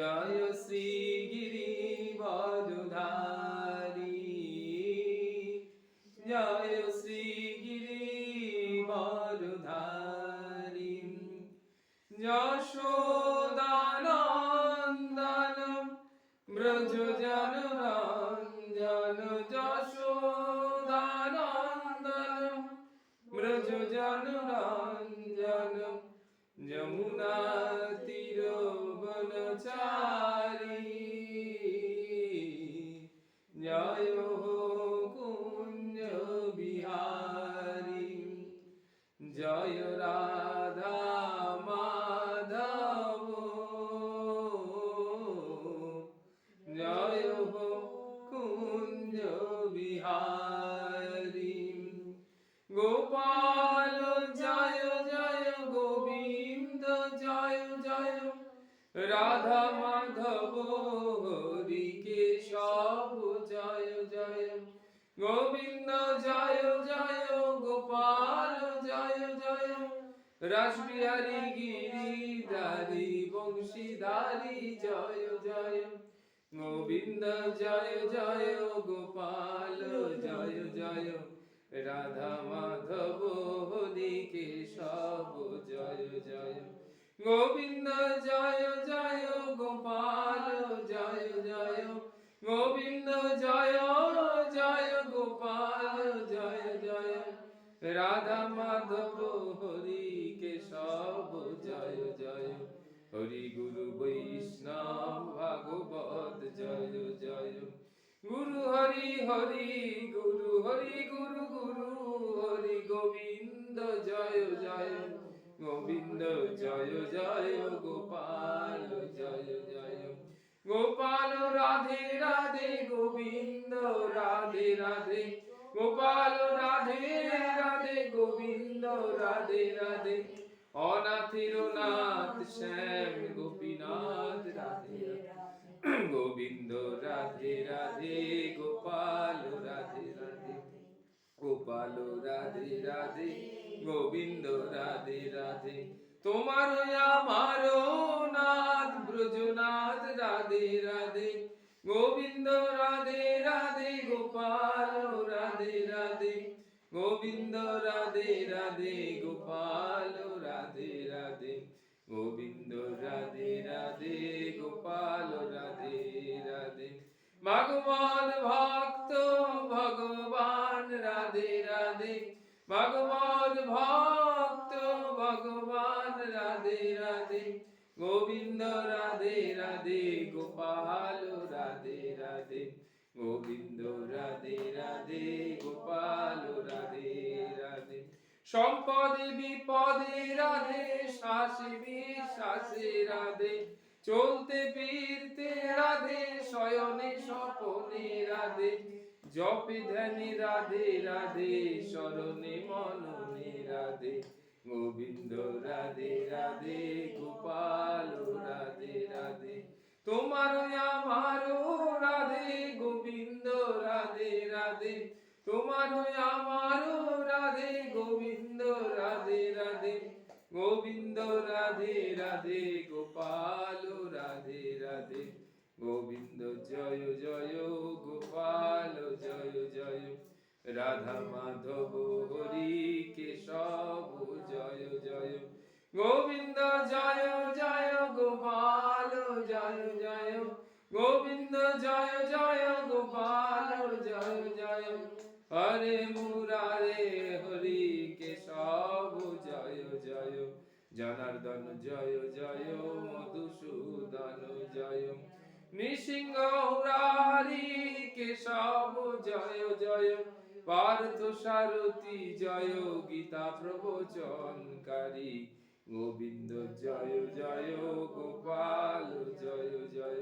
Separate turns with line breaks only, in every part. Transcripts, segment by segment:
জয় শ্রী গিরিবরধারী, জয় শ্রী গিরিবরধারী, যশোদানন্দন ব্রজ জনরঞ্জন, যশোদানন্দন ব্রজ জনরঞ্জন, যমুনা তীর বনচারী, জয় কুঞ্জ বিহারী, জয় রাধা মাধব, জয় কুঞ্জ বিহারী, গোপাল জয় জয়, গোবিন্দ জয় জয়, রাধা মাধব হরি কেশব জয় জয়, গোবিন্দ জয় জয়, গোপাল জয় জয়, রাসবিহারী গিরিধারী বংশীধারী জয় জয়, গোবিন্দ জয় জয়, গোপাল জয় জয়, রাধা মাধব হরি কেশব জয় জয়, গোবিন্দ জয় জয়, গোপাল জয় জয়, গোবিন্দ জয় জয়, গোপাল জয় জয়, রাধা মাধব হরি কেশব জয় জয়, হরি গুরু বৈষ্ণব ভাগবত জয় জয়, গুরু হরি হরি গুরু হরি গুরু গুরু হরি, গোবিন্দ জয় জয়, গোবিন্দ জয় জয়, গোপাল জয় জয়, গোপাল রাধে রাধে, গোবিন্দ রাধে রাধে, গোপাল রাধে রাধে, গোবিন্দ রাধে রাধে, অনাথের নাথ শ্যাম গোপীনাথ রাধে রাধে, গোবিন্দ রাধে রাধে, গোপাল রাধে রাধে, গোপাল রাধে রাধে, গোবিন্দ রাধে রাধে, তোমার আমার নাথ ব্রজনাথ রাধে রাধে, গোবিন্দ রাধে রাধে, গোপাল রাধে রাধে, গোবিন্দ রাধে রাধে, গোপাল রাধে রাধে, গোবিন্দ রাধে রাধে, গোপাল রাধে রাধে, ভগবান ভক্ত ভগবান রাধে রাধে, ভগবান ভক্ত ভগবান রাধে রাধে, গোবিন্দ রাধে রাধে, গোপাল রাধে রাধে, গোবিন্দ রাধে রাধে, গোপাল রাধে রাধে, সম্পদে বিপদে রাধে, শ্বাসে বিশ্বাসে রাধে, চলতে ফিরতে রাধে, শয়নে স্বপনে রাধে, জপে ধ্যানে রাধে রাধে, শরণে মননে রাধে, গোবিন্দ রাধে রাধে, গোপাল রাধে রাধে, তোমার আমার রাধে, গোবিন্দ রাধে রাধে, তোমার আমার রাধে, গোবিন্দ রাধে রাধে, গোবিন্দ রাধে রাধে, গোপাল রাধে রাধে, গোবিন্দ জয় জয়, গোপাল জয় জয়, রাধা মাধব হরি কেশব জয় জয়, গোবিন্দ জয় জয়, গোপাল জয় জয়, গোবিন্দ জয় জয়, গোপাল জয় জয়, হরে মুরারে হরি কেশব জয় জয়, জনার্দন জয় জয়, মধুসূদন জয়, নৃসিংহ মুরারি কেশব জয় জয়, পার্থ সারথি জয়, গীতা প্রবচনকারী, গোবিন্দ জয় জয়, গোপাল জয় জয়,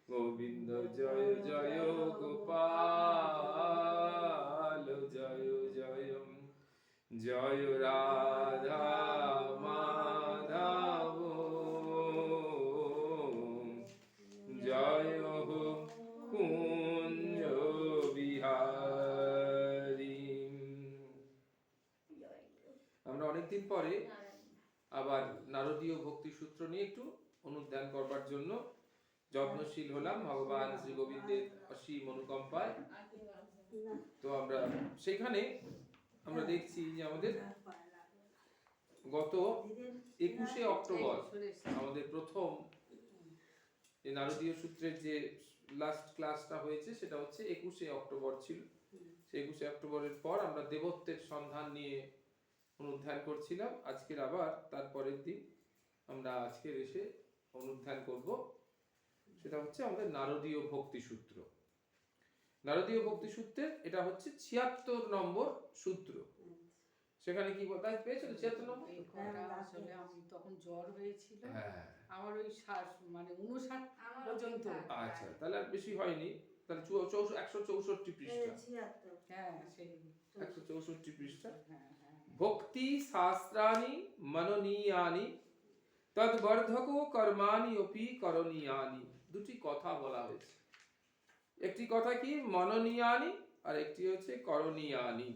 গোবিন্দ জয় জয়, গোপাল জয় জয়, জয় রাধা মাধব, জয় কুঞ্জ বিহারী। আমরা অনেকদিন পরে আবার নারদীয় ভক্তি সূত্র নিয়ে একটু অনুধ্যান করবার জন্য যত্নশীল হলাম ভগবান শ্রী গোবিন্দের অসীম অনুকম্পায়। তো আমরা সেখানে আমরা দেখছি যে আমাদের গত 21শে অক্টোবর আমাদের প্রথম এই নারদীয় সূত্রের যে লাস্ট ক্লাসটা হয়েছে সেটা হচ্ছে 21শে অক্টোবর ছিল। সেই 21শে অক্টোবরের পর আমরা দেবত্বের সন্ধান নিয়ে অনুধ্যান করছিলাম। আজকের আবার তারপরের দিন আমরা আজকের এসে অনুধ্যান করব, সেটা হচ্ছে আমাদের নারদীয় ভক্তি সূত্র। নারদীয় ভক্তি সূত্রের এটা হচ্ছে 76 নম্বর সূত্র। সেখানে কি বলতে পেয়েছো? 76 নম্বর
আসলে আমি তখন জ্বর হয়েছিল,
হ্যাঁ
আমার ওই মানে 59 পর্যন্ত।
আচ্ছা, তাহলে আর বেশি হয়নি। তাহলে 164 পৃষ্ঠা।
হ্যাঁ সেই
164 পৃষ্ঠা।
হ্যাঁ হ্যাঁ
ভক্তি শাস্ত্রাণি মনোনীয়ানি তদ্বর্ধকো কর্মাণি অপি করণীয়ানি। দুটি কথা বলা হয়েছে। একটি কথা কি মনোনীয়ানি, আর একটি হচ্ছে করণীয়ানি।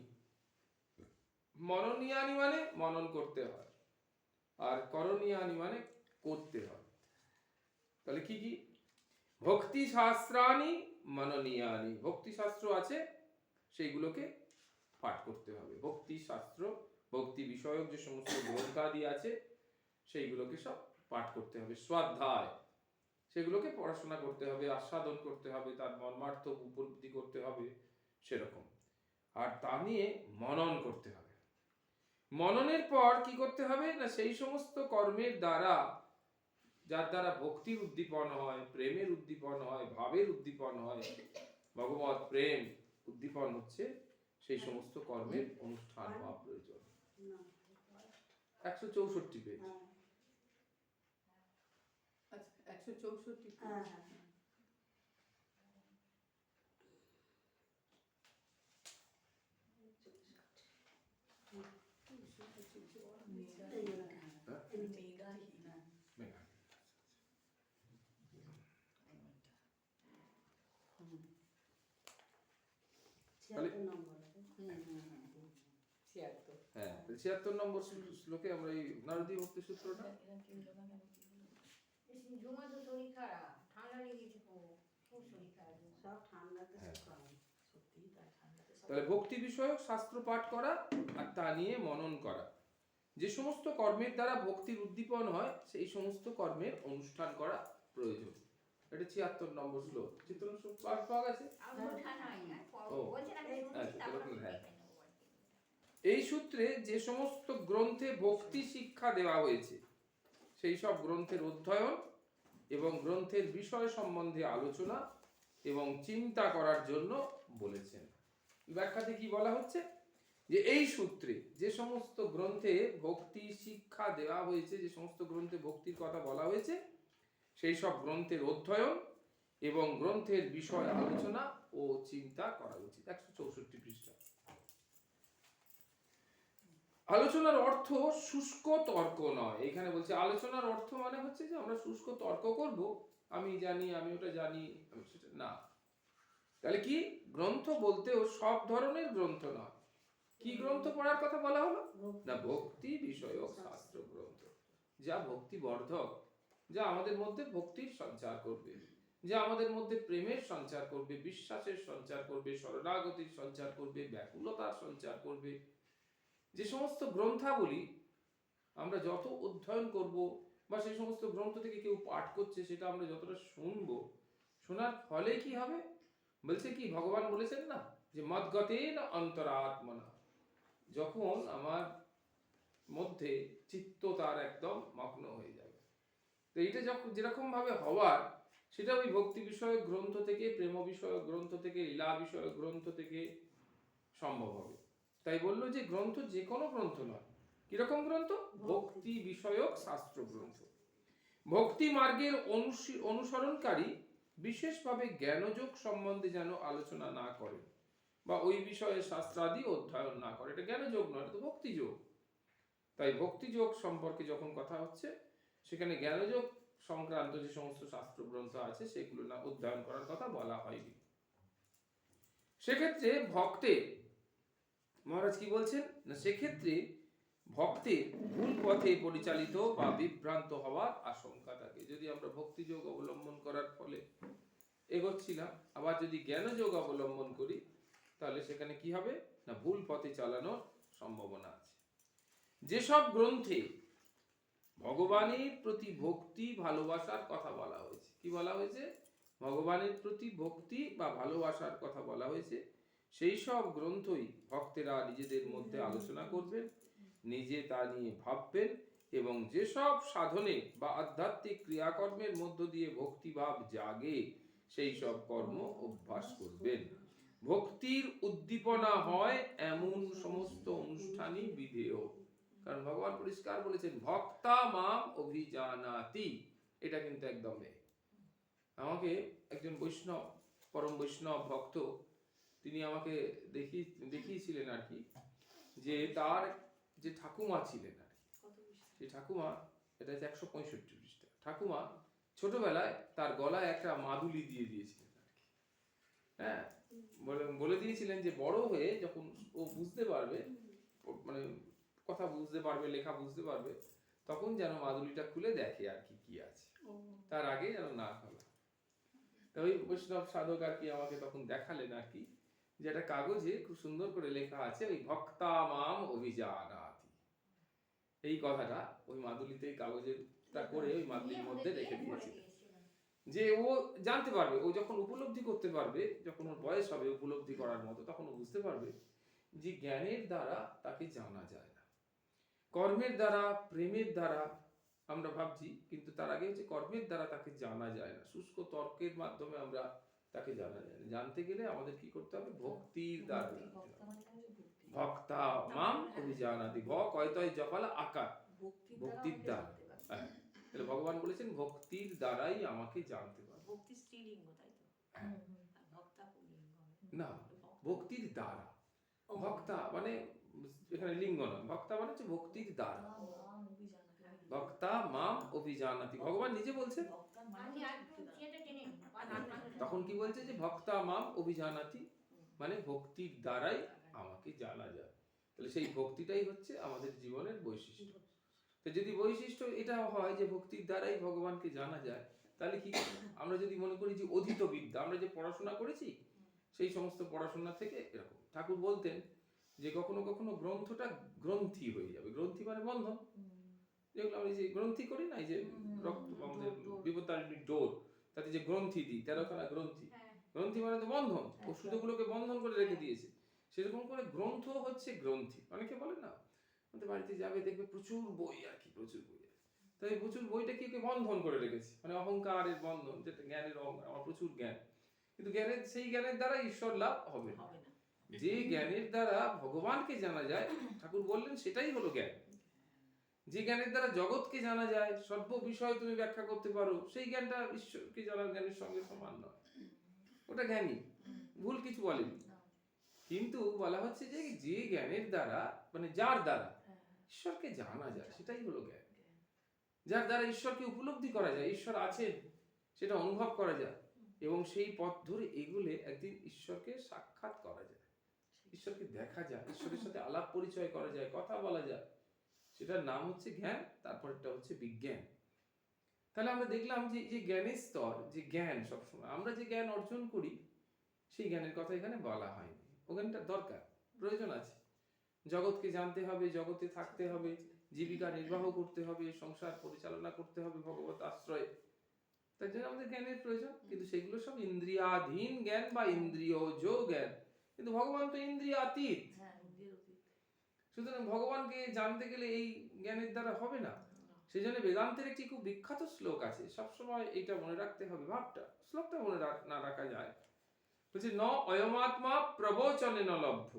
মনোনীয়ানি মানে মনন করতে হয়, আর করণীয়ানি মানে করতে হয়। তাহলে কি কি? ভক্তি শাস্ত্রাণি মনোনীয়ানি, ভক্তি শাস্ত্র আছে সেইগুলোকে পাঠ করতে হবে। ভক্তি শাস্ত্র, ভক্তি বিষয়ক যে সমস্ত গ্রন্থাদি আছে সেইগুলোকে সব পাঠ করতে হবে। স্বাধ্যায়, সেগুলোকে পড়াশোনা করতে হবে, আস্বাদন করতে হবে, তার মর্মার্থ উপলব্ধি করতে হবে সেরকম। আর তা নিয়ে মনন করতে হবে। মননের পর কি করতে হবে না, সেই সমস্ত কর্মের দ্বারা যার দ্বারা ভক্তির উদ্দীপন হয়, প্রেমের উদ্দীপন হয়, ভাবের উদ্দীপন হয়, ভগবত প্রেম উদ্দীপন হচ্ছে, সেই সমস্ত কর্মের অনুষ্ঠান হওয়া প্রয়োজন। 164 পেজ।
আচ্ছা 164
হ্যাঁ, 76 নম্বর শ্লোকে আমরা এই নারদীয় ভক্তি সূত্রটা তাহলে ভক্তি বিষয়ক শাস্ত্র পাঠ করা আর তা নিয়ে মনন করা। যে সমস্ত কর্মের দ্বারা ভক্তির উদ্দীপন হয় সেই সমস্ত কর্মের অনুষ্ঠান করা প্রয়োজন। এটা 76 নম্বর শ্লোক। চিত্তন পাঠ পাওয়া গেছে? এই সূত্রে যে সমস্ত গ্রন্থে ভক্তি শিক্ষা দেওয়া হয়েছে সেই সব গ্রন্থের অধ্যয়ন এবং গ্রন্থের বিষয় সম্বন্ধে আলোচনা এবং চিন্তা করার জন্য বলেছেন। ব্যাখ্যাতে কি বলা হচ্ছে যে এই সূত্রে যে সমস্ত গ্রন্থে ভক্তি শিক্ষা দেওয়া হয়েছে, যে সমস্ত গ্রন্থে ভক্তির কথা বলা হয়েছে সেই সব গ্রন্থের অধ্যয়ন এবং গ্রন্থের বিষয় আলোচনা ও চিন্তা করা উচিত। 164 পৃষ্ঠা। আলোচনার অর্থ শুষ্ক তর্ক নয়। এখানে বলছে আলোচনার অর্থ মানে হচ্ছে যে আমরা শুষ্ক তর্ক করব, আমি জানি, আমি ওটা জানি, সেটা না। তাহলে কি, গ্রন্থ বলতেও সব ধরনের গ্রন্থ নয়। কি গ্রন্থ পড়ার কথা বলা হলো না, ভক্তি বিষয়ক শাস্ত্র গ্রন্থ, যা ভক্তি বর্ধক, যা আমাদের মধ্যে ভক্তির সঞ্চার করবে, যা আমাদের মধ্যে প্রেমের সঞ্চার করবে, বিশ্বাসের সঞ্চার করবে, শরণাগতির সঞ্চার করবে, ব্যাকুলতার সঞ্চার করবে। যে সমস্ত গ্রন্থাবলী আমরা যত অধ্যয়ন করব বা সেই সমস্ত গ্রন্থ থেকে কেউ পাঠ করছে সেটা আমরা যতটা শুনবো, শোনার ফলে কি হবে বলছে কি, ভগবান বলেছেন না যে মদ্গতেন অন্তরাত্মনা, যখন আমার মধ্যে চিত্ত তার একদম মগ্ন হয়ে যাবে। তো এইটা যখন যেরকম ভাবে হওয়ার, সেটা ওই ভক্তি বিষয়ক গ্রন্থ থেকে, প্রেম বিষয়ক গ্রন্থ থেকে, লীলা বিষয়ক গ্রন্থ থেকে সম্ভব হবে। তাই বললো যে গ্রন্থ যে কোনো গ্রন্থ নয়। কিরকম গ্রন্থ? ভক্তি বিষয়ক শাস্ত্র গ্রন্থ। ভক্তি মার্গের অনুসরণকারী বিশেষভাবে জ্ঞানযোগ সম্বন্ধে যেন আলোচনা না করে বা ওই বিষয়ে শাস্ত্রাদি অধ্যয়ন না করে। এটা জ্ঞানযোগ নয়, এটা তো ভক্তিযোগ। তাই ভক্তিযোগ সম্পর্কে যখন কথা হচ্ছে, সেখানে জ্ঞানযোগ সংক্রান্ত যে সমস্ত শাস্ত্র গ্রন্থ আছে সেগুলো না অধ্যয়ন করার কথা বলা হয়নি। সেক্ষেত্রে ভক্তের, মহারাজ কি বলছেন না, সেক্ষেত্রে ভক্তের ভুল পথে পরিচালিত বা বিভ্রান্ত হওয়ার আশঙ্কা থাকে। যদি আমরা ভক্তি যোগ অবলম্বন করার ফলে এগোচ্ছিলাম, আবার যদি জ্ঞান যোগ অবলম্বন করি, তাহলে সেখানে কি হবে না ভুল পথে চালানোর সম্ভাবনা আছে। যেসব গ্রন্থে ভগবানের প্রতি ভক্তি ভালোবাসার কথা বলা হয়েছে, কি বলা হয়েছে, ভগবানের প্রতি ভক্তি বা ভালোবাসার কথা বলা হয়েছে, সেই সব গ্রন্থই ভক্তেরা নিজেদের মধ্যে আলোচনা করবেন, নিজে তা নিয়ে ভাববেন এবং যেসব সাধনে বা আধ্যাত্মিক ক্রিয়াকর্মের মধ্য দিয়ে ভক্তিভাব জাগে সেই সব কর্ম অভ্যাস করবেন। ভক্তির উদ্দীপনা হয় এমন সমস্ত অনুষ্ঠানই বিধেয়। কারণ ভগবান পরিষ্কার বলেছেন ভক্তা মাম অভিজানাতি, এটা কিন্তু একদম নেই। আমাকে একজন বৈষ্ণব, পরম বৈষ্ণব ভক্ত, তিনি আমাকে দেখিয়েছিলেন আর কি, যে তার যে ঠাকুমা ছিলেন আর কি, সেই ঠাকুমা, এটা হচ্ছে 165 পৃষ্ঠা, ঠাকুমা ছোটবেলায় তার গলায় একটা মাদুলি দিয়ে দিয়েছিলেন আর কি। হ্যাঁ, বলে দিয়েছিলেন যে বড় হয়ে যখন ও বুঝতে পারবে, মানে কথা বুঝতে পারবে, লেখা বুঝতে পারবে, তখন যেন মাদুলিটা খুলে দেখে আর কি কি আছে, তার আগে যেন না খোলা। তো ওই বৈষ্ণব সাধক আর কি আমাকে তখন দেখালেন আর কি, যে একটা কাগজে খুব সুন্দর করে লেখা আছে ওই ভক্তা মাম অভিজানাতি, এই কথাটা ওই মাদুলিতে কাগজেরটা করে ওই মাদুলির মধ্যে রেখে দিয়েছিলেন, যে ও জানতে পারবে, ও যখন উপলব্ধি করতে পারবে, যখন ওর বয়স হবে উপলব্ধি করার মতো, তখন ও বুঝতে পারবে যে জ্ঞানের দ্বারা তাকে জানা যায় না, কর্মের দ্বারা, প্রেমের দ্বারা আমরা ভাবছি, কিন্তু তার আগে হচ্ছে কর্মের দ্বারা তাকে জানা যায় না, শুষ্ক তর্কের মাধ্যমে আমরা তাকে জানা যায় না। জানতে গেলে আমাদের কি করতে হবে, ভক্তির দ্বারা জানতে হবে। ভক্তা মাম অভিজানাতি, ভ কয়তয় জপালা আকার, ভক্তির দ্বারা। হ্যাঁ, তাহলে ভগবান বলেছেন ভক্তির দ্বারাই আমাকে জানতে পারবে।
ভক্তি স্ত্রীলিঙ্গ, তাই তো?
হ্যাঁ।
ভক্তা পুল্লিঙ্গ
না, ভক্তির দ্বারা, ভক্তা মানে এখানে লিঙ্গ নয়, ভক্তা মানে হচ্ছে ভক্তির দ্বারা। ভক্তা মাম অভিজানাতি, ভগবান নিজে বলছেন, তখন কি বলছে যে ভক্তা মাম অভিজানাতি মানে ভক্তির দ্বারাই আমাকে জানা যায়। তাহলে সেই ভক্তিটাই হচ্ছে আমাদের জীবনের বৈশিষ্ট্য। তো যদি বৈশিষ্ট্য এটা হয় যে ভক্তির দ্বারাই ভগবানকে জানা যায়, তাহলে কি আমরা যদি মনে করি যে অধীত বিদ্যা, আমরা যে পড়াশোনা করেছি সেই সমস্ত পড়াশোনা থেকে এরকম, ঠাকুর বলতেন যে কখনো কখনো গ্রন্থটা গ্রন্থি হয়ে যাবে, গ্রন্থি মানে বন্ধন, যেগুলো আমরা যে গ্রন্থি করি না, এই যে রক্ত আমাদের বিপত্তারিণীর ডোর, তাতে যে গ্রন্থি দিই, 13খানা গ্রন্থি, গ্রন্থি মানে তো বন্ধন, ওষুধগুলোকে বন্ধন করে রেখে দিয়েছে, সেরকম করে গ্রন্থ হচ্ছে গ্রন্থি। অনেকে বলে না, আমাদের বাড়িতে যাবে দেখবে প্রচুর বই আর কি, প্রচুর বই, তাই প্রচুর বইটা কি বন্ধন করে রেখেছে, মানে অহংকারের বন্ধন, যেটা জ্ঞানের অহংকার, আমার প্রচুর জ্ঞান, কিন্তু জ্ঞানের, সেই জ্ঞানের দ্বারা ঈশ্বর লাভ হবে না। যে জ্ঞানের দ্বারা ভগবানকে জানা যায়, ঠাকুর বললেন সেটাই হলো জ্ঞান। যে জ্ঞানের দ্বারা জগৎকে জানা যায়, সর্ব বিষয় তুমি ব্যাখ্যা করতে পারো, সেই জ্ঞানটা ঈশ্বরকে জানার জ্ঞানের সঙ্গে সমান নয়, ওটা জ্ঞানী, ভুল কিছু বলেনি। কিন্তু বলা হচ্ছে যে যে জ্ঞানের দ্বারা, মানে যার দ্বারা ঈশ্বরকে জানা যায়, সেটাই হলো জ্ঞান। যার দ্বারা ঈশ্বরকে উপলব্ধি করা যায়, ঈশ্বর আছেন সেটা অনুভব করা যায়, এবং সেই পথ ধরে এগুলে একদিন ঈশ্বরকে সাক্ষাৎ করা যায়, ঈশ্বরকে দেখা যায়, ঈশ্বরের সাথে আলাপ পরিচয় করা যায়, কথা বলা যায়, সেটার নাম হচ্ছে জ্ঞান। তারপরটা হচ্ছে বিজ্ঞান। তাহলে আমরা দেখলাম যে যে জ্ঞানের স্তর, যে জ্ঞান সবসময় আমরা যে জ্ঞান অর্জন করি, সেই জ্ঞানের কথা এখানে বলা হয়নি। ও জ্ঞানটা দরকার, প্রয়োজন আছে, জগৎকে জানতে হবে, জগতে থাকতে হবে, জীবিকা নির্বাহ করতে হবে, সংসার পরিচালনা করতে হবে ভগবত আশ্রয়ে, তার জন্য আমাদের জ্ঞানের প্রয়োজন। কিন্তু সেগুলো সব ইন্দ্রিয়াধীন জ্ঞান বা ইন্দ্রিয়জ জ্ঞান, কিন্তু ভগবান তো ইন্দ্রিয়াতীত। সুতরাং ভগবানকে জানতে গেলে এই জ্ঞানের দ্বারা হবে না। সেই জন্য বেদান্তের একটি খুব বিখ্যাত শ্লোক আছে, সবসময় এটা মনে রাখতে হবে, ভাবটা, শ্লোকটা মনে না রাখা যায়, বলছে ন অয়মাত্মা প্রবচনে ন লভ্য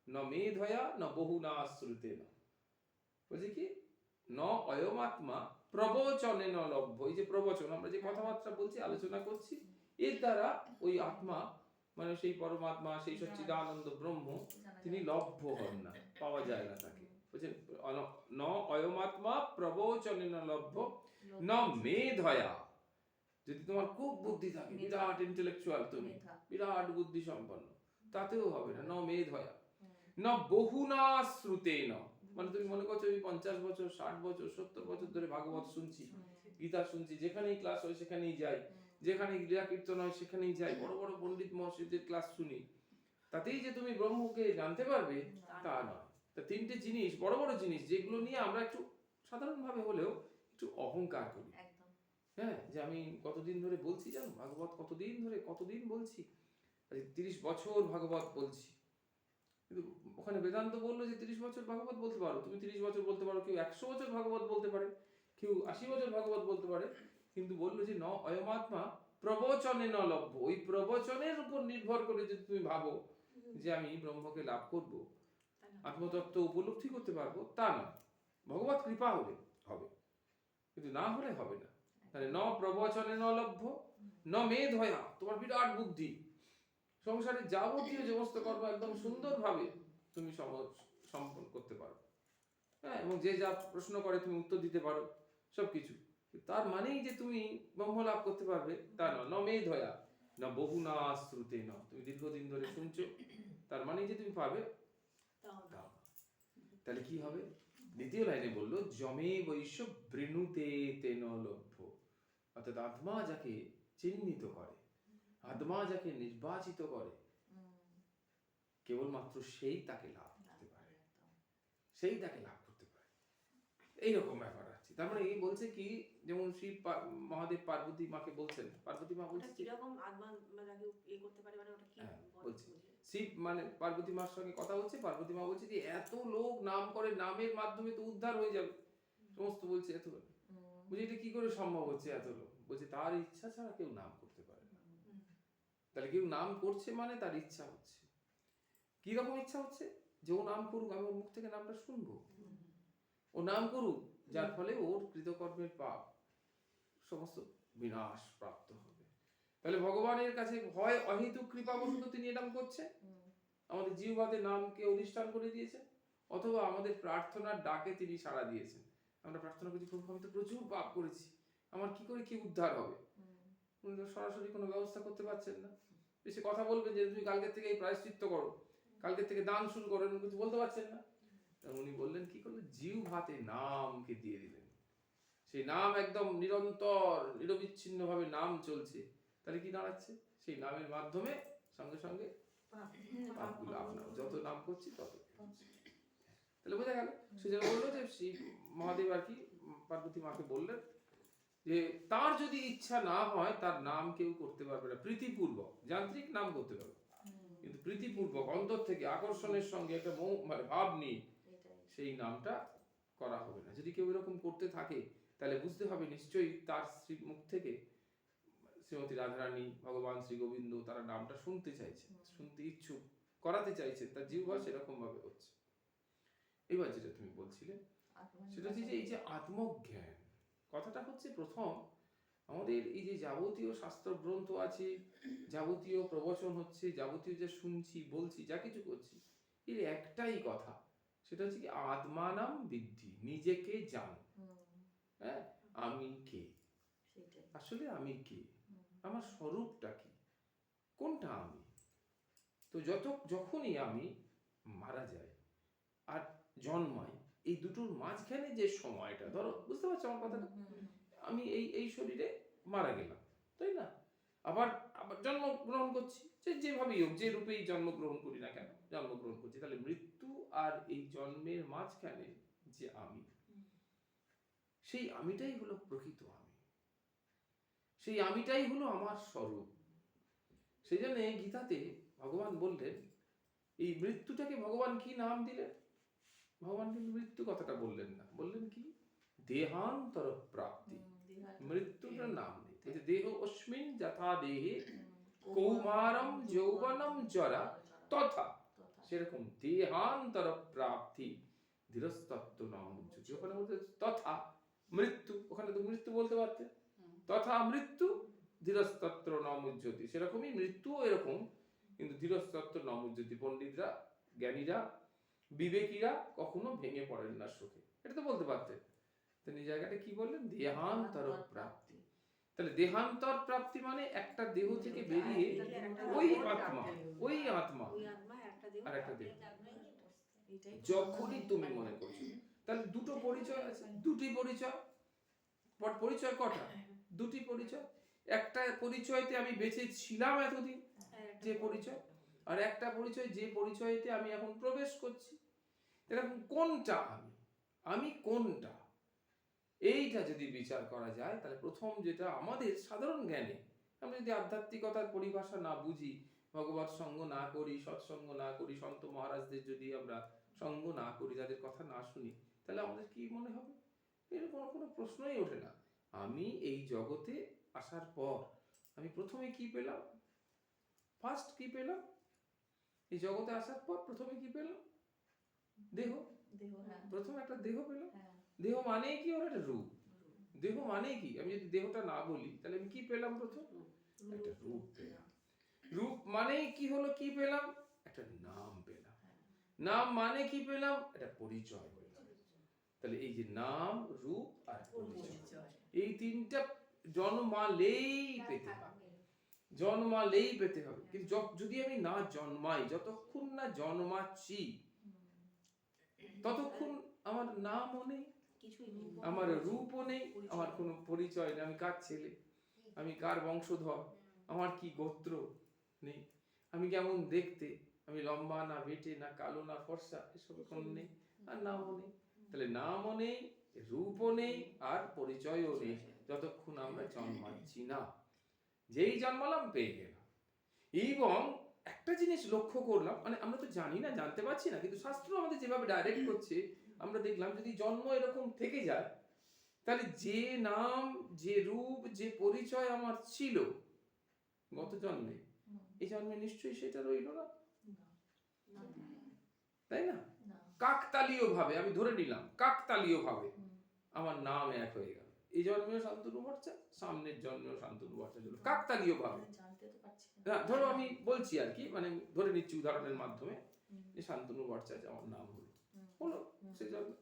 ন মেধয়া ন বহুনা শ্রুতে ন, বলছে কি ন অয়মাত্মা প্রবচনে ন লভ্য, এই যে প্রবচন, আমরা যে কথাবার্তা বলছি, আলোচনা করছি, এর দ্বারা ওই আত্মা মানে সেই পরমাত্মা, সেই সচ্চিদানন্দ ব্রহ্ম, তিনি লভ্য হন না, পাওয়া যায় না তাকে। বুঝছেন, ন অয়মাত্মা প্রবচনে ন লভ্য ন মেধয়া, যদি তোমার খুব বুদ্ধি থাকে, বিরাট ইন্টেলেকচুয়াল, তুমি বিরাট বুদ্ধি সম্পন্ন, তাতেও হবে না, ন মেধয়া ন বহুনা শ্রুতে ন, মানে তুমি মনে করছো আমি 50 বছর 60 বছর 70 বছর ধরে ভাগবত শুনছি, গীতা শুনছি, যেখানেই ক্লাস হয় সেখানেই যাই, যেখানে ক্রিয়া কীর্তন হয় সেখানেই যাই, বড় বড় পণ্ডিত মহর্ষিদের ক্লাস শুনি, তাতেই যে তুমি ব্রহ্মকে জানতে পারবে তা নয়। তা তিনটে জিনিস, বড় বড় জিনিস, যেগুলো নিয়ে আমরা একটু সাধারণভাবে হলেও একটু অহংকার করি।
একদম।
হ্যাঁ, যে আমি কতদিন ধরে বলছি জানো ভাগবত, কতদিন বলছি, 30 বছর ভাগবত বলছি। কিন্তু ওখানে বেদান্ত বললো যে 30 বছর ভাগবত বলতে পারো, তুমি 30 বছর বলতে পারো, কেউ 100 বছর ভাগবত বলতে পারে, কেউ 80 বছর ভাগবত বলতে পারে, কিন্তু বললো যে ন অয়মাত্মা প্রবচনে ন লভ্য। ওই প্রবচনের উপর নির্ভর করে যদি তুমি ভাবো যে আমি ব্রহ্মকে লাভ করব, আত্মতত্ত্ব উপলব্ধি করতে পারবো, তা না। ভগবত কৃপা হলে হবে, কিন্তু না হলে হবে না। তাহলে ন প্রবচনে ন লভ্য ন মেধয়া, তোমার বিরাট বুদ্ধি, সংসারের যাবতীয় সমস্ত কর্ম একদম সুন্দরভাবে তুমি সম্পন্ন করতে পারো, হ্যাঁ, এবং যে যা প্রশ্ন করে তুমি উত্তর দিতে পারো সবকিছু, তার মানেই যে তুমি ব্রহ্ম লাভ করতে পারবে তা নয়। ন মেধয়া না বহু না শ্রুতে ন, তুমি দীর্ঘদিন ধরে শুনছো তার মানেই যে তুমি পাবে তা না। তাহলে কি হবে? দ্বিতীয় লাইনে বললো জমে বৈশ্য বৃণুতে তেন লভ্য, অর্থাৎ আত্মা যাকে চিহ্নিত করে, আত্মা যাকে নির্বাচিত করে, কেবলমাত্র সেই তাকে লাভ করতে পারে, সেই তাকে লাভ করতে পারে। এইরকম ব্যাপার আছে। তার মানে এই বলছে কি, যেমন শিব মহাদেব পার্বতী মাকে বলছেন, পার্বতী মা বলছে
কিরকম আত্মা যাকে এ করতে পারে, মানে ওটা কি
বলছে শিব মানে পার্বতী মার সঙ্গে কথা হচ্ছে, পার্বতী মা বলছে যে এত লোক নাম করে, নামের মাধ্যমে তো উদ্ধার হয়ে যাবে সমস্ত, বলছে এত লোক, বলছে এটা কি করে সম্ভব হচ্ছে এত লোক, বলছে তার ইচ্ছা ছাড়া কেউ নাম করতে পারে না। তাহলে কেউ নাম করছে মানে তার ইচ্ছা হচ্ছে। কি রকম ইচ্ছা হচ্ছে? যে ও নাম করুক, আমি ওর মুখ থেকে নামটা শুনবো, ও নাম করুক, যার ফলে ওর কৃতকর্মের পাপ সমস্ত বিনাশ প্রাপ্ত হবে। তাহলে ভগবানের কাছে হয় অহেতুক কৃপাবশত তিনি এরকম করছে, আমাদের জিহ্বাতে নামকে অধিষ্ঠান করে দিয়েছেন, অথবা আমাদের প্রার্থনার ডাকে তিনি সাড়া দিয়েছেন। আমরা প্রার্থনা করছি, প্রভু আমি তো প্রচুর পাপ করেছি, আমার কি করে কি উদ্ধার হবে? উনি তো সরাসরি কোনো ব্যবস্থা করতে পারছেন না। বেশি কথা বলবেন যে তুমি কালকের থেকে এই প্রায়শ্চিত্ত করো, কালকের থেকে দান শুরু করো, কিছু বলতে পারছেন না। উনি বললেন কি করলেন, জিহ্বাতে নামকে দিয়ে দিলেন, সেই নাম একদম নিরন্তর নিরবিচ্ছিন্ন ভাবে নাম চলছে। তাহলে কি দাঁড়াচ্ছে? সেই নামের মাধ্যমে সঙ্গে সঙ্গে পাপগুলো আপনার, যত নাম করছি তত। তাহলে বোঝা গেল। সেজন্য বললো যে শিব মহাদেব আর কি পার্বতী মাকে বললেন যে তার যদি ইচ্ছা না হয় তার নাম কেউ করতে পারবে না, প্রীতিপূর্বক। যান্ত্রিক নাম করতে পারবে, কিন্তু প্রীতিপূর্বক অন্তর থেকে আকর্ষণের সঙ্গে একটা মানে ভাব নিয়ে সেই নামটা করা হবে না। যদি কেউ এরকম করতে থাকে তাহলে বুঝতে হবে নিশ্চয়ই তার মুখ থেকে শ্রীমতী রাধারানী, ভগবান শ্রী গোবিন্দ, তারা নামটা শুনতে চাইছেন, শুনতে ইচ্ছুক, করাতে চাইছেন, তার জিহ্বা সেরকম ভাবে হচ্ছে। এবার যেটা তুমি বলছিলে সেটা হচ্ছে যে এই যে আত্মজ্ঞান কথাটা হচ্ছে প্রথম আমাদের এই যে যাবতীয় শাস্ত্র গ্রন্থ আছে, যাবতীয় প্রবচন হচ্ছে, যাবতীয় যে শুনছি বলছি যা কিছু করছি, এর একটাই কথা, সেটা হচ্ছে কি আত্মানাম বিদ্ধি, নিজেকে জান। হ্যাঁ, আমি কে, আসলে আমি কে, আমার স্বরূপটা কি, কোনটা আমি। তো যখনই আমি মারা যাই আর জন্মাই, এই দুটোর মাঝখানে যে সময়টা, ধরো বুঝতে পারছো আমার কথাটা, আমি এই শরীরে মারা গেলাম, তাই না, আবার জন্মগ্রহণ করছি, যেভাবেই হোক, যে রূপেই জন্মগ্রহণ করি না কেন জন্মগ্রহণ করছি, তাহলে মৃত্যু আর এই জন্মের মাঝখানে যে আমি, সেই আমিটাই হলো প্রকৃত আমি, সেই আমিটাই হলো আমার স্বরূপ। সেই জন্য গীতাতে ভগবান বললেন, এই মৃত্যুটাকে ভগবান কি নাম দিলেন? ভগবান কিন্তু মৃত্যু কথাটা বললেন না, বললেন কি দেহান্তর প্রাপ্তি। মৃত্যুটার নাম নেই। এই যে দেহ অস্মিন যথা দেহে কৌমারম যৌবনম জরা তথা, সেরকম দেহান্তর প্রাপ্তি ধীরস্তত্ত্ব নাম উচ্চতি। ওখানে বলতে তথা মৃত্যু, ওখানে তো মৃত্যু বলতে পারতে, তথা মৃত্যু ধীরস্তত্ত্ব নাম উচ্চতি, সেরকমই মৃত্যু এরকম, কিন্তু ধীরস্তত্ত্ব নাম উচ্চতি। পণ্ডিতরা, জ্ঞানীরা, বিবেকীরা কখনো ভেঙে পড়েন না শোকে, এটা তো বলতে পারতেন। তিনি জায়গাটা কি বললেন, দেহান্তর প্রাপ্তি। তাহলে দেহান্তর প্রাপ্তি মানে একটা দেহ থেকে বেরিয়ে ওই আত্মা আর একটা দেহ,
এটাই তো
যখনই তুমি মনে করছো, তাহলে দুটো পরিচয় আছে, দুটি পরিচয়। পরিচয় কটা? দুটি পরিচয়। একটা পরিচয়তে আমি বেঁচে ছিলাম এতদিন, যে পরিচয়, আর একটা পরিচয় যে পরিচয়তে আমি এখন প্রবেশ করছি। এরকম কোনটা আমি কোনটা, এইটা যদি বিচার করা যায়, তাহলে প্রথম যেটা আমাদের সাধারণ জ্ঞানে, আমরা যদি আধ্যাত্মিকতার পরিভাষা না বুঝি, ভগবত সঙ্গ না করি, সৎসঙ্গ না করি, সন্ত মহারাজদের যদি আমরা সঙ্গ না করি, তাদের কথা না শুনি, তাহলে আমাদের কি মনে হবে? এর কোনো প্রশ্নই ওঠে না। আমি এই জগতে আসার পর আমি প্রথমে কি পেলাম? ফার্স্ট কি পেলাম? এই জগতে আসার পর প্রথমে কি পেলাম? দেহ। প্রথমে একটা দেহ পেলাম। দেহ মানে কি? ওর একটা রূপ। দেহ মানে কি? আমি যদি দেহটা না বলি, তাহলে আমি কি পেলাম? প্রথম একটা রূপ পেলাম। রূপ মানে কি হলো? কি পেলাম? একটা নাম পেলাম। নাম মানে কি পেলাম? একটা পরিচয় পেলাম। তাহলে এই যে নাম, রূপ আর পরিচয়, এই তিনটা জন্মালেই পেতে হবে, জন্মালেই পেতে হবে। কিন্তু যদি আমি না জন্মাই, যতক্ষণ না জন্মাচ্ছি, ততক্ষণ আমার নামও নেই, আমার রূপও নেই, আমার কোনো পরিচয় নেই। আমি কার ছেলে, আমি কার বংশধর, আমার কি গোত্র নেই, আমি কেমন দেখতে, আমি লম্বা না বেটে, না কালো না ফর্সা, এসব কোনো নেই, আর নামও নেই। তাহলে নামও নেই, রূপও নেই, আর পরিচয়ও নেই, যতক্ষণ আমরা জন্মাচ্ছি না। যেই জন্মালাম পেয়ে গেলাম। এবং একটা জিনিস লক্ষ্য করলাম, মানে আমরা তো জানি না, জানতে পারছি না, কিন্তু শাস্ত্র আমাদের যেভাবে ডাইরেক্ট করছে, আমরা দেখলাম যদি জন্ম এরকম থেকে যায়, তাহলে যে নাম, যে রূপ, যে পরিচয় আমার ছিল গত জন্মে, এই জন্মে নিশ্চয়ই সেটা রইল না, তাই না? কাকতালীয় ভাবে আমি ধরে নিলাম, কাকতালীয় ভাবে আমার নাম এক হয়ে গেল। এই জন্মেও শান্তনু ভট্টাচার্য, সামনের জন্মেও শান্তনু ভট্টাচার্য, কাকতালীয় ভাবে। ধরো আমি বলছি আর কি, মানে ধরে নিচ্ছি উদাহরণের মাধ্যমে, যে শান্তনু ভট্টাচার্য আমার নাম হলো, সে জন্মে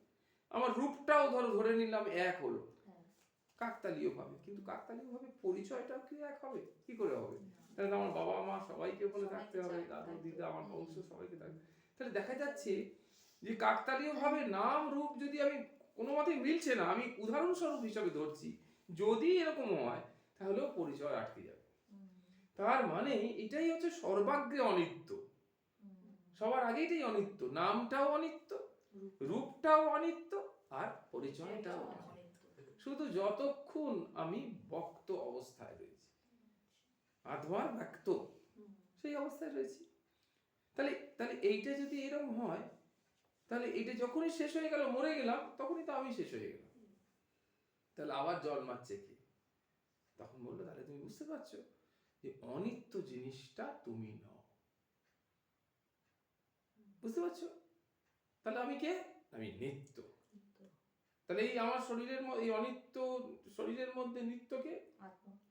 আমার রূপটাও ধরে নিলাম এক হলো, কাকতালীয় ভাবে। কিন্তু কাকতালীয় ভাবে পরিচয়টাও কি এক হবে? কি করে হবে? তাহলে আমার বাবা মা সবাইকে ওখানে থাকতে হবে, দাদু দিদা, আমার বংশ সবাইকে থাকবে। তাহলে দেখা যাচ্ছে যে কাকতালীয় ভাবে নাম রূপ যদি আমি কোনো মতেই মিলছে না, আমি উদাহরণস্বরূপ হিসাবে ধরছি, যদি এরকম হয়, তাহলেও পরিচয় আটকে যাবে। তার মানে এটাই হচ্ছে সর্বাগ্রে অনিত্য, সবার আগে এটাই অনিত্য। নামটাও অনিত্য, রূপটাও অনিত্য, আর পরিচয়টাও অনিত্য। শুধু যতক্ষণ আমি বক্ত অবস্থায় রয়েছি, আত্মার ব্যক্ত, সেই অবস্থায় রয়েছি। তাহলে তাহলে এইটা যদি এরকম হয়, তাহলে এইটা যখনই শেষ হয়ে গেল, মরে গেলাম, তখনই তো আমি শেষ হয়ে গেলাম। তাহলে আবার জন্মাচ্ছে কে? তখন বললো, তাহলে তুমি বুঝতে পারছো যে অনিত্য জিনিসটা তুমি নও। বুঝতে পারছো? তাহলে আমি কে? আমি নিত্য। তাহলে এই আমার শরীরের মধ্যে, এই অনিত্য শরীরের মধ্যে নিত্যকে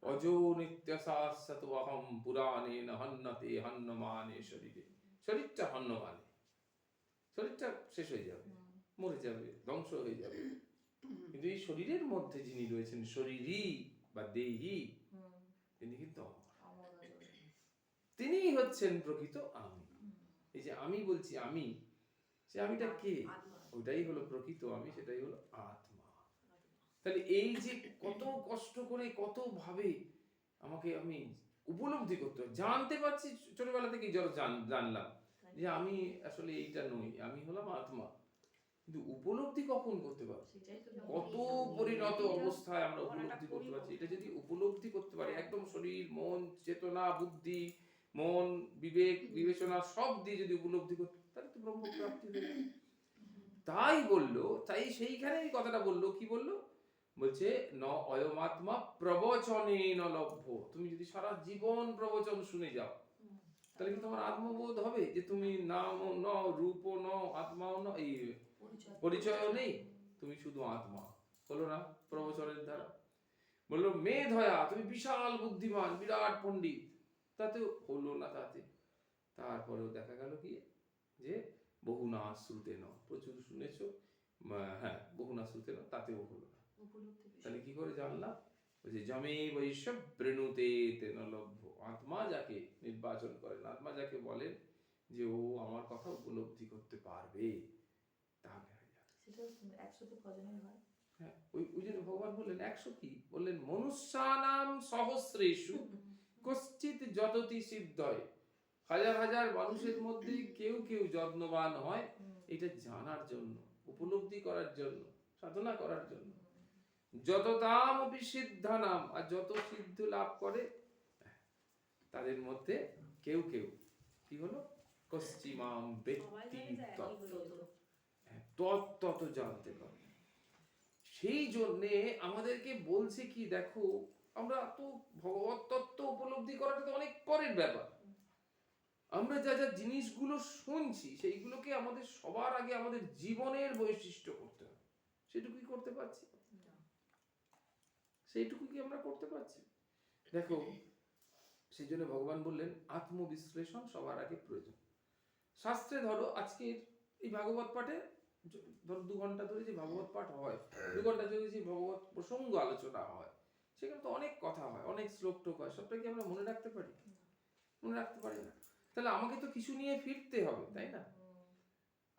অজো নিত্য শাশ্বত অহম পুরাণে ন হন্যতে হন্যমানে শরীরে। শরীরটা হন্যমানে, শরীরটা শেষ হয়ে যাবে, মরে যাবে, ধ্বংস হয়ে যাবে। কিন্তু এই শরীরের মধ্যে যিনি রয়েছেন, শরীরী বা দেহি, তিনি কিন্তু অমর, তিনি হচ্ছেন প্রকৃত আমি। এই যে আমি বলছি আমি, সে আমিটা কে? ওটাই হলো প্রকৃত আমি, সেটাই হলো আত্মা। তাহলে এই যে কত কষ্ট করে, কত ভাবে আমাকে আমি উপলব্ধি করতে হয়, জানতে পারছি ছোটবেলা থেকে যত জানলাম যে আমি আসলে এইটা নই, আমি হলাম আত্মা। কিন্তু উপলব্ধি কখন করতে পারবো? কত পরিণত অবস্থায় আমরা উপলব্ধি করতে পারছি। এটা যদি উপলব্ধি করতে পারি, একদম শরীর, মন, চেতনা, বুদ্ধি, মন, বিবেক, বিবেচনা সব দিয়ে যদি উপলব্ধি করতে, তাহলে তো ব্রহ্মপ্রাপ্তি হয়ে যাবে। তাই বললো, তাই সেইখানে এই কথাটা বললো, কি বললো? বলছে ন অয়মাত্মা প্রবচনে ন লভ্য। তুমি যদি সারা জীবন প্রবচন শুনে যাও, তাহলে কি তোমার আত্মবোধ হবে যে তুমি নাম ন, রূপ ন, আত্মাও ন, এই পরিচয়ও নেই, তুমি শুধু আত্মা? হলো না প্রবচনের দ্বারা। বললো মেধয়া, তুমি বিশাল বুদ্ধিমান, বিরাট পণ্ডিত, তাতে হলো না। তাতে তারপরেও দেখা গেল কি, যে বহুনা শ্রুতে ন, প্রচুর শুনেছো, হ্যাঁ বহুনা শ্রুতে ন, তাতেও হলো না। তাহলে কি করে জানলাম? যে জমে বৈশ্ব বৃণুতে তেন লভ্য। আত্মা যাকে নির্বাচন করেন, আত্মা যাকে বলেন, যে ও আমার কথা উপলব্ধি করতে পারবে, তাহলে হয়ে যাবে।
সেটা 100তে কজনের হয়?
হ্যাঁ, ওই জন্য ভগবান বললেন 100 কি বললেন, মনুষ্যানাম সহস্রেষু কশ্চিৎ যততি সিদ্ধয়। হাজার হাজার মানুষের মধ্যে কেউ কেউ যত্নবান হয় এটা জানার জন্য, উপলব্ধি করার জন্য, সাধনা করার জন্য। যততাম অপি সিদ্ধানাম, আর যত সিদ্ধ লাভ করে তাদের মধ্যে কেউ কেউ কি হলো, কশ্চিমাম
সবাই
ব্যক্তি
জানে তো একই হয়ে যেত।
তত জানতে পারে। সেই জন্যে আমাদেরকে বলছে কি, দেখো আমরা তো ভগবত তত্ত্ব উপলব্ধি করাটা তো অনেক পরের ব্যাপার। আমরা যা যা জিনিসগুলো শুনছি সেইগুলোকে আমাদের সবার আগে আমাদের জীবনের বৈশিষ্ট্য করতে হবে। সেটুকুই করতে পারছি? সেইটুকু কি আমরা করতে পারছি? দেখো, সেই জন্য ভগবান বললেন আত্মবিশ্লেষণ সবার আগে প্রয়োজন। শাস্ত্রে ধরো আজকের এই ভাগবত পাঠে ধরো 2 ঘন্টা ধরে যে ভাগবত পাঠ হয়, 2 ঘন্টা ধরে যে ভগবত প্রসঙ্গ আলোচনা হয়, সেখানে তো অনেক কথা হয়, অনেক শ্লোক টোক হয়, সবটা কি আমরা মনে রাখতে পারি? মনে রাখতে পারি না। তাহলে আমাকে তো কিছু নিয়ে ফিরতে হবে, তাই না?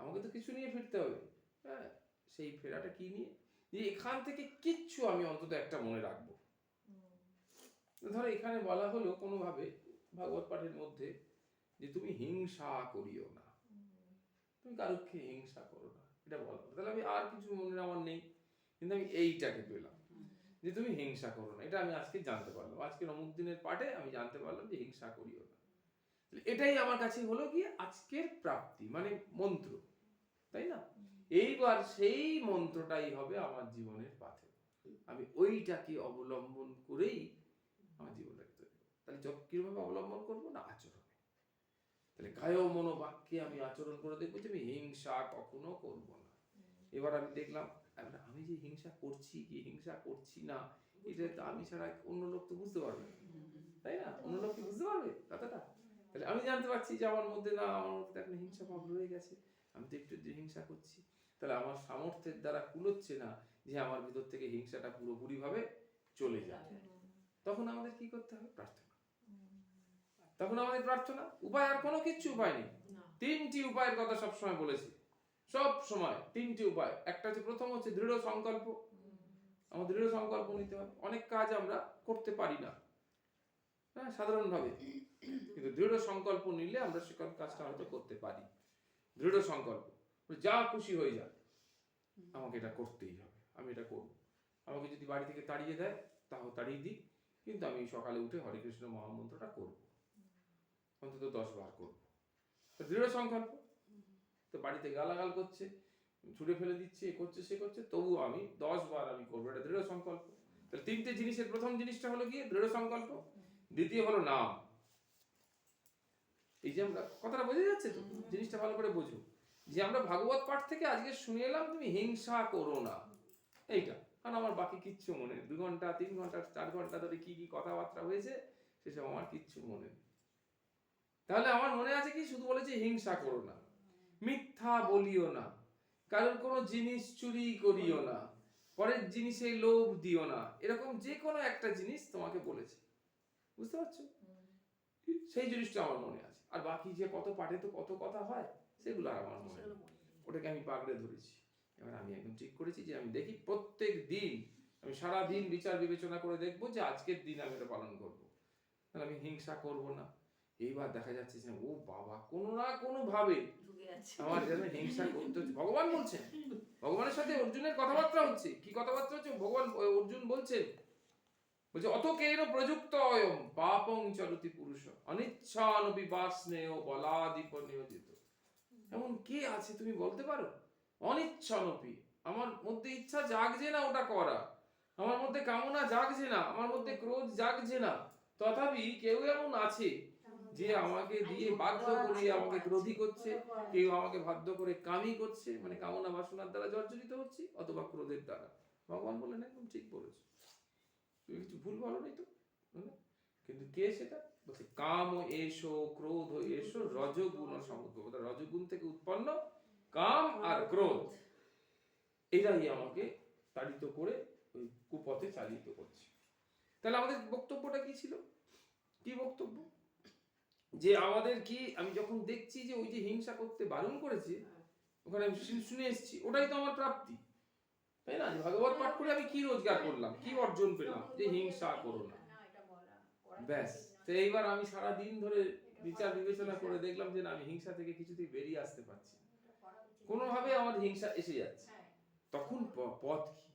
আমাকে তো কিছু নিয়ে ফিরতে হবে। হ্যাঁ, সেই ফেরাটা কি নিয়ে, যে এখান থেকে কিচ্ছু আমি অন্তত একটা মনে রাখবো। ধরো এখানে বলা হলো কোনোভাবে ভাগবত পাঠের মধ্যে যে তুমি হিংসা করিও না, তুমি কারুকে হিংসা করো না, এটা বলা হলো। তাহলে আমি আর কিছু মনে আমার নেই, কিন্তু আমি এইটাকে পেলাম যে তুমি হিংসা করো না। এটা আমি আজকে জানতে পারলাম, আজকের অমুক দিনের পাঠে আমি জানতে পারলাম যে হিংসা করিও না। এটাই আমার কাছে হলো কি আজকের প্রাপ্তি, মানে মন্ত্র, তাই না? এইবার সেই মন্ত্রটাই হবে আমার জীবনের পাথে। আমি ওইটাকে অবলম্বন করেই আমার জীবনটাকে তৈরি করবো। তাহলে কিভাবে অবলম্বন করবো না, আচরণে। তাহলে কায় মনোবাক্যে আমি আচরণ করে দেখবো যে আমি হিংসা কখনো করবো না। এবার আমি দেখলাম আমি যে হিংসা করছি কি হিংসা করছি না, এটা তো আমি ছাড়া অন্য লোক তো বুঝতে পারবে না, তাই না? অন্য লোক কি বুঝতে পারবে কথাটা? তাহলে আমি জানতে পারছি যে আমার মধ্যে এখন হিংসা ভাব রয়ে গেছে, আমি তো একটু হিংসা করছি। তাহলে আমার সামর্থ্যের দ্বারা কুলোচ্ছে না যে আমার ভিতর থেকে হিংসাটা পুরোপুরি ভাবে চলে যাবে। তখন আমাদের কি করতে হবে? প্রার্থনা। তখন আমাদের প্রার্থনা, উপায় আর কোনো কিচ্ছু উপায় নেই। 3টি উপায়ের কথা সবসময় বলেছি, সব সময় 3টি উপায়। একটা হচ্ছে, প্রথম হচ্ছে দৃঢ় সংকল্প। আমার দৃঢ় সংকল্প নিতে হবে। অনেক কাজ আমরা করতে পারি না, হ্যাঁ, সাধারণভাবে, কিন্তু দৃঢ় সংকল্প নিলে আমরা সে কাজটা হয়তো করতে পারি। দৃঢ় সংকল্প, যা খুশি হয়ে যায় আমাকে এটা করতেই হবে, আমি এটা করব। আমাকে যদি বাড়ি থেকে তাড়িয়ে দেয় তাও তাড়িয়ে দিই, কিন্তু আমি সকালে উঠে হরে কৃষ্ণ মহামন্ত্রটা করব, অন্তত 10 বার করব। দৃঢ় সংকল্প। তো বাড়িতে গালাগাল করছে, ছুড়ে ফেলে দিচ্ছে, এ করছে সে করছে, তবু আমি 10 বার আমি করবো, এটা দৃঢ় সংকল্প। তাহলে 3টে জিনিসের প্রথম জিনিসটা হলো কি দৃঢ় সংকল্প, দ্বিতীয় হলো নাম। এই যে আমরা কথাটা বোঝা যাচ্ছে তো, জিনিসটা ভালো করে বুঝো, যে আমরা ভাগবত পাঠ থেকে আজকে শুনে এলাম তুমি হিংসা করো না, এইটা। কারণ আমার বাকি কিচ্ছু মনে নেই, 2 ঘন্টা 3 ঘন্টা 4 ঘন্টা ধরে কি কি কথাবার্তা হয়েছে সেসব আমার কিচ্ছু মনে নেই। তাহলে আমার মনে আছে কি, শুধু বলেছে হিংসা করো না, মিথ্যা বলিও না, কারোর কোনো জিনিস চুরি করিও না, পরের জিনিসে লোভ দিও না, এরকম যে কোনো একটা জিনিস তোমাকে বলেছে, বুঝতে পারছো? সেই জিনিসটা আমার মনে আছে। আর বাকি যে কত পাঠে তো কত কথা হয় সেগুলো আর আমার মনে নেই, ওটাকে আমি পাগড়ে ধরেছি। এবার আমি একদম ঠিক করেছি যে আমি দেখি প্রত্যেক দিন, আমি সারা দিন বিচার বিবেচনা করে দেখবো যে আজকের দিন আমি এটা পালন করবো, তাহলে আমি হিংসা করব না। এইবার দেখা যাচ্ছে যে ও বাবা, কোনো না কোনো ভাবে আমার যেন হিংসা করতে হচ্ছে। ভগবান বলছেন, ভগবানের সাথে অর্জুনের কথাবার্তা হচ্ছে, কি কথাবার্তা হচ্ছে? ভগবান অর্জুন বলছেন, বলছে অত কেন প্রযুক্ত অয়ম পাপং চরতি পুরুষ অনিচ্ছানপি বাসনেয় বলাদিপ নিয়োজিত। এমন কে আছে তুমি বলতে পারো? অনিচ্ছানপি, আমার মধ্যে ইচ্ছা জাগছে না ওটা করা, আমার মধ্যে কামনা জাগছে না, আমার মধ্যে ক্রোধ জাগছে না, তথাপি কেউ এমন আছে যে আমাকে দিয়ে বাধ্য করে আমাকে ক্রোধী করছে, কেউ আমাকে বাধ্য করে কামী করছে, মানে কামনা বাসনার দ্বারা জর্জরিত হচ্ছে, অথবা ক্রোধের দ্বারা। ভগবান বললেন একদম ঠিক বলেছো, তুমি কিছু ভুল বলো নি তো। কিন্তু কে সেটা বলছে? কাম এসো, ক্রোধ এসো, রজগুণ সমগ্র। রজগুণ থেকে উৎপন্ন কাম আর ক্রোধ, এরাই আমাকে তাড়িত করে ওই কুপথে চালিত করছে। তাহলে আমাদের বক্তব্যটা কি ছিল? কি বক্তব্য? যে আমাদের কি, আমি যখন দেখছি যে ওই যে হিংসা করতে বারণ করেছে, ওখানে আমি শুনে এসেছি, ওটাই তো আমার প্রাপ্তি, তাই না? যে ভাগবত পাঠ করে আমি কি রোজগার করলাম, কি অর্জন পেলাম, যে হিংসা করো না, ব্যাস। তো এইবার আমি সারা দিন ধরে বিচার বিবেচনা করে দেখলাম যে না, আমি হিংসা থেকে কিছুতেই বেরিয়ে আসতে পারছি না, কোনোভাবে আমার হিংসা এসে যাচ্ছে। তখন পথ কি?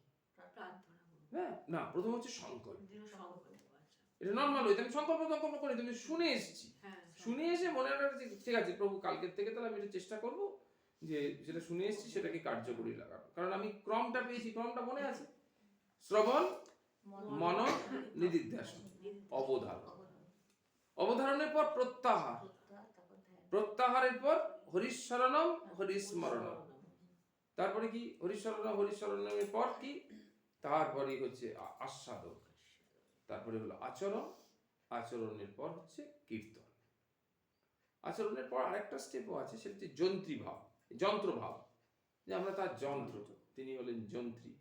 হ্যাঁ, না, প্রথম হচ্ছে সংকল্প। এটা নর্মাল হইতে আমি সংকল্প করি, তুমি শুনে এসেছি, শুনে এসে মনে হয় যে ঠিক আছে প্রভু, কালকের থেকে তাহলে আমি এটা চেষ্টা করব যে যেটা শুনে এসেছি সেটাকে কার্যকরী লাগানো। কারণ আমি ক্রমটা পেয়েছি, ক্রমটা মনে আছে, শ্রবণ, মনন, নিদিধ্যাসন, অবধারণ। অবধারণের পর প্রত্যাহার, প্রত্যাহারের পর হরিস্মরণম, হরিস্মরণম। তারপরে কি? হরিস্মরণের পর কি? তারপরে হচ্ছে আস্বাদন, তারপরে হলো আচরণ, আচরণের পর হচ্ছে কীর্তন। আচরণের পর আরেকটা স্টেপও আছে, সেটা হচ্ছে যন্ত্রীভাব, যন্ত্রভাব, যে আমরা তার যন্ত্র, তিনি হলেন যন্ত্রী,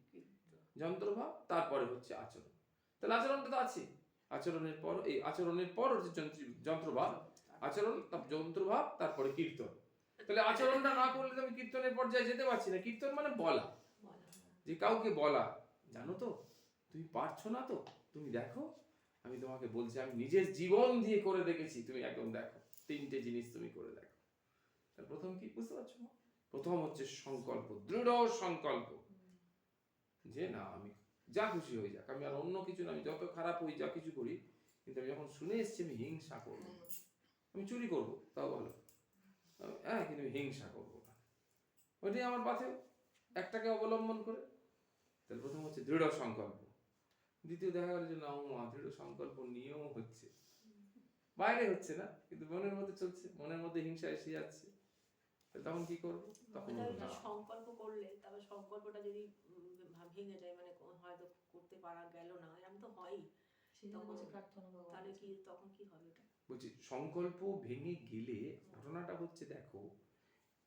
যন্ত্রভাব। তারপরে হচ্ছে আচরণ। তাহলে আচরণটা তো আছে, আচরণের পর এই আচরণের পর হচ্ছে যন্ত্রভাব, আচরণ, তার যন্ত্রভাব, তারপরে কীর্তন। তাহলে আচরণটা না করলে তো আমি কীর্তনের পর্যায়ে যেতে পারছি না। কীর্তন মানে বলা, যে কাউকে বলা, জানো তো তুমি পারছো না, তো তুমি দেখো, আমি তোমাকে বলছি, আমি নিজের জীবন দিয়ে করে দেখেছি, তুমি একদম দেখো, 3টে জিনিস তুমি করে দেখো। তাহলে প্রথম কি বুঝতে পারছো? প্রথম হচ্ছে সংকল্প, দৃঢ় সংকল্প, যে না, আমি যা খুশি হয়ে যাক, আমি আর অন্য কিছু না, আমি যত খারাপ হই, যা কিছু করি, কিন্তু আমি যখন শুনে এসছি আমি হিংসা করবো, আমি চুরি করবো তাও ভালো, হ্যাঁ, কিন্তু আমি হিংসা করবো না, ওইটাই আমার পাথে একটাকে অবলম্বন করে। তাহলে প্রথম হচ্ছে দৃঢ় সংকল্প। দ্বিতীয় দেখা গেল যে না, দৃঢ় সংকল্প নিয়েও হচ্ছে, বাইরে হচ্ছে না, কিন্তু মনের মধ্যে চলছে, মনের মধ্যে হিংসা এসে যাচ্ছে, তখন কি করবো? তখন
সংকল্প করলে তারপর সংকল্পটা যদি ভেঙে যায়, মানে হয়তো করতে পারা গেল না, আমি তো হয়ই, তাহলে কি তখন কি হবে?
বলছি সংকল্প ভেঙে গেলে ঘটনাটা হচ্ছে, দেখো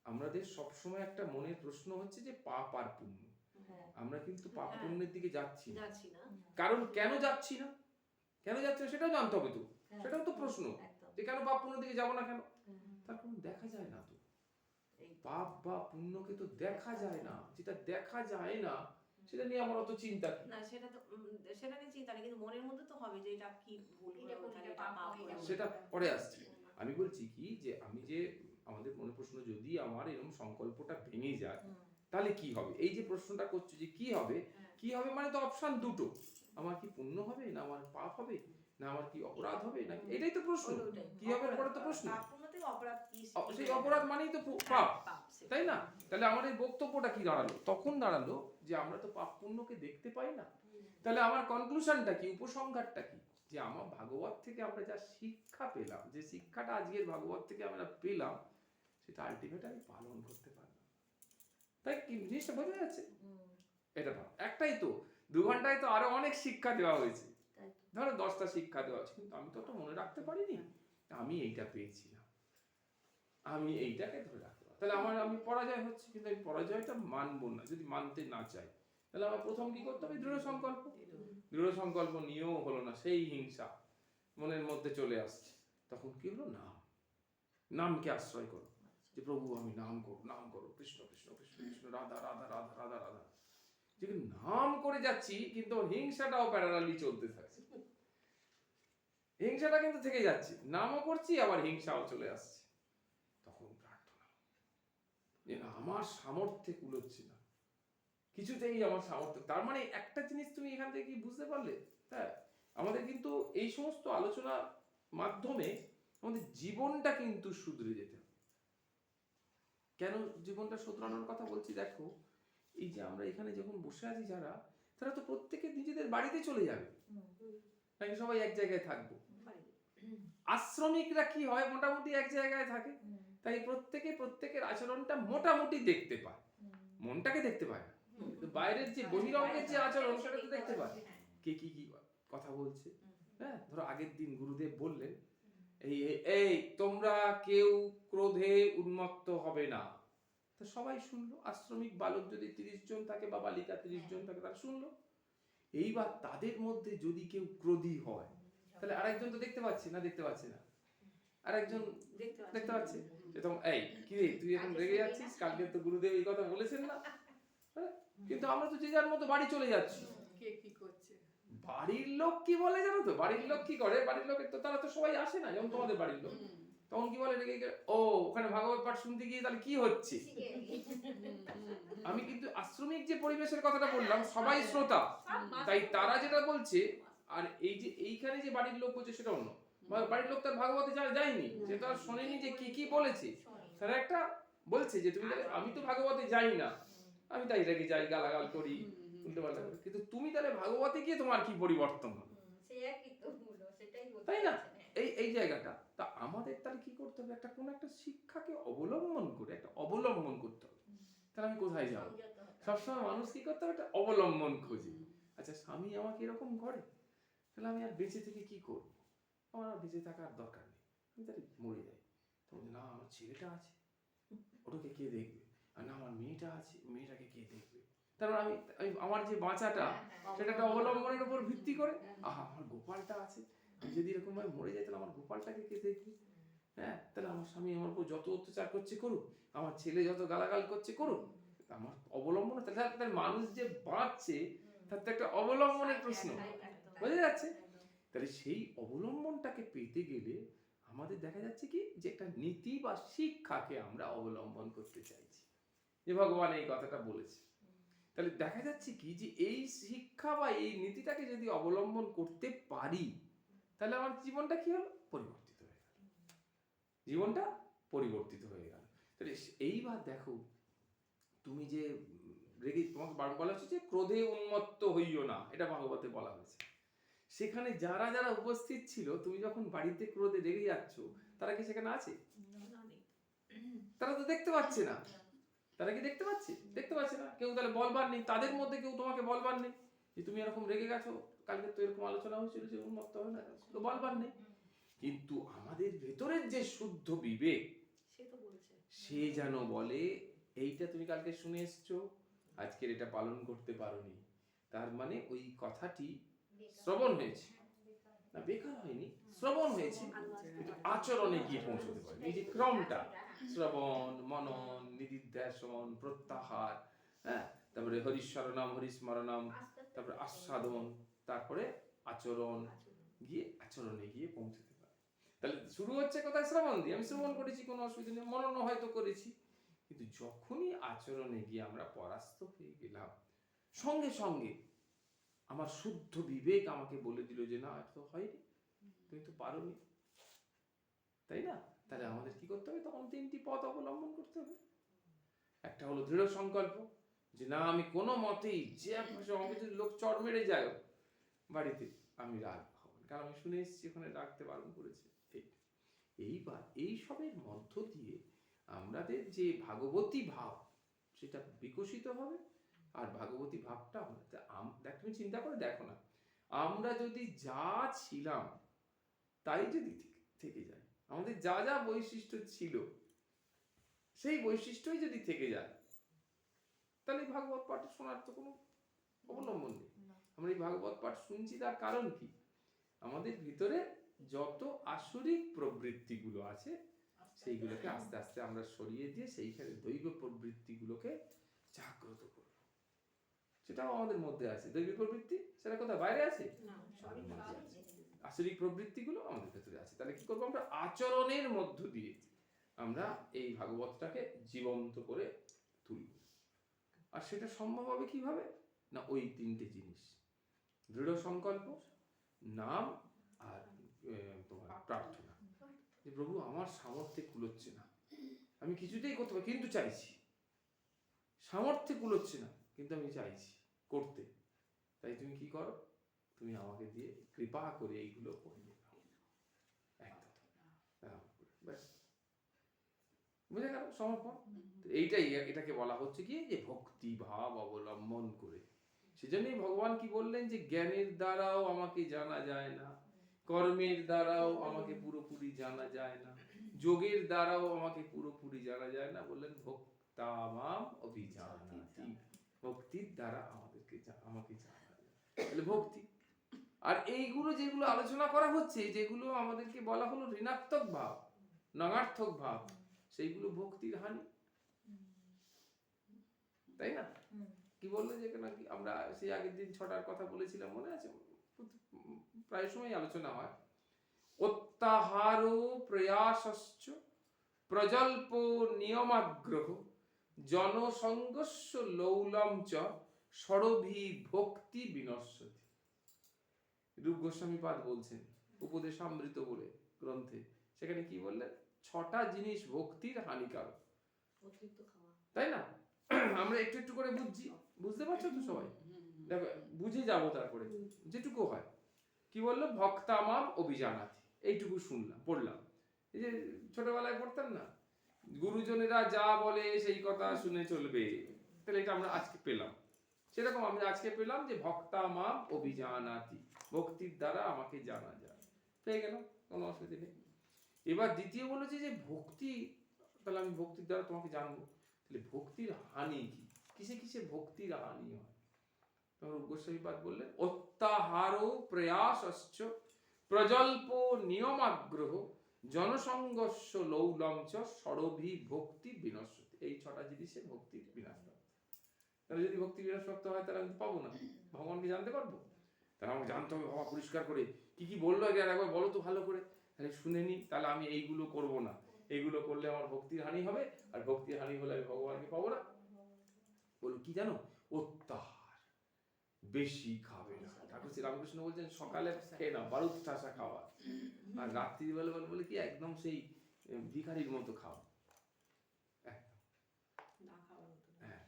আমাদের সবসময় একটা মনের প্রশ্ন হচ্ছে যে পাপ আর পুণ্য, আমরা কিন্তু পাপ পুণ্যের দিকে যাচ্ছি না। কারণ কেন যাচ্ছি না, কেন যাচ্ছি না সেটাও জানতে হবে তো, সেটাও তো প্রশ্ন, যে কেন পাপ পুণ্যের দিকে যাবো না কেন? তার কারণ দেখা যায় না তো, পাপ বা পুণ্যকে তো দেখা যায় না, যেটা দেখা যায় না সেটা নিয়ে আমার অত চিন্তা
না, সেটা নিয়ে চিন্তা নেই, কিন্তু মনের মধ্যে তো হবে যে এটা কি ভুল,
সেটা পরে আসছে। আমি বলছি কি, যে আমি যে আমাদের মনে প্রশ্ন, যদি আমার এরকম সংকল্পটা ভেঙে যায় তাহলে কি হবে? এই যে প্রশ্নটা করছো যে কি হবে, কি হবে মানে তো অপশন দুটো, আমার কি পুণ্য হবে, না আমার পাপ হবে, না আমার কি অপরাধ হবে, না এটাই তো প্রশ্ন, কি হবে পরে তো প্রশ্ন, সেই অপরাধ মানেই তো পাপ, তাই না? তাহলে আমার এই বক্তব্যটা কি দাঁড়ালো? তখন দাঁড়ালো যে আমরা তো পাপ পুণ্যকে দেখতে পাই না, তাহলে আমার কনক্লুশনটা কি, উপসংহারটা কি, যে আমার ভাগবত থেকে আমরা যা শিক্ষা পেলাম, যে শিক্ষাটা আজকের ভাগবত থেকে আমরা পেলাম, সেটা আলটিমেট আমি পালন করতে পারলাম। তাই কি জিনিসটা বোঝা যাচ্ছে? এটা ভাব, একটাই তো 2 ঘন্টায় তো আরো অনেক শিক্ষা দেওয়া হয়েছে, ধরো 10টা শিক্ষা দেওয়া আছে, কিন্তু আমি তো ওটা মনে রাখতে পারিনি, আমি এইটা পেয়েছিলাম, আমি এইটাকে ধরে রাখতে পারি, তাহলে আমি পরাজয় হচ্ছে, কিন্তু আমি পরাজয়টা মানবো না, যদি মানতে না চাই, তাহলে আমার প্রথম কি করতে হবে? দৃঢ় সংকল্প। দৃঢ় সংকল্প নিয়েও হলো না, সেই হিংসা মনের মধ্যে চলে আসছে, তখন কি হলো? নামকে আশ্রয় করো, যে প্রভু আমি নাম করো, কৃষ্ণ কৃষ্ণ কৃষ্ণ কৃষ্ণ, রাধা রাধা রাধা রাধা রাধা, যে নাম করে যাচ্ছি, কিন্তু হিংসাটাও প্যারালালি চলতে থাকছে, হিংসাটা কিন্তু থেকে যাচ্ছে, নামও করছি আবার হিংসাও চলে আসছে, তখন প্রার্থনা, যে আমার সামর্থ্যে কুলোচ্ছে না, কিছুতেই আমার সামর্থ্য। তার মানে একটা জিনিস তুমি এখান থেকে কি বুঝতে পারলে? হ্যাঁ, আমাদের কিন্তু এই সমস্ত আলোচনার মাধ্যমে আমাদের জীবনটা কিন্তু শুধরে যেতে হবে। কেন জীবনটা শুধরানোর কথা বলছি? দেখো, এই যে আমরা এখানে যখন বসে আছি যারা, তারা তো প্রত্যেকে নিজেদের বাড়িতে চলে যাবে, নাকি সবাই এক জায়গায় থাকবো? আশ্রমিকরা কি হয়, মোটামুটি এক জায়গায় থাকে, তাই প্রত্যেকের আচরণটা মোটামুটি দেখতে পায়, মনটাকে দেখতে পায় না, কিন্তু বাইরের যে বহিরঙ্গের যে আচরণ সেটা তো দেখতে পায়, কে কি কি কথা বলছে। হ্যাঁ, ধরো আগের দিন গুরুদেব বললেন, এই তোমরা কেউ ক্রোধে উন্মত্ত হবে না, তো সবাই শুনলো, আশ্রমিক বালক যদি 30 জন থাকে বা বালিকা 30 জন থাকে, তারা শুনলো। এইবার তাদের মধ্যে যদি কেউ ক্রোধী হয়, তাহলে আরেকজন তো দেখতে পাচ্ছে না, আর একজন দেখতে পাচ্ছে
হুম।
যে তখন এই কি রে তুই এখন রেগে যাচ্ছিস, কালকে তো গুরুদেব এই কথা বলেছেন না। হ্যাঁ? কিন্তু আমরা তো যে যার মতো বাড়ি চলে যাচ্ছি।
কে কি করছে?
বাড়ির লোক কি বলে জানো তো, বাড়ির লোক কি করে, বাড়ির লোকের তো তারা তো সবাই আসে না, যেমন তোমাদের বাড়ির লোক
হুম,
তখন কি বলে রেগে গিয়ে, ও ওখানে ভাগবত পাঠ শুনতে গিয়ে তাহলে কি হচ্ছে। আমি কিন্তু আশ্রমিক যে পরিবেশের কথাটা বললাম সবাই শ্রোতা, তাই তারা যেটা বলছে আর এই যে এইখানে যে বাড়ির লোক বলছে সেটা অন্য। বাড়ির লোক তার ভাগবতে যায়নি, সে তো আর শোনেনি যে কি কি বলেছে, তারা একটা বলছে যে তুমি তাহলে, আমি তো ভাগবতে যাই না, আমি তাই রেগে যাই, গালাগাল করি, উল্টো পাল্টা করি, কিন্তু তুমি তাহলে ভাগবতে গিয়ে তোমার কি পরিবর্তন হলো, তাই না? এই জায়গাটা তা আমাদের তাহলে কি করতে হবে, একটা কোন একটা শিক্ষাকে অবলম্বন করে একটা অবলম্বন করতে হবে। তাহলে আমি কোথায় যাবো? সবসময় মানুষ কি করতে হবে, একটা অবলম্বন খোঁজে। আচ্ছা স্বামী আমাকে এরকম করে, তাহলে আমি আর বেঁচে থেকে কি করবো, আমার আর বেঁচে থাকার দরকার নেই, আমি তাহলে মরে যাই। তখন না আমার ছেলেটা আছে, ওটাকে কে দেখবে, আর না আমার মেয়েটা আছে, মেয়েটাকে কে দেখবে। তারপর আমি আমার যে বাঁচাটা সেটা একটা অবলম্বনের উপর ভিত্তি করে, আহা আমার গোপালটা আছে, আমি যদি এরকম ভাবে মরে যাই তাহলে আমার গোপালটাকে কে দেখবে। হ্যাঁ, তাহলে আমার স্বামী আমার উপর যত অত্যাচার করছে করুক, আমার ছেলে যত গালাগাল করছে করুক, আমার অবলম্বন, তাহলে মানুষ যে বাঁচছে তার তো একটা অবলম্বনের প্রশ্ন, বোঝা যাচ্ছে? তাহলে সেই অবলম্বনটাকে পেতে গেলে আমাদের দেখা যাচ্ছে কি যে একটা নীতি বা শিক্ষাকে আমরা অবলম্বন করতে চাইছি, যে ভগবান এই কথাটা বলেছে। তাহলে দেখা যাচ্ছে কি যে এই শিক্ষা বা এই নীতিটাকে যদি অবলম্বন করতে পারি তাহলে আমার জীবনটা কি হলো, পরিবর্তিত হয়ে গেল, জীবনটা পরিবর্তিত হয়ে গেল। তাহলে এইবার দেখো তুমি যে রেগে, তোমাকে বলা হচ্ছে যে ক্রোধে উন্মত্ত হইও না, এটা ভাগবতে বলা হয়েছে। সেখানে যারা যারা উপস্থিত ছিল, তুমি যখন বাড়িতে ক্রোধে রেগে যাচ্ছ, তারা কি সেখানে আছে? তারা তো দেখতে পাচ্ছে না। তারা কি দেখতে পাচ্ছে? দেখতে পাচ্ছে না। কেউ তাহলে বলবার নেই, তাদের মধ্যে কেউ তোমাকে বলবার নেই যে তুমি এরকম রেগে গেছো, কালকে তো এরকম আলোচনা হয়েছিল যে উন্মত্ত হয় না, তো বলবার নেই। কিন্তু আমাদের ভেতরের যে শুদ্ধ বিবেক সে যেন বলে এইটা তুমি কালকে শুনে এসছো, আজকের এটা পালন করতে পারোনি, তার মানে ওই কথাটি শ্রবণ হয়েছে না, বেকার হয়নি, শ্রবণ হয়েছে, কিন্তু আচরণে গিয়ে পৌঁছতে পারে। এই যে ক্রমটা, শ্রবণ, মনন, নিদিধ্যাসন, প্রত্যাহার, হ্যাঁ, তারপরে হরিস্মরণম, হরিস্মরণম, তারপরে আস্বাদন, তারপরে আচরণ, গিয়ে আচরণে গিয়ে পৌঁছতে পারে। তাহলে শুরু হচ্ছে কোথায়, শ্রবণ দিয়ে, আমি শ্রবণ করেছি কোনো অসুবিধা নেই, মনন হয়তো করেছি, কিন্তু যখনই আচরণে গিয়ে আমরা পরাস্ত হয়ে গেলাম, সঙ্গে সঙ্গে আমার শুদ্ধ বিবেক আমাকে বলে দিল যে না এটা তো হয়নি, তুমি তো পারোনি, তাই না? তাহলে আমাদের কি করতে হবে, তখন তিনটি পথ অবলম্বন করতে হবে। একটা হলো দৃঢ় সংকল্প, যে না আমি কোনো মতেই, যে আমাকে যদি লোক চড় মেরে যায় বাড়িতে, আমি রাগ হব না, কারণ আমি শুনে এসেছি ওখানে রাখতে বারণ করেছে। এইবার এই সবের মধ্য দিয়ে আমাদের যে ভাগবতী ভাব সেটা বিকশিত হবে। আর ভাগবতী ভাবটা দেখ, তুমি চিন্তা করে দেখো না, আমরা যদি যা ছিলাম তাই যদি থেকে যায়, আমাদের যা যা বৈশিষ্ট্য ছিল সেই বৈশিষ্ট্যই যদি থেকে যায়, তাহলে ভাগবত পাঠ শোনার তো কোনো অবলম্বন নেই। আমরা এই ভাগবত পাঠ শুনছি তার কারণ কি, আমাদের ভিতরে যত আসরিক প্রবৃত্তিগুলো আছে সেইগুলোকে আস্তে আস্তে আমরা সরিয়ে দিয়ে সেইখানে দৈব প্রবৃত্তিগুলোকে জাগ্রত করব। সেটাও আমাদের মধ্যে আছে, দৈব প্রবৃত্তি, সেটা কোথায় বাইরে আছে? আসরিক প্রবৃত্তিগুলো আমাদের ভেতরে আছে। তাহলে কি করবো, আমরা আচরণের মধ্য দিয়ে আমরা এই ভাগবতটাকে জীবন্ত করে তুলব। আর সেটা সম্ভব হবে কিভাবে না, ওই তিনটে জিনিস, দৃঢ় সংকল্প, নাম, আর তোমার প্রার্থনা, যে প্রভু আমার সামর্থ্যে কুলোচ্ছে না, আমি কিছুতেই করতে পারি কিন্তু চাইছি, সামর্থ্যে কুলোচ্ছে না কিন্তু আমি চাইছি করতে, তাই তুমি কি করো, তুমি আমাকে দিয়ে কৃপা করে এইগুলো করিয়ে দাও, ব্যাস, বুঝে গেল সমর্পণ। এইটাই, এটাকে বলা হচ্ছে কি যে ভক্তি ভাব অবলম্বন করে। সেজন্যই ভগবান কি বললেন যে জ্ঞানের দ্বারাও আমাকে জানা যায় না, কর্মের দ্বারাও আমাকে পুরোপুরি জানা যায় না, যোগের দ্বারাও আমাকে পুরোপুরি জানা যায় না, বললেন ভক্তামাম অভিজানাতি, ভক্তির দ্বারা আমাকে জানা যায়। তাহলে ভক্তি, আর এইগুলো যেগুলো আলোচনা করা হচ্ছে, যেগুলো আমাদেরকে বলা হলো ঋণাত্মক ভাব, নঙার্থক ভাব, সেইগুলো ভক্তির হানি, তাই না? কি বললো যে নাকি আমরা সেই আগের দিন 6টার কথা বলেছিলাম, মনে আছে? প্রায় সময় আলোচনা হয়, অত্যাহারো প্রয়াসশ্চ প্রজল্প নিয়মাগ্রহ জনসংগস্য লৌলম চ সরভি ভক্তি বিনশ্যতি। রূপ গোস্বামীপাদ বলছেন উপদেশামৃত বলে গ্রন্থে, সেখানে কি বললেন? 6টা জিনিস ভক্তির হানিকারক,
অতিরিক্ত খাওয়া,
তাই না? আমরা একটু একটু করে বুঝতে পারছো তো সবাই? দেখো বুঝে যাবো তারপরে যেটুকু হয়। কি বললো? ভক্তামাম অভিজানাতি, এইটুকু শুনলাম, পড়লাম। এই যে ছোটবেলায় পড়তাম না, গুরুজনেরা যা বলে সেই কথা শুনে চলবে, তাহলে এটা আমরা আজকে পেলাম। সেরকম আমরা আজকে পেলাম যে ভক্তামাম অভিজানাতি, ভক্তির দ্বারা আমাকে জানা যায়, পেয়ে গেলাম, কোনো অসুবিধা নেই। এবার দ্বিতীয় বলেছে যে ভক্তি, তাহলে আমি ভক্তির দ্বারা তোমাকে জানবো, তাহলে ভক্তির হানি কি, কিসে কিসে ভক্তির হানি হয়? তখন গোস্বামীপাদ বললেন, অত্যাহারো প্রয়াসশ্চ প্রজল্প নিয়মাগ্রহ জনসংগস্য লৌলম চ সরভি ভক্তি বিনশ্যতি। এই 6টা জিনিসে ভক্তির বিনাশ প্রাপ্ত। তাহলে যদি ভক্তি বিনাশ প্রাপ্ত হয় তাহলে আমি পাবো না, ভগবানকে জানতে পারবো? তাহলে আমাকে জানতে হবে বাবা পরিষ্কার করে কি কি বললো আগে একবার বলো তো ভালো করে, তাহলে শুনে নি, তাহলে আমি এইগুলো করব না, এইগুলো করলে আমার ভক্তির হানি হবে, আর ভক্তির হানি হলে আমি ভগবানকে পাবো না। বলো কি জানো? অত্যাহার, বেশি খাবে না। ঠাকুর শ্রী রামকৃষ্ণ বলছেন সকালে খেয়ে না, বারুদ ঠাসা খাওয়া, আর রাত্রিবেলা বলে কি একদম সেই ভিখারির মতো খাওয়া,
না খাওয়ার মতো।
হ্যাঁ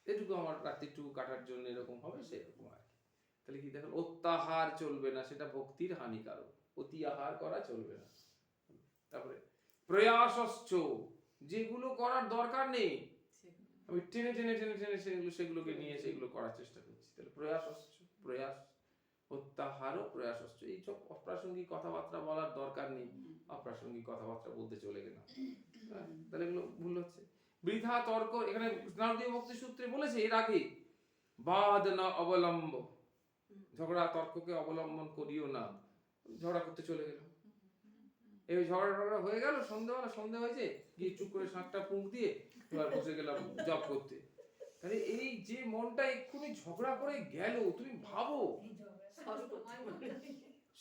এটুকু আমার রাত্রিটুকু কাটার জন্য এরকম হবে, সেরকম আর কি। তাহলে কি দেখো, অত্যাহার চলবে না, সেটা ভক্তির হানিকারক, অতি আহার করা চলবে না। তারপরে প্রয়াসশ্চ, যেগুলো করার দরকার নেই আমি টেনে টেনে টেনে টেনে সেগুলোকে নিয়ে সেগুলো করার চেষ্টা করছি, তাহলে প্রয়াসশ্চ, প্রয়াস। অত্যাহারও প্রয়াসশ্চ, এই সব অপ্রাসঙ্গিক কথাবার্তা বলার দরকার নেই, অপ্রাসঙ্গিক কথাবার্তা বলতে চলে গেলাম, তাহলে এগুলো ভুল হচ্ছে। বৃথা তর্ক, এখানে নারদীয় ভক্তি সূত্রে বলেছে এর আগে, বাদ না অবলম্ব, ঝগড়া তর্ককে অবলম্বন করিও না, ঝগড়া করতে চলে গেলাম, এই ঝগড়া হয়ে গেল, সন্ধ্যা হয়েছে, গিয়ে চুপ করে 7টা পুঁক দিয়ে এবার বসে গেলাম জব করতে। তাহলে এই যে মনটা এক্ষুনি ঝগড়া করে গেল, তুমি ভাবো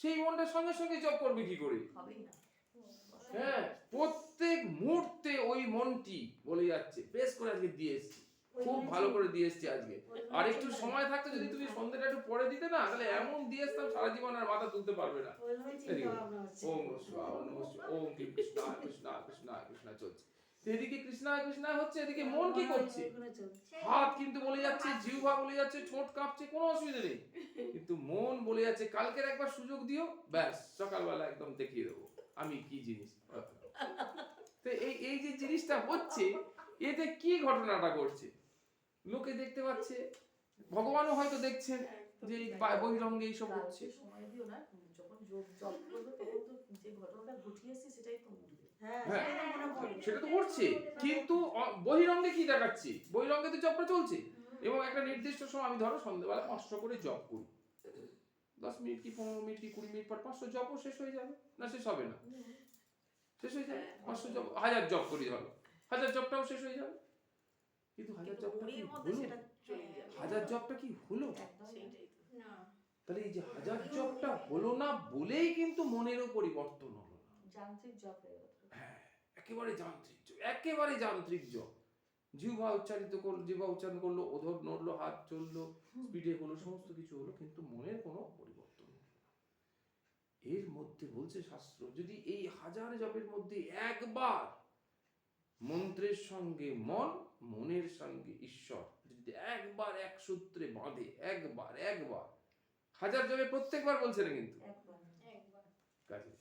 সেই মনটার সঙ্গে সঙ্গে জব করবে কি করে? হ্যাঁ, প্রত্যেক মুহূর্তে ওই মনটি বলে যাচ্ছে, বেশ করে আজকে দিয়ে এসছি, খুব ভালো করে দিয়ে এসছি আজকে, আর একটু সময় থাকতো যদি তুমি সন্ধ্যাটা একটু পরে দিতে না, তাহলে এমন দিয়ে আসতাম সারা জীবন আর মাথা তুলতে পারবে না। ওম ওম কৃষ্ণ কৃষ্ণ কৃষ্ণ কৃষ্ণ চলছে, এদিকে কৃষ্ণ কৃষ্ণ হচ্ছে, এদিকে মন কি করছে? হাত কিন্তু বলে যাচ্ছে, জিহ্বা বলে যাচ্ছে, ঠোঁট কাঁপছে, কোনো অসুবিধা নেই, কিন্তু মন বলে যাচ্ছে কালকের একবার সুযোগ দিও, ব্যাস সকালবেলা একদম দেখিয়ে দেবো আমি কি জিনিস। তো এই যে জিনিসটা হচ্ছে, এতে কি ঘটনাটা ঘটছে? লোকে দেখতে পাচ্ছে, ভগবানও হয়তো দেখছেন যে এই বহিরঙ্গে এইসব হচ্ছে।
সময় দিও না, যখন জব করবে তখন তো যে ঘটনাটা ঘটিয়েছে সেটাই তো উঠবে।
হ্যাঁ সেটা তো করছে, কিন্তু বহিরঙ্গে কি দেখাচ্ছে? বহিরঙ্গে তো জবটা চলছে, এবং একটা নির্দিষ্ট সময়, আমি ধরো সন্ধ্যাবেলা 500 করে জব করি, 10 মিনিট কি 15 মিনিট কি 20 মিনিট পর 500 জবও শেষ হয়ে যাবে না? শেষ হবে না? শেষ হয়ে যাবে। 500 জব, 1000 জব করি ধরো, 1000 জবটাও শেষ হয়ে যাবে, কিন্তু 1000 জবটা কি হলো? 1000 জবটা কি হলো? তাহলে এই যে 1000 জবটা হলো না বলেই কিন্তু মনেরও পরিবর্তন হলো না,
যান্ত্রিক জব হয়ে গেল।
হ্যাঁ, একেবারে যান্ত্রিক জব, একেবারে যান্ত্রিক জব। জিহ্বা উচ্চারণ করলো, ওধর নড়লো, হাত চললো, স্পিডে হলো, সমস্ত কিছু হলো, কিন্তু মনের কোনো পরিবর্তন হলো না। এর মধ্যে বলছে শাস্ত্র, যদি এই 1000 জপের মধ্যে একবার মন্ত্রের সঙ্গে মন, মনের সঙ্গে ঈশ্বর যদি একবার এক সূত্রে বাঁধে, একবার 1000 জপে প্রত্যেকবার বলছে না কিন্তু, কাজে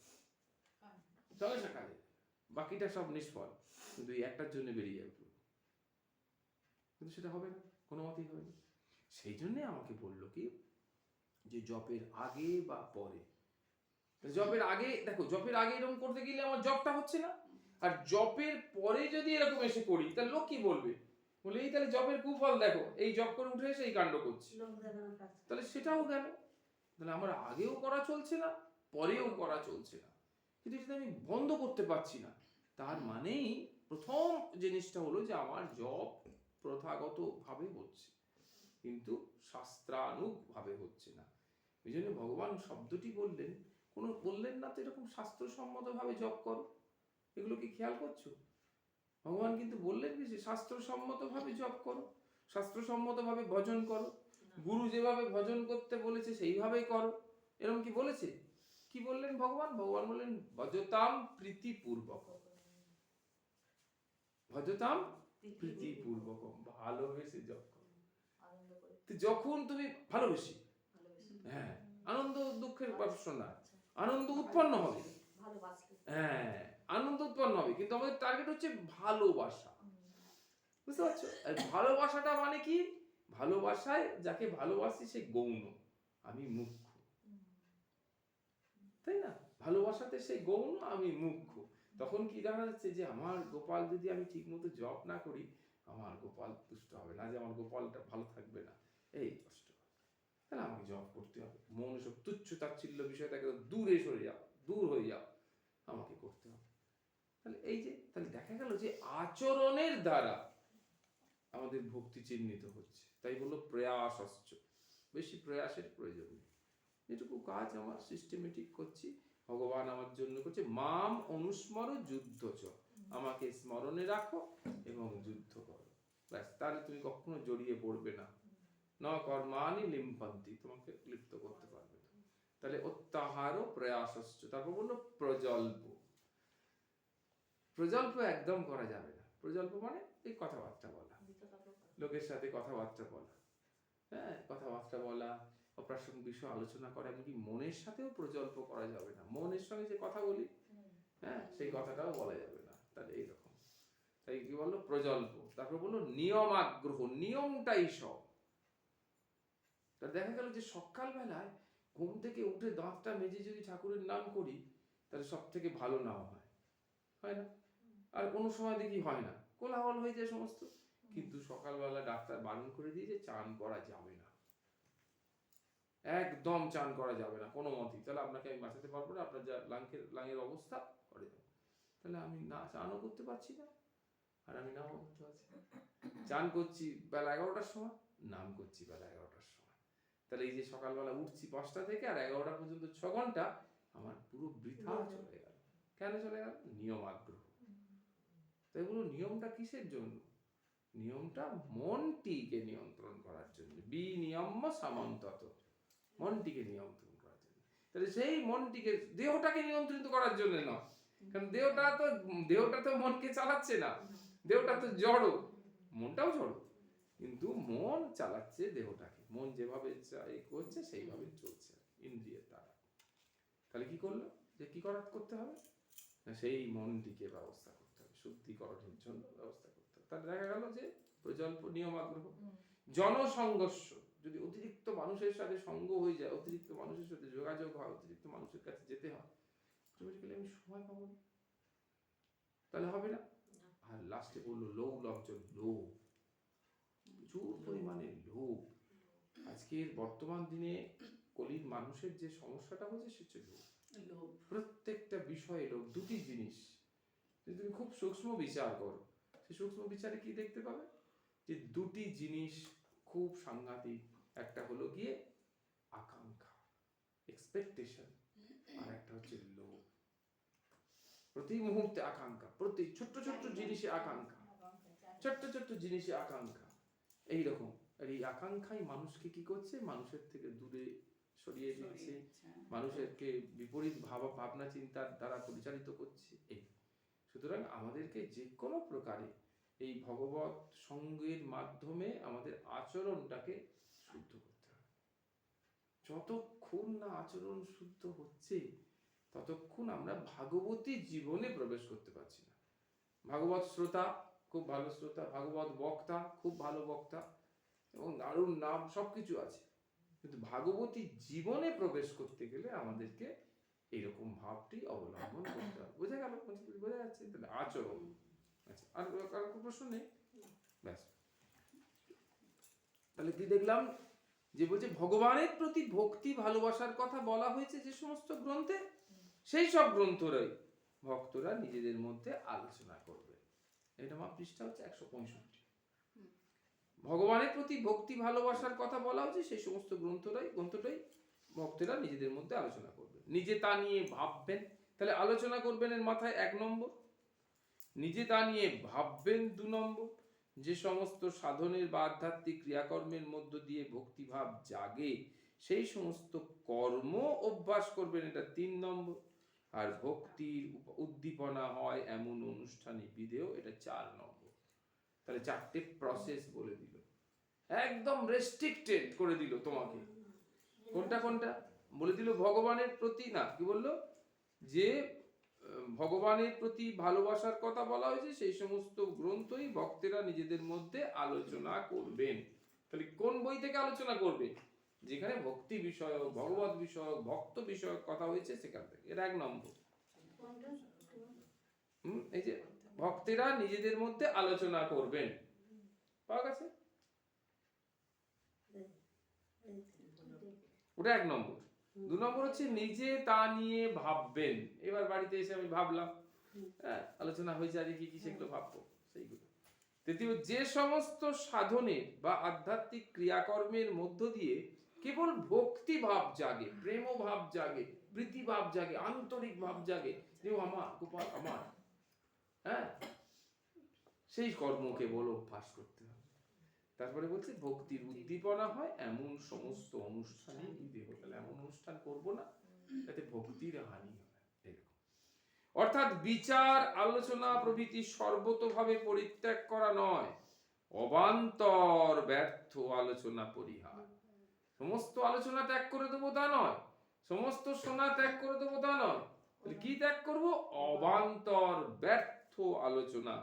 চলে না কাজে, বাকিটা সব নিষ্ফল, কিন্তু এই একটার জন্য বেরিয়ে যাবে, কিন্তু সেটা হবে না, কোনো মতেই হবে না। সেই জন্য আমাকে বললো কি যে জপের আগে বা পরে, জপের আগে দেখো, জপের আগে এরকম করতে গেলে আমার জপটা হচ্ছে না, আর জপের পরে যদি এরকম এসে করি তাহলে লোক কি বলবে? বলে এই তাহলে জপের কুফল দেখো, এই জপ করে উঠে এসে এই কাণ্ড করছে, তাহলে সেটাও গেল। তাহলে আমার আগেও করা চলছে না, পরেও করা চলছে না, কিন্তু এটা আমি বন্ধ করতে পারছি না, তার মানেই প্রথম জিনিসটা হলো যে আমার জপ প্রথাগত ভাবে হচ্ছে, কিন্তু শাস্ত্রানুগ ভাবে হচ্ছে না। এই জন্য ভগবান শব্দটি বললেন, কোনো বললেন না তো এরকম শাস্ত্রসম্মত ভাবে জপ করো। এগুলো কি খেয়াল করছো? ভগবান কিন্তু বললেন কি যে শাস্ত্রসম্মত ভাবে জপ করো, শাস্ত্রসম্মত ভাবে ভজন করো, গুরু যেভাবে ভজন করতে বলেছে সেইভাবেই করো, এরকম কি বলেছে? কি বললেন ভগবান? ভগবান বললেন ভজতাম প্রীতিপূর্বক, ভজতাম প্রীতিপূর্বক, ভালোবেসে জপ করো।
আনন্দ করে
তো যখন তুমি ভালোবেসে,
ভালোবেসে
হ্যাঁ, আনন্দ দুঃখের প্রশ্ন না, আনন্দ উৎপন্ন হবে,
ভালোবাসলে
হ্যাঁ আনন্দ উৎপন্ন হবে, কিন্তু আমাদের টার্গেট হচ্ছে ভালোবাসা। বুঝতে পারছো? আর ভালোবাসাটা মানে কি? ভালোবাসায় যাকে ভালোবাসি সে গৌণ, আমি মুখ্য, তাই না? ভালোবাসাতে সেই গৌণ, আমি মুখ্য। তখন কি দেখা যাচ্ছে যে আমার গোপাল যদি আমি ঠিক মতো জপ না করি, আমার গোপাল তুষ্ট হবে না, যে আমার গোপালটা ভালো থাকবে না, এই কষ্ট। তাহলে আমাকে জপ করতে হবে, মন সব তুচ্ছ তাচ্ছিল্য বিষয় থেকে দূরে সরে যাও, দূর হয়ে যাও, আমাকে করতে হবে। তাহলে এই যে, তাহলে দেখা গেল যে আচরণের দ্বারা আমাদের ভক্তি চিহ্নিত হচ্ছে। তাই বললো প্রয়াস অশ্চ, বেশি প্রয়াসের প্রয়োজন নেই, যেটুকু কাজ আমার সিস্টেমেটিক করছি, ভগবান আমার জন্য করছে। মাম অনুস্মর যুদ্ধ চ, আমাকে স্মরণে রাখো এবং যুদ্ধ করো, ব্যাস। তাহলে তুমি কখনো জড়িয়ে পড়বে না, ন কর্মাণি লিম্পন্তি, তোমাকে লিপ্ত করতে পারবে না। তাহলে অত্যাহার প্রয়াসশ্চ, তারপর বললো প্রজল্প। প্রজল্প একদম করা যাবে না। প্রজল্প মানে এই কথাবার্তা বলা, লোকের সাথে কথাবার্তা বলা, হ্যাঁ, কথাবার্তা বলা, অপ্রাসঙ্গিক বিষয় আলোচনা করা, এমনকি মনের সাথেও প্রজল্প করা যাবে না। মনের সঙ্গে যে কথা বলি, হ্যাঁ, সেই কথাটাও বলা যাবে না। তাহলে এইরকম, তাই কি বললো? প্রজল্প। তারপর বললো নিয়মাগ্রহ, নিয়মটাই সব। তা দেখা গেল যে সকালবেলায় ঘুম থেকে উঠে দাঁতটা মেজে যদি ঠাকুরের নাম করি, তাহলে সব থেকে ভালো নাম হয়, হয় না? আর কোনো সময় দেখি হয় না, কোলাহল হয়ে যায় সমস্ত। কিন্তু সকালবেলা ডাক্তার বারণ করে দিয়েছে চান করা যাবে না, একদম চান করা যাবে না কোনো মতেই। তাহলে আপনাকে আমি বাঁচাতে পারবো না, আপনার যা লাঙের অবস্থা করে যাবে। তাহলে আমি না চানও করতে পারছি না, আর আমি নাও করতে পারছি না। চান করছি বেলা 11টার সময়, নাম করছি বেলা 11টার সময়। তাহলে এই যে সকালবেলা উঠছি 5টা থেকে আর 11টা পর্যন্ত 6 ঘন্টা আমার পুরো বৃথা চলে গেল। কেন চলে গেল? নিয়ম আগ্রহ। তাই বলো নিয়মটা কিসের জন্য? নিয়মটা মনটিকে নিয়ন্ত্রণ করার জন্য, বিনিয়ম সামন্তত, মনটিকে নিয়ন্ত্রণ করার জন্য। তাহলে সেই মনটিকে, দেহটাকে নিয়ন্ত্রিত করার জন্য নয়, কারণ দেহটা তো মনকে চালাচ্ছে না, দেহটা তো জড়, মনটাও জড়, কিন্তু মন চালাচ্ছে দেহটাকে, মন যেভাবে করছে সেইভাবে চলছে ইন্দ্রিয়ের দ্বারা। তাহলে কি করলো? যে কি করতে হবে না, সেই মনটিকে ব্যবস্থা করতে হবে, শুদ্ধিকরণের জন্য ব্যবস্থা করতে হবে। তাহলে দেখা গেল যে প্রজল্প, নিয়ম আগ্রহ। জনসংঘর্ষ, যদি অতিরিক্ত মানুষের সাথে সঙ্গ হয়ে যায়, অতিরিক্ত মানুষের সাথে যোগাযোগ হয়, অতিরিক্ত মানুষের কাছে যেতে হয়, অটোমেটিক্যালি আমি সময় পাবো না, তাহলে হবে না। আর লাস্টে বললো লৌলজ্জন, লোভ, প্রচুর পরিমাণে লোভ। আজকের বর্তমান দিনে কলির মানুষের যে সমস্যাটা হচ্ছে সেটা লোভ। প্রত্যেকটা বিষয়ে লোভ। দুটি জিনিস যদি তুমি খুব সূক্ষ্ম বিচার করো, সেই সূক্ষ্ম বিচারে কি দেখতে পাবে? যে দুটি জিনিস খুব সাংঘাতিক। একটা হলো গিয়ে আকাঙ্ক্ষা, এক্সপেকটেশন, আর একটা হচ্ছে লোভ। প্রতি মুহূর্তে আকাঙ্ক্ষা, প্রতি ছোট্ট ছোট্ট জিনিসে আকাঙ্ক্ষা, ছোট্ট ছোট্ট জিনিসে আকাঙ্ক্ষা, এইরকম। আর এই আকাঙ্ক্ষাই মানুষকে কি করছে? মানুষের থেকে দূরে সরিয়ে দিচ্ছে, মানুষেরকে বিপরীত ভাবনা চিন্তার দ্বারা পরিচালিত করছে। এই সুতরাং আমাদেরকে যে কোনো প্রকারে এই ভগবত সঙ্গের মাধ্যমে আমাদের আচরণটাকে শুদ্ধ করতে হবে। যতক্ষণ না আচরণ শুদ্ধ হচ্ছে ততক্ষণ আমরা ভাগবতী জীবনে প্রবেশ করতে পারছি না। ভাগবত শ্রোতা খুব ভালো শ্রোতা, ভাগবত বক্তা খুব ভালো বক্তা, এবং দারুণ নাম সবকিছু আছে, কিন্তু ভাগবতী জীবনে প্রবেশ করতে গেলে আমাদেরকে এইরকম ভাবটি অবলম্বন করতে হবে। বোঝা গেল? বোঝা যাচ্ছে? তাহলে আচরণ। আচ্ছা, আর কারো কোনো প্রশ্ন নেই? ব্যাস। তাহলে কি দেখলাম? যে বলছে ভগবানের প্রতি ভক্তি ভালোবাসার কথা বলা হয়েছে যে সমস্ত গ্রন্থে, সেই সব গ্রন্থরাই ভক্তরা নিজেদের মধ্যে আলোচনা করবে। এটা আমার পৃষ্ঠা হচ্ছে 165। ভগবানের প্রতি ভক্তি ভালোবাসার কথা বলা হচ্ছে, সেই সমস্ত গ্রন্থটাই ভক্তেরা নিজেদের মধ্যে আলোচনা করবে। নিজে তা নিয়ে ভাববেন, তাহলে আলোচনা করবেন এর মাথায় 1 নম্বর। নিজে তা নিয়ে ভাববেন 2 নম্বর। যে সমস্ত সাধনের বা আধ্যাত্মিক ক্রিয়াকর্মের মধ্য দিয়ে ভক্তিভাব জাগে সেই সমস্ত কর্ম অভ্যাস করবেন, এটা 3 নম্বর। আর ভক্তির উদ্দীপনা হয় এমন অনুষ্ঠানে বিধেয়, এটা 4 নম্বর। তাহলে 4টে প্রসেস বলে দিল, একদম রেস্ট্রিক্টেড করে দিল তোমাকে। কোনটা কোনটা বলে দিল? ভগবানের প্রতি না, কি বললো? যে ভগবানের প্রতি ভালোবাসার কথা বলা হয়েছে সেই সমস্ত গ্রন্থই ভক্তেরা নিজেদের মধ্যে আলোচনা করবেন। তাহলে কোন বই থেকে আলোচনা করবে? যেখানে ভক্তি বিষয়ক, ভগবত বিষয়ক, ভক্ত বিষয়ক কথা হয়েছে সেখান থেকে। এটা 1 নম্বর। এই যে ভক্তেরা নিজেদের মধ্যে আলোচনা করবেন, পাওয়া গেছে? ওটা 1 নম্বর। 2 নম্বর হচ্ছে নিজে তা নিয়ে ভাববেন। এবার বাড়িতে এসে আমি ভাবলাম, হ্যাঁ, আলোচনা হয়েছে আজকে কি কি, সেগুলো ভাববো, সেইগুলো। তৃতীয়, যে সমস্ত সাধনে বা আধ্যাত্মিক ক্রিয়াকর্মের মধ্য দিয়ে কেবল ভক্তি ভাব জাগে, প্রেম ভাব জাগে, প্রীতি ভাব জাগে, আন্তরিক ভাব জাগে, যে ও আমার, গোপাল আমার, হ্যাঁ, সেই কর্ম কেবল অভ্যাস করতে হবে। তারপরে বলছে ভক্তির উদ্দীপনা হয় এমন সমস্ত অনুষ্ঠানে বিধেয়। তাহলে এমন অনুষ্ঠান করব না যাতে ভক্তির হানি হয়, এরকম। অর্থাৎ বিচার, আলোচনা প্রভৃতি সর্বতোভাবে পরিত্যাগ করা নয়, অবান্তর ব্যর্থ আলোচনা পরিহার। সমস্ত আলোচনা ত্যাগ করে দেবো তা নয়, সমস্ত শোনা ত্যাগ করে দেবো তা নয়। তাহলে কি ত্যাগ করব? অবান্তর ব্যর্থ আলোচনা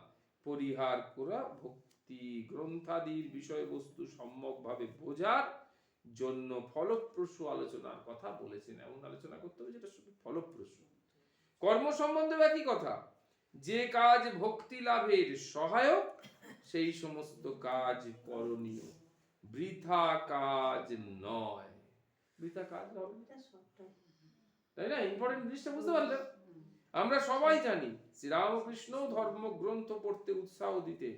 পরিহার করা, ভক্তি গ্রন্থাদির বিষয়বস্তু সম্যকভাবে বোঝার জন্য ফলপ্রসূ আলোচনার কথা বলেছেন। এমন আলোচনা করতে হবে যেটা শুধু ফলপ্রসূ। কর্ম সম্বন্ধে একই কথা, যে কাজ ভক্তি লাভের সহায়ক সেই সমস্ত কাজ করণীয়, বৃথা কাজ নয়। বৃথা কাজ হবে, তাই না? ইম্পর্টেন্ট জিনিসটা বুঝতে পারলেন? আমরা সবাই জানি শ্রীরামকৃষ্ণ ধর্মগ্রন্থ পড়তে উৎসাহ দিতে,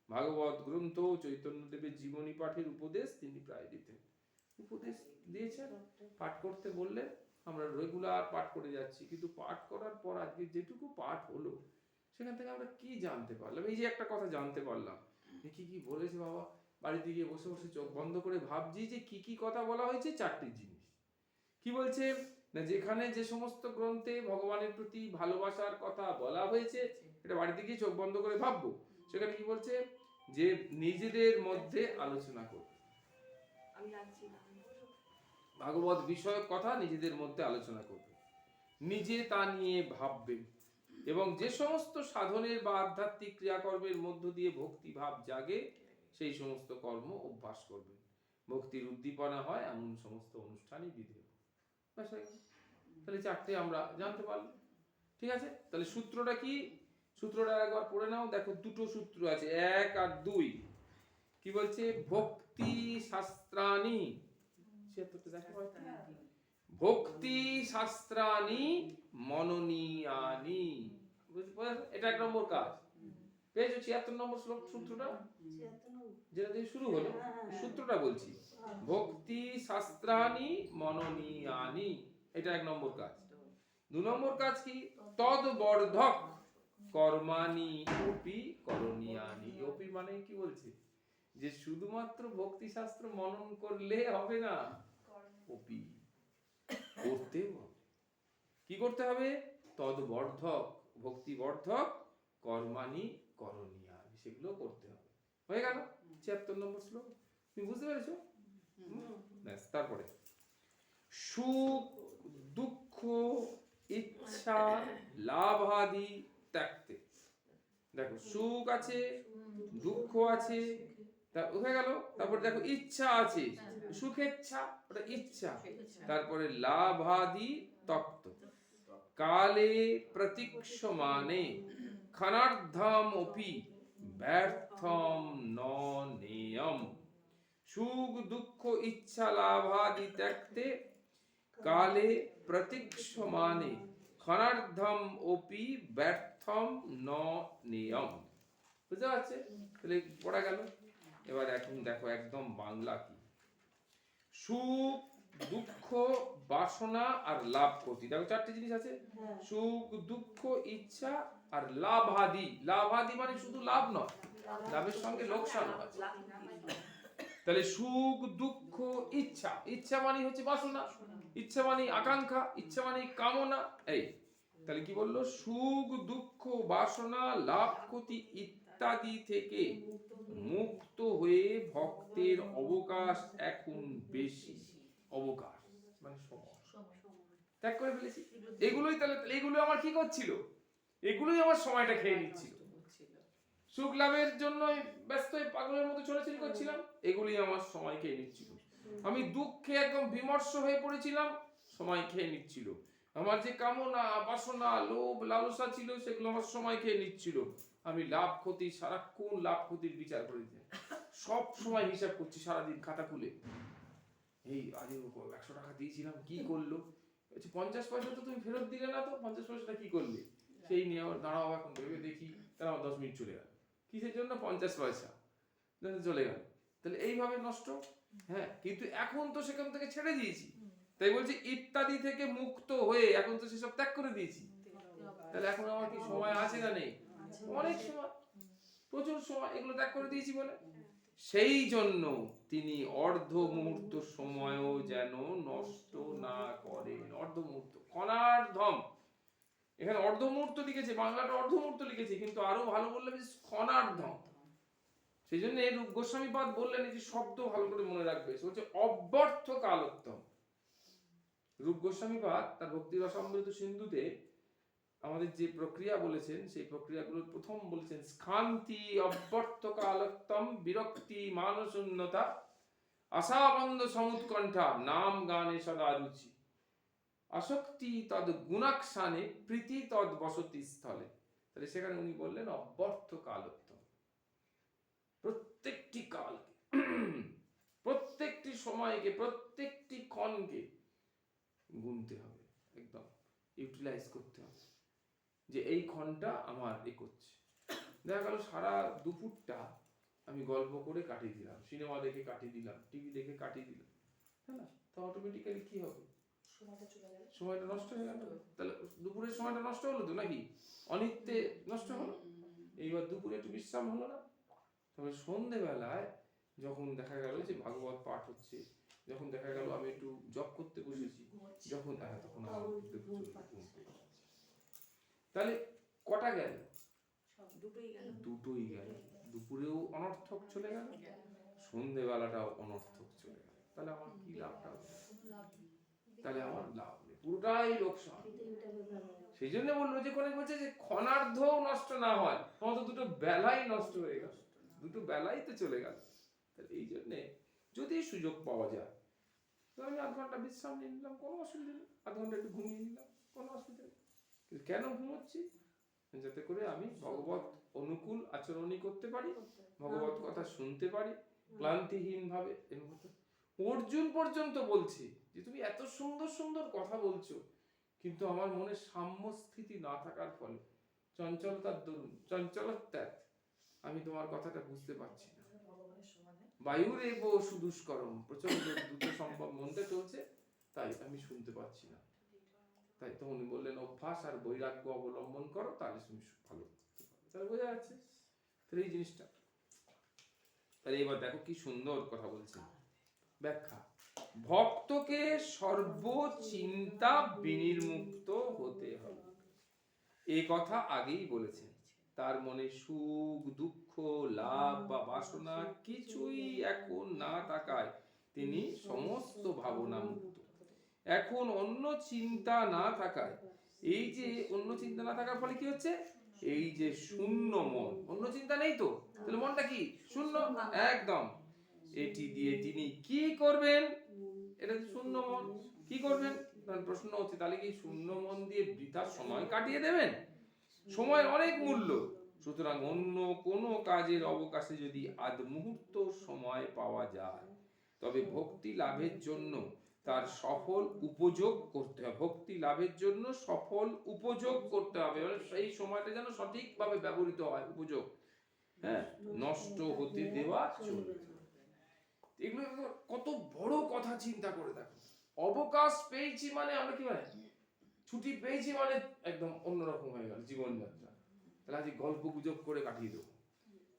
ভাগবত গ্রন্থ, চৈতন্যদেবের জীবনী পাঠের উপদেশ তিনি প্রায় দিতেন। উপদেশ দিয়েছেন, পাঠ করতে বললে আমরা রেগুলার পাঠ করে যাচ্ছি, কিন্তু পাঠ করার পর আজকে যেটুকু পাঠ হলো সেখান থেকে আমরা কি জানতে পারলাম? এই যে একটা কথা জানতে পারলাম, কি কি বলেছে বাবা, বাড়িতে গিয়ে বসে বসে চোখ বন্ধ করে ভাবছি যে কি কি কথা বলা হয়েছে। 4টি জিনিস কি বলছে না, যেখানে যে সমস্ত গ্রন্থে ভগবানের প্রতি ভালোবাসার কথা বলা হয়েছে, এটা বাড়িতে গিয়ে চোখ বন্ধ করে ভাববো। সেখানে কি বলছে? যে নিজেদের মধ্যে আলোচনা করবে, ভাগবত বিষয়ক কথা নিজেদের মধ্যে আলোচনা করবে, নিজে তা নিয়ে ভাববেন, এবং যে সমস্ত সাধনের বা আধ্যাত্মিক ক্রিয়াকর্মের মধ্য দিয়ে ভক্তি ভাব জাগে সেই সমস্ত কর্ম অভ্যাস করবেন। ভক্তির উদ্দীপনা হয় এমন সমস্ত অনুষ্ঠানই বিধেয়। তাহলে 4টে আমরা জানতে পারলাম, ঠিক আছে? তাহলে সূত্রটা কি? সূত্রটা একবার পড়ে নাও, দেখো 2টো সূত্র আছে, 1 আর 2। কি বলছে? ভক্তি শাস্ত্রাণি, ভক্তি শাস্ত্রাণি মননীয়ানি। এটা 1 নম্বর কাজ। পেয়েছো 76 নম্বর শ্লোক সূত্রটা, যেটা দিয়ে শুরু হলো সূত্রটা বলছি। ভক্তি শাস্ত্রাণি মননীয়ানি, এটা 1 নম্বর কাজ। 2 নম্বর কাজ কি? তদ্বর্ধক কর্মাণি অপি করণীয়ানি। অপি মানে কি বলছে? যে শুধুমাত্র ভক্তি শাস্ত্র মনন করলে হবে না, অপি করতে হবে। কি করতে হবে? তদ্বর্ধক, ভক্তিবর্ধক কর্মাণি করণীয়ানি, সেগুলো করতে হবে। হয়ে গেল 76 নম্বর শ্লোক। তুমি বুঝতে পেরেছো? ব্যাস। তারপরে সুখ দুঃখ ইচ্ছা লাভাদি ত্যাগতে। দেখো সুখ আছে, দুঃখ আছে, হয়ে গেল। তারপর দেখো ইচ্ছা আছে, সুখেচ্ছা, ওটা ইচ্ছা। তারপরে লাভাদি তক্ত, কালে প্রতীক্ষমানে ক্ষণার্ধম অপি ব্যর্থম ন নেয়ম। সুখ দুঃখ ইচ্ছা লাভাদি ত্যাগতে কালে প্রতীক্ষমানে ক্ষণার্ধম অপি ব্যর্থম ন নিয়ম। বুঝতে পারছে? তাহলে পড়া গেল। এবার এখন দেখো একদম বাংলা কি, সুখ দুঃখ বাসনা আর লাভ ক্ষতি। দেখো চারটে জিনিস আছে, সুখ দুঃখ ইচ্ছা আর লাভাদি। লাভাদি মানে শুধু লাভ নয়, লাভের সঙ্গে লোকসান আছে। তাহলে সুখ দুঃখ ইচ্ছা, ইচ্ছা মানে হচ্ছে বাসনা, ইচ্ছা মানে আকাঙ্ক্ষা, ইচ্ছা মানে কামনা। এই তাহলে কি বললো, সুখ দুঃখ বাসনা লাভ ক্ষতি ইত্যাদি থেকে মুক্ত হয়ে ভক্তের অবকাশ এখন বেশি। অবকাশ মানে সময় ত্যাগ করে ফেলেছি। এগুলোই তাহলে এগুলো আমার কি করছিল, এগুলোই আমার সময়টা খেয়ে নিচ্ছিল। সুখ লাভের জন্য ব্যস্ত হয়ে পাগলের মতো ছোটাছুটি করছিলাম, এগুলোই আমার সময় খেয়ে নিচ্ছিল। আমি দুঃখে একদম বিমর্ষ হয়ে পড়েছিলাম, সময় খেয়ে নিচ্ছিল। আমার যে কামনা বাসনা লোভ লালসা ছিল সেগুলো আমার সময় খেয়ে নিচ্ছিল। আমি লাভ ক্ষতি সারাক্ষণ লাভ ক্ষতির বিচার করে দিই, সব সময় হিসাব করছি সারাদিন খাতা খুলে। এই আজ 100 টাকা দিয়েছিলাম, কি করলো? 50 পয়সা তো তুমি ফেরত দিলে না, তো 50 পয়সাটা কি করলে? সেই নিয়ে আবার দাঁড়াও এখন ভেবে দেখি, তাহলে আমার 10 মিনিট চলে গেল। কিসের জন্য? 50 পয়সা চলে গেল। তাহলে এইভাবে নষ্ট। হ্যাঁ, কিন্তু এখন তো সেখান থেকে ছেড়ে দিয়েছি, তাই বলছি ইত্যাদি থেকে মুক্ত হয়ে এখন তো সেসব ত্যাগ করে দিয়েছি। তাহলে এখন আমার কি সময় আছে না নেই? অনেক সময়, প্রচুর সময়, এগুলো ত্যাগ করে দিয়েছি বলে। সেই জন্য তিনি অর্ধ মুহূর্ত সময়ও যেন নষ্ট না করেন। অর্ধ মুহূর্ত, ক্ষণার্ধম, এখানে অর্ধ মুহূর্ত লিখেছে, বাংলাটা অর্ধ মুহূর্ত লিখেছে, কিন্তু আরো ভালো বললে ক্ষণার্ধম। সেই জন্য রূপ গোস্বামীপাদ বললেন, এই যে শব্দ ভালো করে মনে রাখবে, সে হচ্ছে অব্যর্থ কালোত্তম। রূপ গোস্বামীপাদ তার ভক্তি রসামৃত সিন্ধুতে আমাদের যে প্রক্রিয়া বলেছেন, সেই প্রক্রিয়াগুলোর প্রথম বলেছেন স্খান্তি অব্যর্থ কালোত্তম বিরক্তি মানশূন্যতা আশাবন্ধ সমুৎকণ্ঠা নাম গানে সদা রুচি আসক্তি তদ গুণাক্ষানে প্রীতি তদ বসতি স্থলে। তাহলে সেখানে উনি বললেন অব্যর্থ কালোত্তম। প্রত্যেকটি কালকে, প্রত্যেকটি সময়কে, প্রত্যেকটি ক্ষণকে গুনতে হবে, একদম ইউটিলাইজ করতে হবে, যে এই ক্ষণটা আমার এ করছে। দেখা গেল সারা দুপুরটা আমি গল্প করে কাটিয়ে দিলাম, সিনেমা দেখে কাটিয়ে দিলাম, টিভি দেখে কাটিয়ে দিলাম, তাই না? তো অটোমেটিক্যালি কি হবে, সময়টা নষ্ট হয়ে গেল। তাহলে দুপুরের সময়টা নষ্ট হলো তো, নাকি অনিত্যে নষ্ট হলো। এইবার দুপুরে একটু বিশ্রাম হলো না? তবে সন্ধেবেলায় যখন দেখা গেল যে ভাগবত পাঠ হচ্ছে, যখন দেখা গেল আমি একটু জপ করতে বসেছি, যখন তখন আমার তাহলে কটা গেল? দুটোই গেল। দুপুরেও অনর্থক চলে গেল, সন্ধেবেলাটাও অনর্থক চলে গেল। তাহলে আমার কি লাভটা হবে? তাহলে আমার লাভ নেই, পুরোটাই লোকসান। সেই জন্য বললো যে কোনে বলছে যে ক্ষণার্ধ নষ্ট না হয়, তোমার তো দুটো বেলাই নষ্ট হয়ে গেল, দুটো বেলাই তো চলে গেল। তাহলে এই জন্যে যদি সুযোগ পাওয়া যায়, তো আমি 8 ঘন্টা বিশ্রাম নিয়ে নিলাম, কোনো অসুবিধা নেই। 8 ঘন্টা একটু ঘুমিয়ে নিলাম, কোনো অসুবিধা নেই। কিন্তু কেন ঘুমোচ্ছি? যাতে করে আমি ভগবত অনুকূল আচরণই করতে পারি, ভগবত কথা শুনতে পারি ক্লান্তিহীন ভাবে। অর্জুন পর্যন্ত বলছে যে তুমি এত সুন্দর সুন্দর কথা বলছো, কিন্তু আমার মনে সাম্য স্থিতি না থাকার ফলে চঞ্চলতার দরুন চঞ্চলত্যাগ আমি তোমার কথাটা বুঝতে পারছি না। বায়ুরেব সুদুষ্করম, প্রচন্ড দ্রুত সম্ভব মনটা চলছে, তাই আমি শুনতে পাচ্ছি না। তাই তো উনি বললেন অভ্যাস আর বৈরাগ্য অবলম্বন করো, তাহলে তুমি ভালো করতে পারবে। তাহলে বোঝা যাচ্ছে তাহলে এই জিনিসটা। তাহলে এবার দেখো কি সুন্দর কথা বলছেন, ব্যাখ্যা। ভক্তকে সর্বচিন্তা বিনির্মুক্ত হতে হবে, এই কথা আগেই বলেছেন। তার মনে সুখ দুঃখ লাভ বা বাসনা কিছুই এখন না থাকায় তিনি সমস্ত ভাবনা মুক্ত। এখন অন্য চিন্তা না থাকায়, এই যে অন্য চিন্তা না থাকার ফলে কি হচ্ছে, এই যে শূন্য মন, অন্য চিন্তা নেই তো, তাহলে মনটা কি শূন্য একদম। এটি দিয়ে তিনি কি করবেন? এটা শূন্য মন, কি করবেন? প্রশ্ন হচ্ছে তাহলে কি শূন্য মন দিয়ে বৃথা সময় কাটিয়ে দেবেন? সময়ের অনেক মূল্য, সুতরাং অন্য কোনো কাজের অবকাশে যদি আধ মুহূর্ত সময় পাওয়া যায়, তবে ভক্তি লাভের জন্য তার সফল উপযোগ করতে হবে। ভক্তি লাভের জন্য সফল উপযোগ করতে হবে, মানে সেই সময়টা যেন সঠিকভাবে ব্যবহৃত হয়, উপযোগ। হ্যাঁ, নষ্ট হতে দেওয়া চলবে না। এগুলো কত বড় কথা, চিন্তা করে দেখো। অবকাশ পেয়েছি মানে আমরা কি মানে ছুটি পেয়েছি মানে একদম অন্যরকম হয়ে গেল জীবনযাত্রা। তাহলে আজ গল্প গুজব করে কাটিয়ে দেবো।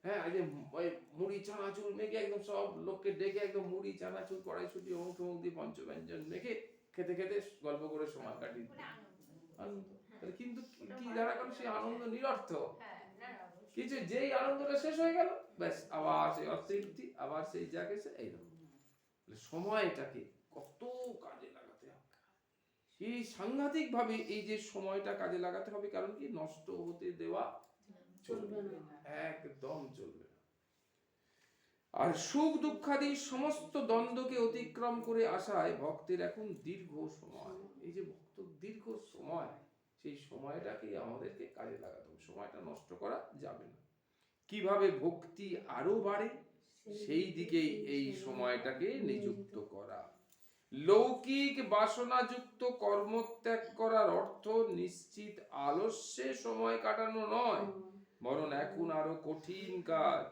হ্যাঁ, আজ মুড়ি চানাচুর মেখে একদম সব লোককে ডেকে একদম মুড়ি চানাচুর কড়াইশুটি অমুক টমুক দিয়ে পঞ্চব্যঞ্জন মেখে খেতে খেতে গল্প করে সময় কাটিয়ে দেবো। আনন্দ। তাহলে কিন্তু কি দ্বারা কারণ সেই আনন্দ নিরর্থক। কিছু যেই আনন্দটা শেষ হয়ে গেল, ব্যাস আবার সেই অতৃপ্তি, আবার সেই জায়গায় এইরকম। সময়টাকে কত কাজে লাগাতে হবে, এই সাংঘাতিক ভাবে এই যে সময়টা কাজে লাগাতে হবে। কারণ কি, নষ্ট হতে দেওয়া চলবে না, একদম চলবে না। আর সুখ দুঃখাদি সমস্ত দ্বন্দ্বকে অতিক্রম করে আসায় ভক্তের এখন দীর্ঘ সময়, এই যে ভক্ত দীর্ঘ সময়, সেই সময়টাকে আমাদেরকে কাজে লাগাতে হবে, সময়টা নষ্ট করা যাবে না। কিভাবে ভক্তি আরো বাড়ে সেই দিকেই এই সময়টাকে নিযুক্ত করা। লৌকিক বাসনাযুক্ত কর্মত্যাগ করার অর্থ নিশ্চিত আলস্যে সময় কাটানো নয়, বরং এখন আরো কঠিন কাজ,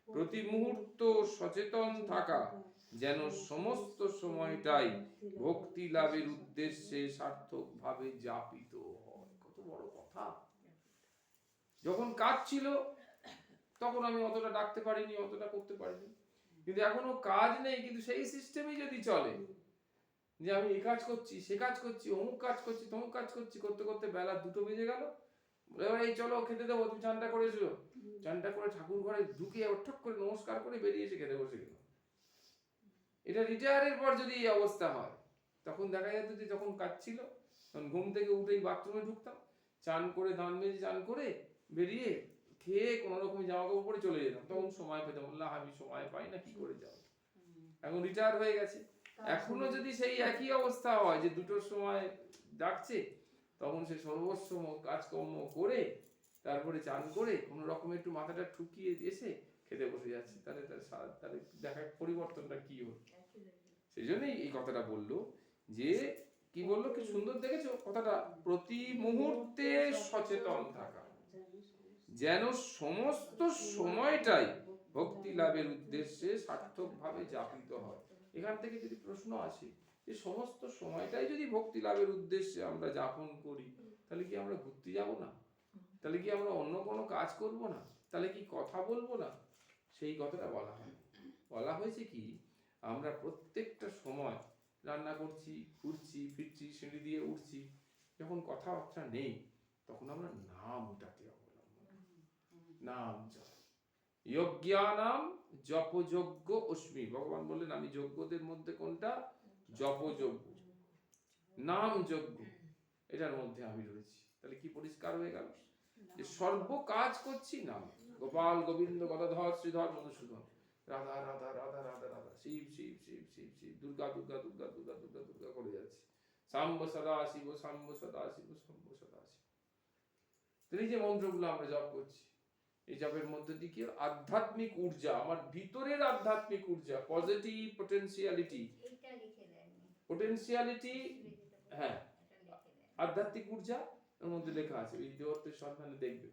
প্রতি মুহূর্ত সচেতন থাকা, যেন সমস্ত সময়টাই ভক্তি লাভের উদ্দেশ্যে সার্থকভাবে যাপিত হয়। কত বড় কথা। যখন কাজ ছিল তখন আমি অতটা ডাকতে পারিনি, অতটা করতে পারিনি, কিন্তু এখনো কাজ নেই, কিন্তু সেই সিস্টেমই যদি চলে যে আমি এই কাজ করছি, সে কাজ করছি, অমুক কাজ করছি, তমুক কাজ করছি, করতে করতে বেলা 2টো বেজে গেল, এবার এই চলো খেতে দেবো, তুমি চানটা করে এসো, চানটা করে ঠাকুর ঘরে ঢুকে ঠক করে নমস্কার করে বেরিয়ে এসে খেতে বসে গেল। এটা রিটায়ারের পর যদি এই অবস্থা হয়, তখন দেখা যেত যে যখন কাজ ছিল তখন ঘুম থেকে উঠেই বাথরুমে ঢুকতাম, চান করে দান মেজে চান করে বেরিয়ে খেয়ে কোনো রকম জামা কাপড় পরে চলে যেতাম, তখন সময় পেতাম। বললাম আমি সময় পাই না, কি করে যাবো। এখন রিটায়ার হয়ে গেছে, এখনো যদি সেই একই অবস্থা হয় যে 2টোর সময় ডাকছে, তখন সে সর্বস্ব কাজকর্ম করে তারপরে চান করে কোনো রকম একটু মাথাটা ঠুকিয়ে এসে খেতে বসে যাচ্ছে, তাহলে তাহলে দেখা পরিবর্তনটা কি হলো। সেই জন্যই এই কথাটা বললো, যে কি বললো, কি সুন্দর দেখেছো কথাটা, প্রতি মুহূর্তে সচেতন থাকা, যেন সমস্ত সময়টাই ভক্তি লাভের উদ্দেশ্যে সার্থকভাবে যাপিত হয়। এখান থেকে যদি প্রশ্ন আসে যে সমস্ত সময়টাই যদি ভক্তি লাভের উদ্দেশ্যে আমরা যাপন করি, তাহলে কি আমরা ঘুরতে যাব না? তাহলে কি আমরা অন্য কোনো কাজ করব না? তাহলে কি কথা বলবো না? সেই কথাটা বলা হয়। বলা হয়েছে কি, আমরা প্রত্যেকটা সময় রান্না করছি, ঘুরছি ফিরছি, সিঁড়ি দিয়ে উঠছি, যখন কথাবার্তা নেই তখন আমরা নামটাকে অবলম্বন, নাম জপ, যজ্ঞানাম জপযজ্ঞ অস্মি। ভগবান বললেন আমি যজ্ঞদের মধ্যে কোনটা? জপযজ্ঞ, নাম যজ্ঞ, এটার মধ্যে আমি রয়েছি। তাহলে কি পরিষ্কার হয়ে গেল যে সর্ব কাজ করছি নাম। গোপাল গোবিন্দ গদাধর শ্রীধর মধুসূদন, রাধা রাধা রাধা রাধা রাধা, শিব শিব শিব শিব শিব, দুর্গা দুর্গা দুর্গা দুর্গা দুর্গা দুর্গা করে যাচ্ছি, সাম্ব সদা শিব সাম্ব সদা শিব সাম্ব সদা শিব। এই যে মন্ত্রগুলো আমরা জপ করছি, এই জপের মধ্যে দিয়ে কি আধ্যাত্মিক ঊর্জা, আমার ভিতরের আধ্যাত্মিক ঊর্জা, পজিটিভ পোটেনশিয়ালিটি, পোটেনশিয়ালিটি, হ্যাঁ আধ্যাত্মিক ঊর্জা এর মধ্যে লেখা আছে, এই দেবত্বের সন্ধানে দেখবে।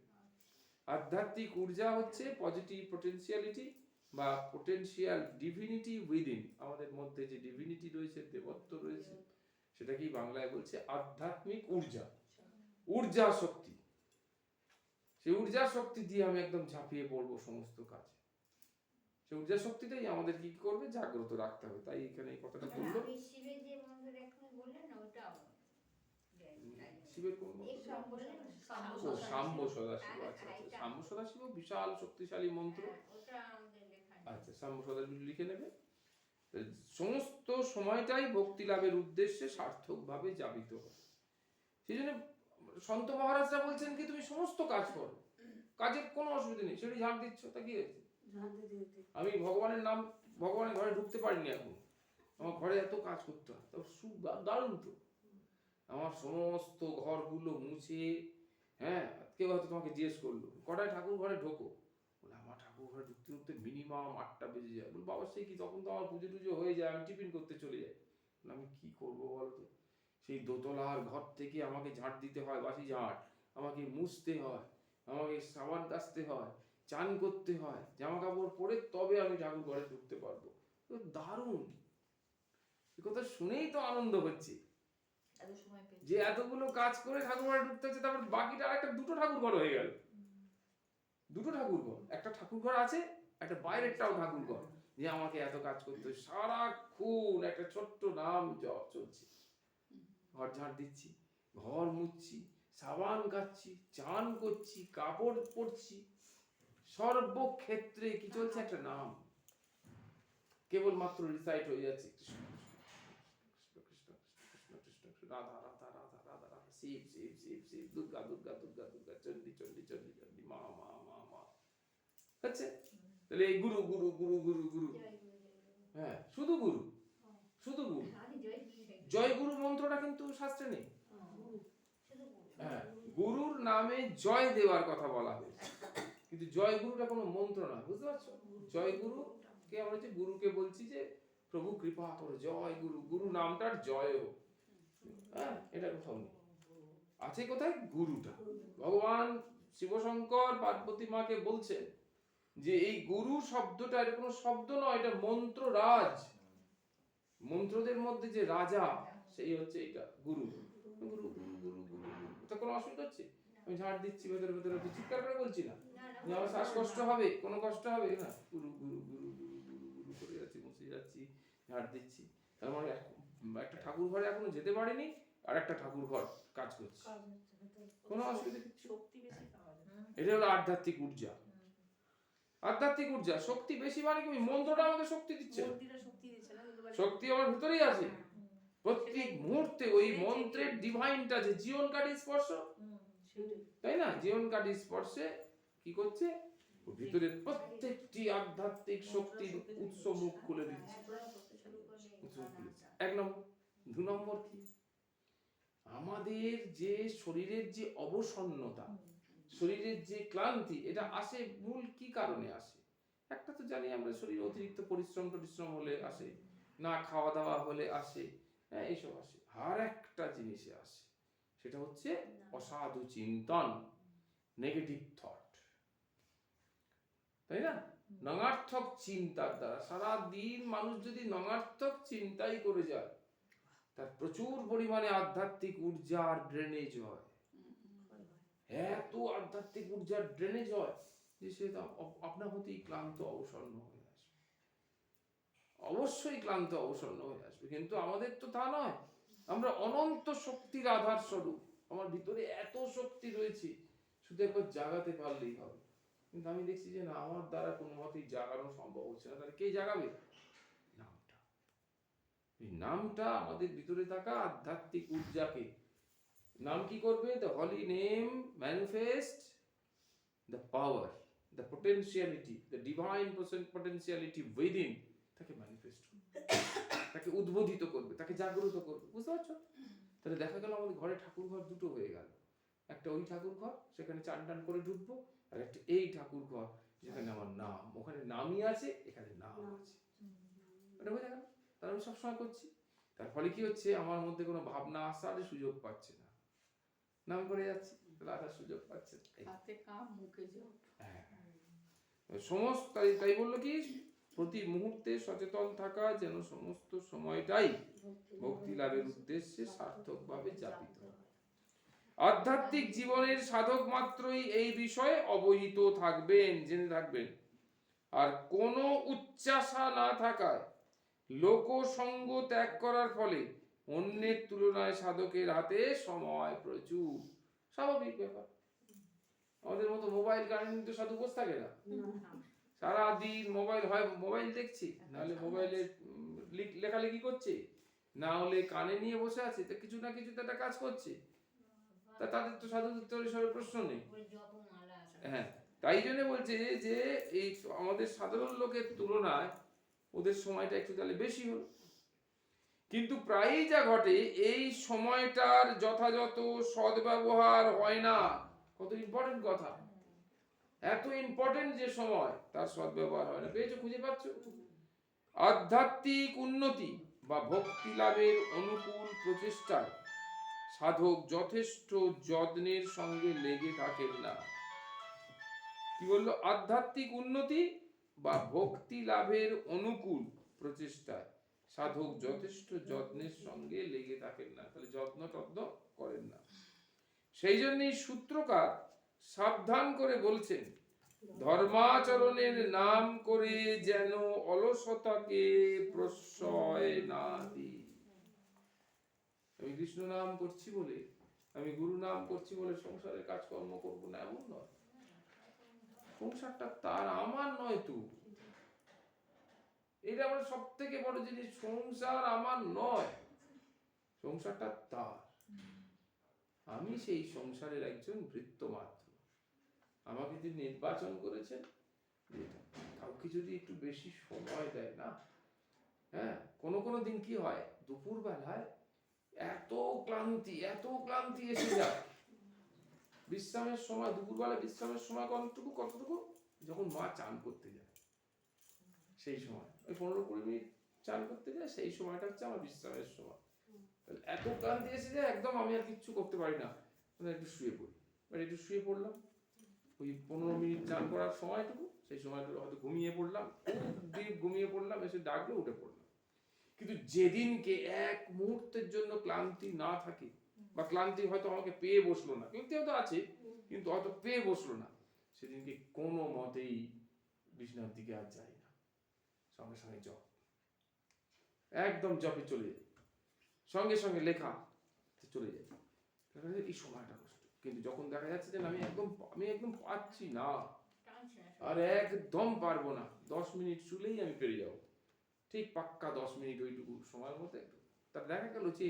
আধ্যাত্মিক ঊর্জা হচ্ছে পজিটিভ পোটেনশিয়ালিটি বা পোটেনশিয়াল ডিভিনিটি উইদিন, আমাদের মধ্যে যে ডিভিনিটি রয়েছে, দেবত্ব রয়েছে, সেটাকেই বাংলায় বলছে আধ্যাত্মিক ঊর্জা, ঊর্জা শক্তি। সেই ঊর্জা শক্তি দিয়ে আমি একদম ঝাঁপিয়ে পড়বো সমস্ত কাজ। সেই ঊর্জা শক্তিটাই আমাদের কি করবে? জাগ্রত রাখতে হবে। তাই এখানে এই কথাটা বললো।
শিবের যে মন্দির এখন বললেন না, ওটাও
শিবের কোন শাম্ব সদাশিব। আচ্ছা আচ্ছা, শাম্ব সদাশিব বিশাল শক্তিশালী মন্ত্র। আচ্ছা, শাম্ব সদাশিব লিখে নেবে। সমস্ত সময়টাই ভক্তি লাভের উদ্দেশ্যে সার্থকভাবে যাপিত হয়। সেই জন্য সন্ত মহারাজরা বলছেন কি, তুমি সমস্ত কাজ করো, কাজের কোনো অসুবিধা নেই। সেটি ঝাঁট দিচ্ছ, তা কি হয়েছে? আমি ভগবানের নাম, ভগবানের ঘরে ঢুকতে পারিনি এখন, আমার ঘরে এত কাজ করতে হয়, তো দারুণ তো। আমার সমস্ত ঘরগুলো মুছে, হ্যাঁ, কেউ হয়তো তোমাকে জিজ্ঞেস করলো কটায় ঠাকুর ঘরে ঢোকো, বলে আমার ঠাকুর ঘরে ঢুকতে ঢুকতে মিনিমাম 8টা বেজে যায়। বল বাবা সে কি, তখন তো আমার পুজো টুজো হয়ে যায়, আমি টিফিন করতে চলে যাই। আমি কি করবো বলতো, সেই দোতলার ঘর থেকে আমাকে ঝাঁট দিতে হয়, বাসি ঝাঁট, আমাকে মুছতে হয়, আমাকে সাবান কাচতে হয়, চান করতে হয়, জামা কাপড় পরে তবে আমি ঠাকুর ঘরে ঢুকতে পারবো। তো দারুণ, এই কথা শুনেই তো আনন্দ হচ্ছে
এত সময় পেয়ে
যে এতগুলো কাজ করে ঠাকুর ঘরে ঢুকতে হচ্ছে, তারপর বাকিটা আরেকটা দুটো ঠাকুর ঘর হয়ে গেল। দুটো ঠাকুর ঘর, একটা ঠাকুর ঘর আছে, একটা বাইরেরটাও ঠাকুর ঘর, যে আমাকে এত কাজ করতে হয়। সারাক্ষণ একটা ছোট্ট নাম জপ চলছে, ঘর ঝাড় দিচ্ছি, ঘর মুছছি, সাবান কাচ্ছি, চান করছি, কাপড় পরছি, সর্বক্ষেত্রে কি চলছে, একটা নাম কেবলমাত্র রিসাইট হয়ে যাচ্ছে, কৃষ্ণ কৃষ্ণ কৃষ্ণ কৃষ্ণ কৃষ্ণ, রাধা রাধা রাধা রাধা রাধা, শিব শিব শিব শিব, দুর্গা দুর্গা দুর্গা দুর্গা, চণ্ডী চণ্ডী চণ্ডী চণ্ডী, মা মা মা মা। হচ্ছে তাহলে এই গুরু গুরু গুরু গুরু গুরু,
জয় গুরু, জয় গুরু।
হ্যাঁ শুধু গুরু, শুধু গুরু।
আমি জয় গুরু, জয় গুরু।
জয় গুরু মন্ত্রটা কিন্তু শাস্ত্রে নেই।
শুধু গুরু।
হ্যাঁ, গুরুর নামে জয় দেওয়ার কথা বলা হয়েছে, কিন্তু জয় গুরুটা কোনো মন্ত্র না, বুঝতে পারছো? জয় গুরু কে আমরা যে গুরুকে বলছি যে প্রভু কৃপা করো, জয় গুরু, গুরু নামটার জয় হোক, হ্যাঁ এটা কোথাও নেই। আছে কোথায় গুরুটা? ভগবান শিবশঙ্কর পার্বতী মাকে বলছেন যে এই গুরু শব্দটা এটা কোনো শব্দ নয়, এটা মন্ত্র রাজ, মন্ত্রদের মধ্যে যে রাজা সেই হচ্ছে এটা গুরু। গুরু গুরু গুরু গুরু গুরু, এটা কোনো অসুবিধা হচ্ছে? আমি ঝাড় দিচ্ছি ভেতরে ভেতরে, চিৎকার করে বলছি না যে আমার শ্বাসকষ্ট হবে, কোনো কষ্ট হবে না, গুরু গুরু গুরু গুরু গুরু গুরু করে যাচ্ছি, মুছে যাচ্ছি, ঝাড় দিচ্ছি। তার মানে একটা ঠাকুর ঘরে এখনো যেতে পারিনি, আর একটা ঠাকুর ঘর কাজ করছি, কোনো অসুবিধা কিছু।
শক্তি বেশি পাওয়া যায়।
এটা হলো আধ্যাত্মিক ঊর্জা। আধ্যাত্মিক ঊর্জা, শক্তি বেশি মানে কি? মন্ত্রটা আমাকে শক্তি দিচ্ছে,
মন্দিরে শক্তি দিচ্ছে না, কিন্তু
শক্তি আমার ভিতরেই আছে। প্রত্যেক মুহূর্তে ওই মন্ত্রের ডিভাইনটা যে জীবনকারী স্পর্শ,
সেটাই।
তাই না? জীবনকারী স্পর্শে কি করছে? ওর ভিতরের প্রত্যেকটি আধ্যাত্মিক শক্তির উৎস মুখ খুলে দিচ্ছে। উৎস মুখ খুলে দিচ্ছে। এক নম্বর। দু নম্বর কি? আমাদের যে শরীরের যে অবসন্নতা, শরীরের যে ক্লান্তি, এটা আসে মূল কি কারণে আসে? একটা তো জানি আমরা, শরীর অতিরিক্ত পরিশ্রম টরিশ্রম হলে আসে, না খাওয়া দাওয়া হলে আসে, হ্যাঁ এইসব আসে। আর একটা জিনিসে আসে, সেটা হচ্ছে অসাধু চিন্তন, নেগেটিভ থট, তাই না? নঙার্থক চিন্তার দ্বারা সারা দিন মানুষ যদি নঙার্থক চিন্তাই করে যায়, তার প্রচুর পরিমাণে আধ্যাত্মিক ঊর্জার ড্রেনেজ হয়, এত আধ্যাত্মিক ঊর্জার ড্রেনেজ হয় যে সে আপনা হতেই ক্লান্ত অবসন্ন হয়ে আসবে, অবশ্যই ক্লান্ত অবসন্ন হয়ে আসবে। কিন্তু আমাদের তো তা নয়, আমরা অনন্ত শক্তির আধার স্বরূপ, আমার ভিতরে এত শক্তি রয়েছে, শুধু একবার জাগাতে পারলেই হবে। কিন্তু আমি দেখছি যে না, আমার দ্বারা কোনো মতেই জাগানো সম্ভব হচ্ছে না। তাহলে কে জাগাবে? নামটা। এই নামটা আমাদের ভিতরে থাকা আধ্যাত্মিক ঊর্জাকে, নাম কি করবে? The Holi name manifest the power, the potentiality, the divine potentiality within, তাকে ম্যানিফেস্ট করবে, তাকে উদ্বোধিত করবে, তাকে জাগ্রত করবে। বুঝতে পারছো? তাহলে দেখা গেল আমাদের ঘরে ঠাকুর ঘর দুটো হয়ে গেল, একটা ওই ঠাকুর ঘর, সেখানে চান টান করে ঢুকবো, আর একটা এই ঠাকুর ঘর, যেখানে আমার নাম, ওখানে নামই আছে, এখানে নাম আছে। এটা বোঝা গেল? তাহলে আমি সবসময় করছি, তার ফলে কি হচ্ছে? আমার মধ্যে কোনো ভাবনা আসার সুযোগ পাচ্ছে না, নাম করে যাচ্ছি, তাহলে আসার সুযোগ পাচ্ছে না।
হাতে কাম, মুখে জপ।
হ্যাঁ, সমস্ত তাই বললো কি, প্রতি মুহূর্তে সচেতন থাকা, যেন সমস্ত সময়টাই ভক্তি লাভের উদ্দেশ্যে সার্থকভাবে যাপিত হয়। আধ্যাত্মিক জীবনের সাধক মাত্রই এই বিষয়ে অবহিত থাকবেন, জেনে থাকবেন। আর কোনো উচ্চাশা না থাকায় লোক সঙ্গ ত্যাগ করার ফলে অন্যের তুলনায় সাধকের হাতে সময় প্রচুর। স্বাভাবিক ব্যাপার, আমাদের মতো মোবাইল কারেন্ট তো সাধু বসে থাকে না, সারাদিন মোবাইল, হয় মোবাইল দেখছি, নাহলে মোবাইলে লেখালেখি করছে, না হলে কানে নিয়ে বসে আছে, তো কিছু না কিছু তো একটা কাজ করছে। তা তাদের তো সাধুত্বের প্রশ্ন নেই। হ্যাঁ, তাই জন্য বলছে যে এই আমাদের সাধারণ লোকের তুলনায় ওদের সময়টা একটু তাহলে বেশি হলো। কিন্তু প্রায়ই যা ঘটে, এই সময়টার যথাযথ সদ্ব্যবহার হয় না। কত ইম্পর্টেন্ট কথা, এত ইম্পর্টেন্ট যে সময়, তার সদ্ব্যবহার হয় না। পেয়েছো? খুঁজে পাচ্ছ? আধ্যাত্মিক উন্নতি বা ভক্তি লাভের অনুকূল প্রচেষ্টায় সাধক যথেষ্ট যত্নের সঙ্গে লেগে থাকেন না। কি বললো? আধ্যাত্মিক উন্নতি বা ভক্তি লাভের অনুকূল প্রচেষ্টায় সাধক যথেষ্ট যত্নের সঙ্গে লেগে থাকেন না, তাহলে যত্ন টত্ন করেন না। সেই জন্যই সূত্রকার সাবধান করে বলছেন, ধর্মাচরণের নাম করে যেন অলসতাকে প্রশ্রয় না দিই। আমি কৃষ্ণ নাম করছি বলে, আমি গুরু নাম করছি বলে সংসারের কাজকর্ম করবো না, এমন নয়। সংসারটা তার, আমার নয় তো। এটা আমার সব থেকে বড় জিনিস, সংসার আমার নয়, সংসারটা তার। আমি সেই সংসারের একজন ভৃত্য মাত্র। আমাকে তিনি নির্বাচন করেছেন। কাউকে যদি একটু বেশি সময় দেয় না, হ্যাঁ, কোনো দিন কি হয়, দুপুর বেলায় এত ক্লান্তি এসে যায়, বিশ্রামের সময়, দুপুরবেলা বিশ্রামের সময় কতটুকু, যখন মা চান করতে যায় সেই সময়, ওই 15-20 মিনিট চান করতে যায়, সেই সময়টা হচ্ছে আমার বিশ্রামের সময়। এত ক্লান্তি এসে যায়, একদম আমি আর কিচ্ছু করতে পারি না, একটু শুয়ে পড়ি। একটু শুয়ে পড়লাম, ওই 15 মিনিট চান করার সময়টুকু, সেই সময়টুকু হয়তো ঘুমিয়ে পড়লাম, ঘুমিয়ে পড়লাম, এসে ডাকলে উঠে পড়লাম। কিন্তু যেদিনকে এক মুহূর্তের জন্য ক্লান্তি না থাকে, বা ক্লান্তি হয়তো আমাকে পেয়ে বসলো না, ক্লান্তি হয়তো আছে কিন্তু হয়তো পেয়ে বসলো না, সেদিনকে কোনো মতেই বিছানার দিকে আর যাই না, সঙ্গে সঙ্গে জপ, একদম জপে চলে যাই, সঙ্গে সঙ্গে লেখা চলে যাই। এই সময়টা কষ্ট, কিন্তু যখন দেখা যাচ্ছে যে আমি একদম পাচ্ছি না, আর একদম পারবো না, 10 মিনিট শুলেই আমি পেরে যাবো, ঠিক পাক্কা 10 মিনিট ওইটুকু সময়ের মধ্যে, তার দেখা গেল যে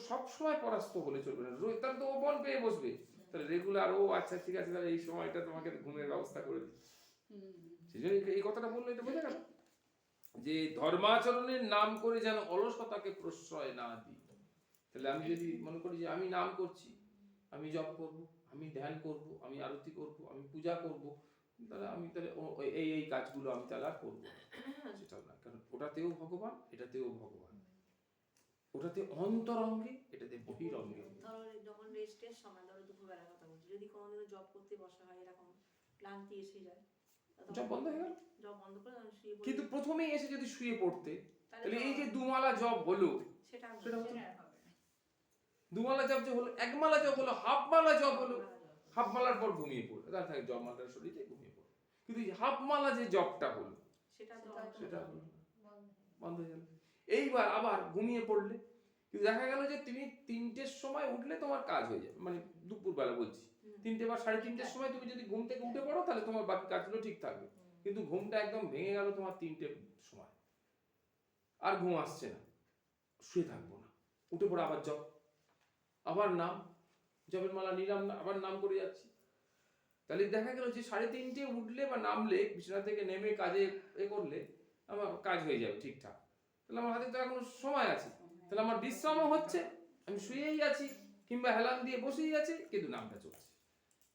সবসময় পরাস্ত হলে চলবে না, তার তো ওপন পেয়ে বসবে, তাহলে রেগুলার, ও আচ্ছা ঠিক আছে, তাহলে এই সময়টা তোমাকে ঘুমের ব্যবস্থা করে দিচ্ছি। সেই জন্য এই কথাটা বললো, এটা বোঝা গেল যে ধর্মাচরণের নাম করে যেন অলসতাকে প্রশ্রয় না দিই। তাহলে আমি যদি মনে করি যে আমি নাম করছি, আমি জপ করব, আমি ধ্যান করব, আমি আরতি করব, আমি পূজা করব, তাহলে এই কাজগুলো আমি তাহলে আর করবো না, সেটাও না। কারণ ওটাতেও ভগবান, এটাতেও ভগবান, ওটাতে অন্তরঙ্গে, এটাতে বহিরঙ্গে।
ধরো যখন রেস্টের সময়, ধরো দুপুরবেলার কথা বলছি, যদি কোনোদিনও জব করতে বসা হয়, এরকম ক্লান্তি এসে যায়,
জব বন্ধ হয়ে গেল।
জব বন্ধ করে আমি শুয়ে পড়ি।
কিন্তু প্রথমেই এসে যদি শুয়ে পড়তে, তাহলে এই যে দুমালা জব হলো, সেটা হতো না। দুমালা জব যে হলো, একমালা জব হলো, হাফ মালা জব হলো, হাফ মালার পর ঘুমিয়ে পড়লো, তার থাকে জব মালার শরীরে ঘুমিয়ে পড়লো। কিন্তু হাফ মালা যে জবটা হলো, সেটা হলো বন্ধ হয়ে গেল। এইবার আবার ঘুমিয়ে পড়লে, কিন্তু দেখা গেল যে তুমি 3টের সময় উঠলে তোমার কাজ হয়ে যাবে, মানে দুপুরবেলা বলছি, 3টে বা 3:30টের সময় তুমি যদি ঘুম থেকে উঠে পড়ো, তাহলে তোমার বাকি কাজগুলো ঠিক থাকবে। কিন্তু ঘুমটা একদম ভেঙে গেল তোমার 3টের সময়, আর ঘুম আসছে না, শুয়ে থাকবো না, উঠে পড়ে আবার জব, আবার নাম, জবের মালা নিলাম না, আবার নাম করে যাচ্ছি। তাহলে দেখা গেল যে 3:30টে উঠলে বা নামলে, বিছানা থেকে নেমে কাজে করলে আমার কাজ হয়ে যাবে ঠিকঠাক, তাহলে আমার হাতে তো এখনো সময় আছে, তাহলে আমার বিশ্রামও হচ্ছে, আমি শুয়েই আছি কিংবা হেলান দিয়ে বসেই আছি, কিন্তু নামটা চলছে।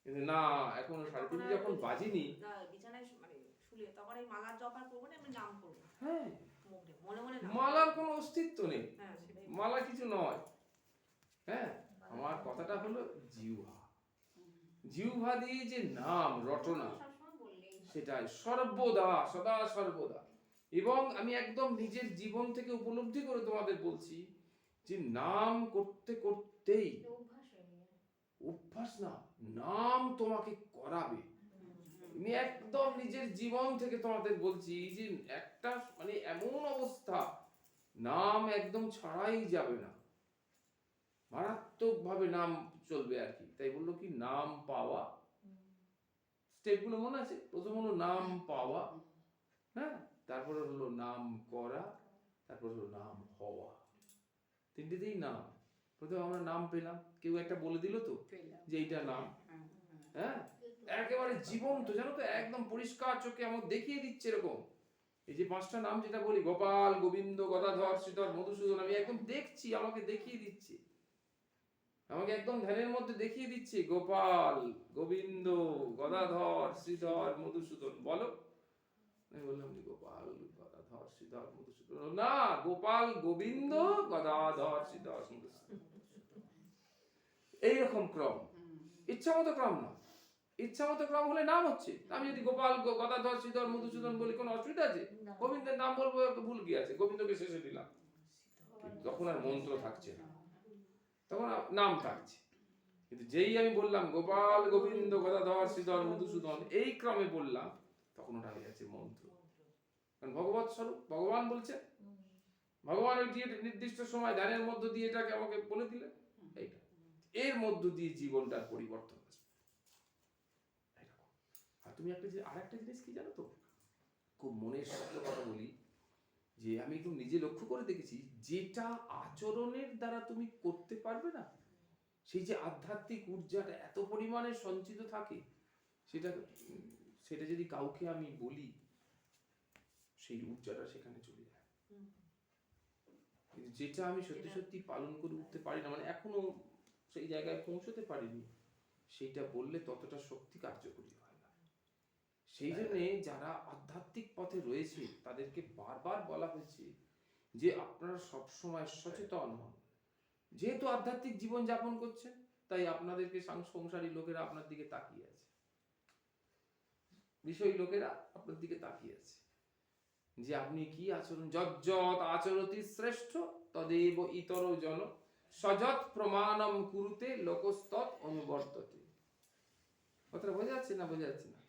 কিন্তু না, এখনো 3:30 যখন বাজিনি,
না বিছানায় মানে শুলে, তখন এই মালার জপ আর করবো না, আমি নাম করবো।
হ্যাঁ,
মনে মনে
মালার কোনো অস্তিত্ব নেই,
হ্যাঁ সেটাই,
মালা কিছু নয়। হ্যাঁ, আমার কথাটা হলো জিহ্বা দিয়ে যে নাম রটনা, সেটাই সর্বদা, সদা সর্বদা। এবং আমি একদম নিজের জীবন থেকে উপলব্ধি করে তোমাদের বলছি যে নাম করতে করতেই, অভ্যাস না, নাম তোমাকে করাবে। আমি একদম নিজের জীবন থেকে তোমাদের বলছি যে একটা মানে এমন অবস্থা, নাম একদম ছাড়াই যাবে না, মারাত্মক ভাবে নাম চলবে আর কি। তাই বললো কি, নাম পাওয়া, স্টেপগুলো মনে আছে? প্রথম হলো নাম পাওয়া, হ্যাঁ, তারপরে হলো নাম করা, তারপর হলো নাম হওয়া। 3টেতেই নাম। প্রথমে আমরা নাম পেলাম, কেউ একটা বলে দিল তো যে এইটা নাম, হ্যাঁ, একেবারে জীবন্ত, জানো তো, একদম পরিষ্কার চোখে আমাকে দেখিয়ে দিচ্ছে এরকম। এই যে 5টা নাম যেটা বলি, গোপাল, গোবিন্দ, গদাধর, শ্রীধর, মধুসূদন, আমি একদম দেখছি, আমাকে দেখিয়ে দিচ্ছে, আমাকে একদম ধ্যানের মধ্যে দেখিয়ে দিচ্ছে, গোপাল, গোবিন্দ, গদাধর, শ্রীধর, মধুসূদন, বলো। আমি বললাম যে গোপাল, গদাধর, গদাধর শ্রীধর মধুসূদন, না, গোপাল গোবিন্দ গদাধর শ্রীধর মধুসূদন, এইরকম ক্রম। ইচ্ছা মতো ক্রম না, ইচ্ছা মতো ক্রম হলে নাম হচ্ছে। আমি যদি গোপাল গদাধর শ্রীধর মধুসূদন বলি কোনো অসুবিধা আছে? গোবিন্দের নাম বলবো, ভুল কি আছে? গোবিন্দকে শেষে দিলাম, তখন আর মন্ত্র থাকছে না, তখন নাম থাকছে। কিন্তু যেই আমি বললাম গোপাল গোবিন্দ গদাধর শ্রীধর মধুসূদন, এই ক্রমে বললাম, তখন ওটা হয়ে যাচ্ছে মন্ত্র। কারণ ভগবৎ স্বরূপ, ভগবান বলছে, ভগবান ওই নির্দিষ্ট সময় ধ্যানের মধ্য দিয়ে এটাকে আমাকে বলে দিলেন, এইটা এর মধ্য দিয়ে জীবনটার পরিবর্তন আসবে। আর তুমি আরেকটা জিনিস কি জানো তো, খুব মনের সত্য কথা বলি, যে আমি একটু নিজে লক্ষ্য করে দেখেছি, যেটা আচরণের দ্বারা তুমি করতে পারবে না, সেই যে আধ্যাত্মিক ঊর্জাটা এত পরিমাণে সঞ্চিত থাকে, সেটা যদি কাউকে আমি বলি, সেই ঊর্জাটা সেখানে চলে যায়। কিন্তু যেটা আমি সত্যি সত্যি পালন করে উঠতে পারি না, মানে এখনো সেই জায়গায় পৌঁছতে পারিনি, সেইটা বললে ততটা শক্তি কার্যকরী হয় না। সেই জন্য যারা আধ্যাত্মিক পথে রয়েছে তাদেরকে বারবার বলা হয়েছে যে আপনারা সবসময় সচেতন হন। যেহেতু আধ্যাত্মিক জীবন যাপন করছেন, তাই আপনাদেরকে সংসারী লোকেরা আপনার দিকে তাকিয়ে আছে, বিষয়ী লোকেরা আপনার দিকে তাকিয়ে আছে, যে আপনি কি আচরণ, যজ্জত আচরতি শ্রেষ্ঠ তদেব ইতর জন সযৎ প্রমাণম কুরুতে লোকস্তৎ অনুবর্ততে। কথাটা বোঝা যাচ্ছে না? বোঝা যাচ্ছে না?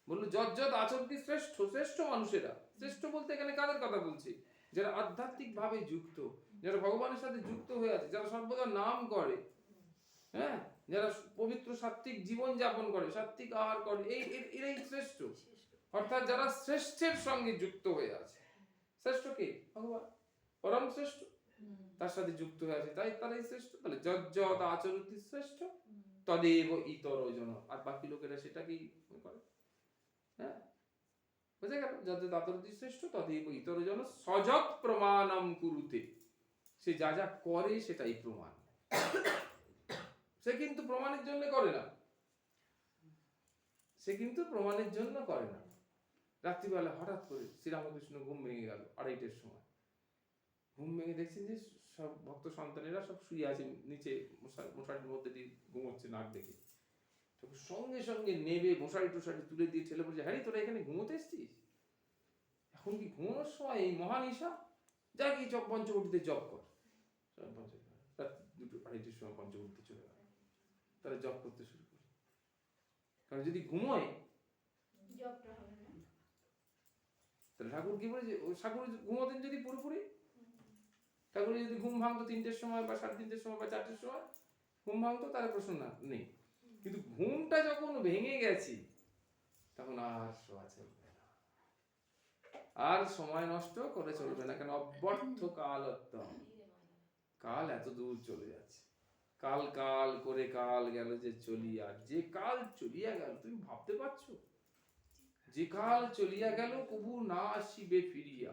বললো যজ্জত আচরতি শ্রেষ্ঠ, শ্রেষ্ঠ মানুষেরা। শ্রেষ্ঠ বলতে এখানে কাদের কথা বলছি? যারা আধ্যাত্মিক ভাবে যুক্ত, যারা ভগবানের সাথে যুক্ত হয়ে আছে, যারা সর্বদা নাম করে, হ্যাঁ, যারা পবিত্র সাত্ত্বিক জীবন যাপন করে, সাত্ত্বিক আহার করে, এরাই শ্রেষ্ঠ। অর্থাৎ যারা শ্রেষ্ঠের সঙ্গে যুক্ত হয়ে আছে। শ্রেষ্ঠ কে? ভগবান, পরম শ্রেষ্ঠ, তার সাথে যুক্ত হয়ে আছে, তাই তারাই শ্রেষ্ঠ। তাহলে যজ্জত আচরতি শ্রেষ্ঠ তদেব ইতর জন, আর বাকি লোকেরা সেটাকেই করে। হ্যাঁ, বুঝে গেল? যজ্জত আচরতি শ্রেষ্ঠ তদেব ইতর জন সযৎ প্রমাণম কুরুতে, সে যা যা করে সেটাই প্রমাণ। সে কিন্তু প্রমাণের জন্য করে না, সে কিন্তু প্রমাণের জন্য করে না। রাত্রিবেলা হঠাৎ করে শ্রীরামকৃষ্ণ ঘুম ভেঙে গেল 2:30-এর সময়। ঘুম ভেঙে দেখছেন যে সব ভক্ত সন্তানেরা সব শুয়ে আছে নিচে, মশারির মধ্যে দিয়ে ঘুমোচ্ছে নাক ডেকে। সঙ্গে সঙ্গে নেবে মশারি টশারি তুলে দিয়ে ঠেলে বলছে, হ্যাঁ তোরা এখানে ঘুমোতে এসছিস? এখন কি ঘুমানোর সময় এই মহানিশা? যা কি পঞ্চবটিতে জপ কর। রাত 2-2:30-এর সময় পঞ্চবটিতে চলে গেল, তারা জপ করতে শুরু করে। কারণ যদি ঘুমোয় তাহলে ঠাকুর কি বলে, যে ঠাকুর ঘুমোতেন যদি পুরোপুরি, ঠাকুরের যদি ঘুম ভাঙতো 3টের সময় বা 3:30-এর সময় বা 4টের সময় ঘুম ভাঙতো, তাহলে প্রশ্ন না নেই। কিন্তু ঘুমটা যখন ভেঙে গেছে, তখন আর শোয়া চলবে না, আর সময় নষ্ট করে চলবে না। কেন? অব্যর্থ কালত্তম, কাল এত দূর চলে যাচ্ছে। কাল কাল করে কাল গেল যে চলিয়া, যে কাল চলিয়া গেল তুমি ভাবতে পারছো? যে কাল চলিয়া গেল কবু না আসিবে ফিরিয়া।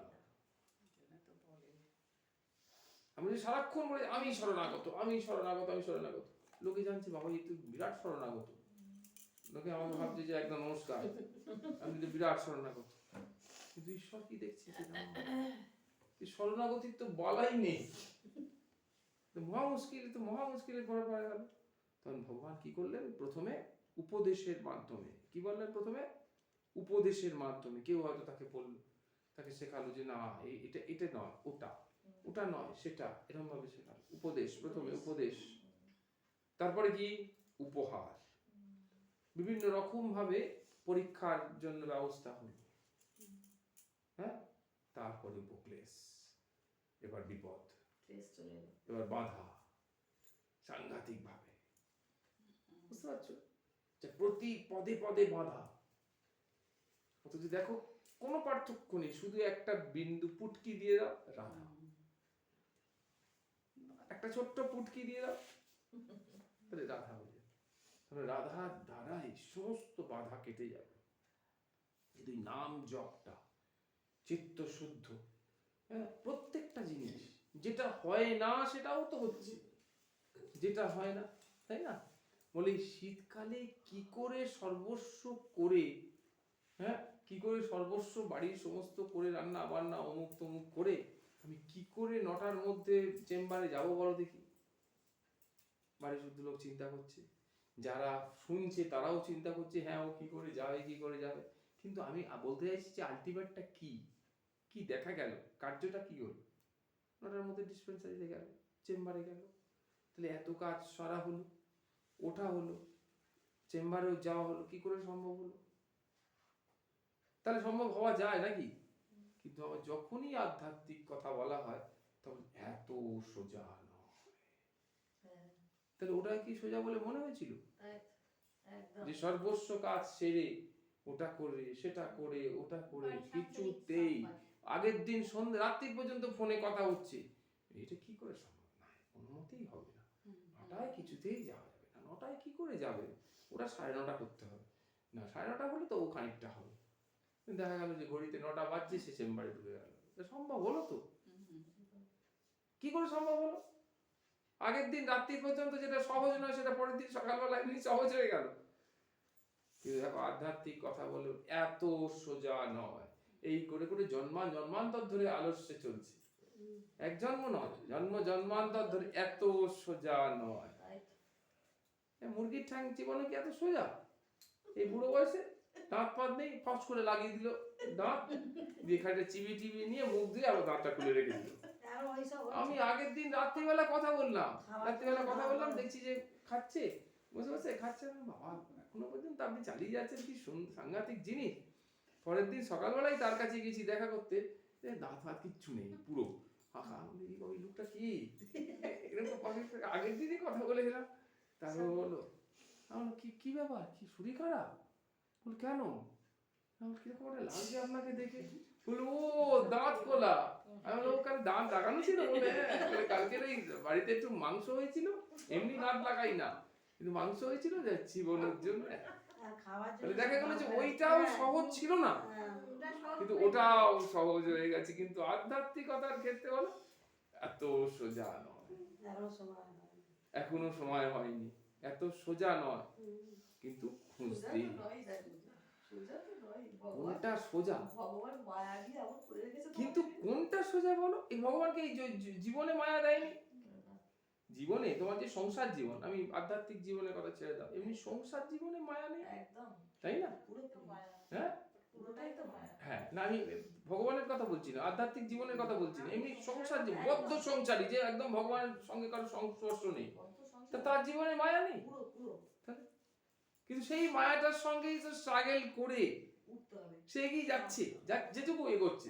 আমি সারাক্ষণ বলে আমি শরণাগত, আমি শরণাগত, আমি শরণাগত। লোকে জানছে বাবা এই তো বিরাট শরণাগত, লোকে আমাকে ভাবছে যে একদম নমস্কার, আমি তো বিরাট শরণাগত। কিন্তু ঈশ্বর কি দেখছে? এই শরণাগতির তো বলাই নেই, মহা মুশকিল, তো মহা মুশকিলের পরে পড়ে গেল। তখন ভগবান কি করলেন? প্রথমে উপদেশের মাধ্যমে। কি বললেন? প্রথমে উপদেশের মাধ্যমে। কেউ হয়তো তাকে বললো, তাকে শেখালো যে না এটা এটা নয়, ওটা ওটা নয় সেটা, এরকম ভাবে শেখালো। উপদেশ, প্রথমে উপদেশ, তারপরে কি? উপহার। বিভিন্ন রকম ভাবে পরীক্ষার জন্য ব্যবস্থা হলো, হ্যাঁ, তারপরে উপক্লেশ, এবার বিপদ, এবার বাধা, সাংঘাতিক ভাবে। বুঝতে পারছো? প্রতি পদে পদে বাধা। অথচ দেখো কোনো পার্থক্য নেই, শুধু একটা বিন্দু পুটকি দিয়ে দাও, রাধা, একটা ছোট্ট পুটকি দিয়ে দাও, তাহলে রাধা হয়ে যাবে। তাহলে রাধার দ্বারাই সমস্ত বাধা কেটে যাবে। কিন্তু নাম জপটা, চিত্ত শুদ্ধ, হ্যাঁ, প্রত্যেকটা জিনিস, যেটা হয় না সেটাও তো হচ্ছে, যেটা হয় না, তাই না? বলি শীতকালে কি করে সর্বস্ব করে হ্যাঁ, কি করে সর্বস্ব বাড়ির সমস্ত করে রান্না বান্না অমুক তমুক করে আমি কি করে 9টার মধ্যে চেম্বারে যাব বলো দেখি। বাড়ির শুদ্ধ লোক চিন্তা করছে, যারা শুনছে তারাও চিন্তা করছে হ্যাঁ ও কি করে যাবে কি করে যাবে। কিন্তু আমি বলতে চাইছি যে আলটিমেটটা কি কি দেখা গেল, কার্যটা কি হলো? 9টার মধ্যে ডিসপেন্সারিতে গেল, চেম্বারে গেল, তাহলে এত কাজ সারা হলো, ওঠা হলো, চেম্বারেও যাওয়া হলো, কি করে সম্ভব হলো? তাহলে সম্ভব হওয়া যায় নাকি? কিন্তু আবার যখনই আধ্যাত্মিক কথা বলা হয় তখন এত সোজা নয়।
হ্যাঁ,
তাহলে ওটা কি সোজা বলে মনে হয়েছিল?
একদম।
যে সর্বস্ব কাজ সেরে ওটা করে সেটা করে ওটা করে কিছুতেই আগের দিন সন্ধ্যে রাত্রি পর্যন্ত ফোনে কথা হচ্ছে, এটা কি করে সম্ভব? না, কোনো মতেই হবে না। 9টায় কিছুতেই যাওয়া যাবে না, 9টায় কি করে যাবে? ওটা 9:30 করতে হবে, না 9:30 হলে তো ও খানিকটা হবে। দেখা গেল যে ঘড়িতে 9টা বাজছে, সে চেম্বারে ঢুকে গেল। এটা সম্ভব হলো তো? কি করে সম্ভব হলো? আগের দিন রাত্রি পর্যন্ত যেটা সহজ নয় সেটা পরের দিন সকালবেলা এমনি সহজ হয়ে গেল। কিন্তু দেখো আধ্যাত্মিক কথা বলে এত সোজা নয়। এই করে করে জন্মান্তর ধরে আলস্যে চলছে, এক জন্ম নয়, জন্মান্তর ধরে এত সোজা নয়। মুরগির ঠ্যাং জীবনে কি এত সোজা? এই বুড়ো বয়সে দাঁত ফাঁত নেই, ফস করে লাগিয়ে দিল দাঁত দিয়ে, খাটে চিবি টিবি নিয়ে মুখ দিয়ে আবার দাঁতটা খুলে রেখে দিল। আমি আগের দিন রাত্রিবেলা কথা বললাম, দেখছি যে খাচ্ছে, বসে বসে খাচ্ছে। বাবা এখনো পর্যন্ত আপনি চালিয়ে যাচ্ছেন, কি সাংঘাতিক জিনিস। পরের দিন সকালবেলায় তার কাছে গেছি দেখা করতে, দাঁত ফাত কিচ্ছু নেই পুরো ফাঁকা। ওই লোকটা কি এরকম আগের দিনই কথা বলে গেলাম। তারপর বললো কি কি ব্যাপার, কি শরীর খারাপ? বল কেন? কিরকম একটা লাগছে আপনাকে দেখে। বললো ও দাঁত খোলা। আমি বললাম কাল দাঁত লাগানো ছিল বলে? কালকের ওই বাড়িতে একটু মাংস হয়েছিল, এমনি দাঁত লাগাই না, কিন্তু মাংস হয়েছিল যাচ্ছি বোনের জন্য। দেখা গেল যে ওইটাও সহজ ছিল না, কিন্তু ওটাও সহজ হয়ে গেছে। কিন্তু আধ্যাত্মিকতার ক্ষেত্রে হলো এত সোজা নয়, এখনো সময় হয়নি, এত সোজা নয়। কিন্তু খুঁজতেই কোনটা সোজা, কিন্তু কোনটা সোজা বলো? এই ভগবানকে এই জীবনে মায়া দেয়নি। জীবনে তোমার যে সংসার জীবন, আমি আধ্যাত্মিক জীবনের কথা ছেড়ে দাও, এমনি সংসার জীবনে মায়া নেই, তাই না? হ্যাঁ হ্যাঁ, না আমি ভগবানের কথা বলছি না, আধ্যাত্মিক জীবনের কথা বলছি না, এমনি সংসার জীবন, বদ্ধ সংসারী যে একদম ভগবানের সঙ্গে কারো সংস্পর্শ নেই, তার জীবনে মায়া নেই। কিন্তু সেই মায়াটার সঙ্গেই তো স্ট্রাগল করে সে এগিয়ে যাচ্ছে, যেটুকু এগোচ্ছে।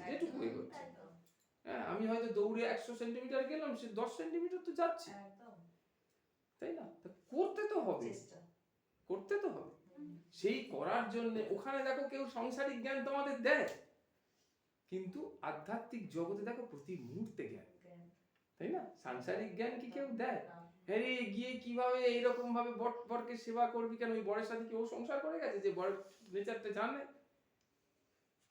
হ্যাঁ, আমি হয়তো দৌড়ে 100 সেন্টিমিটার গেলাম, সে 10 সেন্টিমিটার তো যাচ্ছে, তাই না? করতে তো হবে। সেই করার জন্য ওখানে দেখো কেউ সাংসারিক জ্ঞান তোমাদের দেয়, কিন্তু আধ্যাত্মিক জগতে দেখো প্রতি মুহূর্তে জ্ঞান, তাই না? সাংসারিক জ্ঞান কি কেউ দেয়? হ্যাঁ রে, গিয়ে কিভাবে এইরকম ভাবে বরকে সেবা করবি, কেন ওই বরের সাথে কি ও সংসার করে গেছে যে বরের নেচারটা জানে?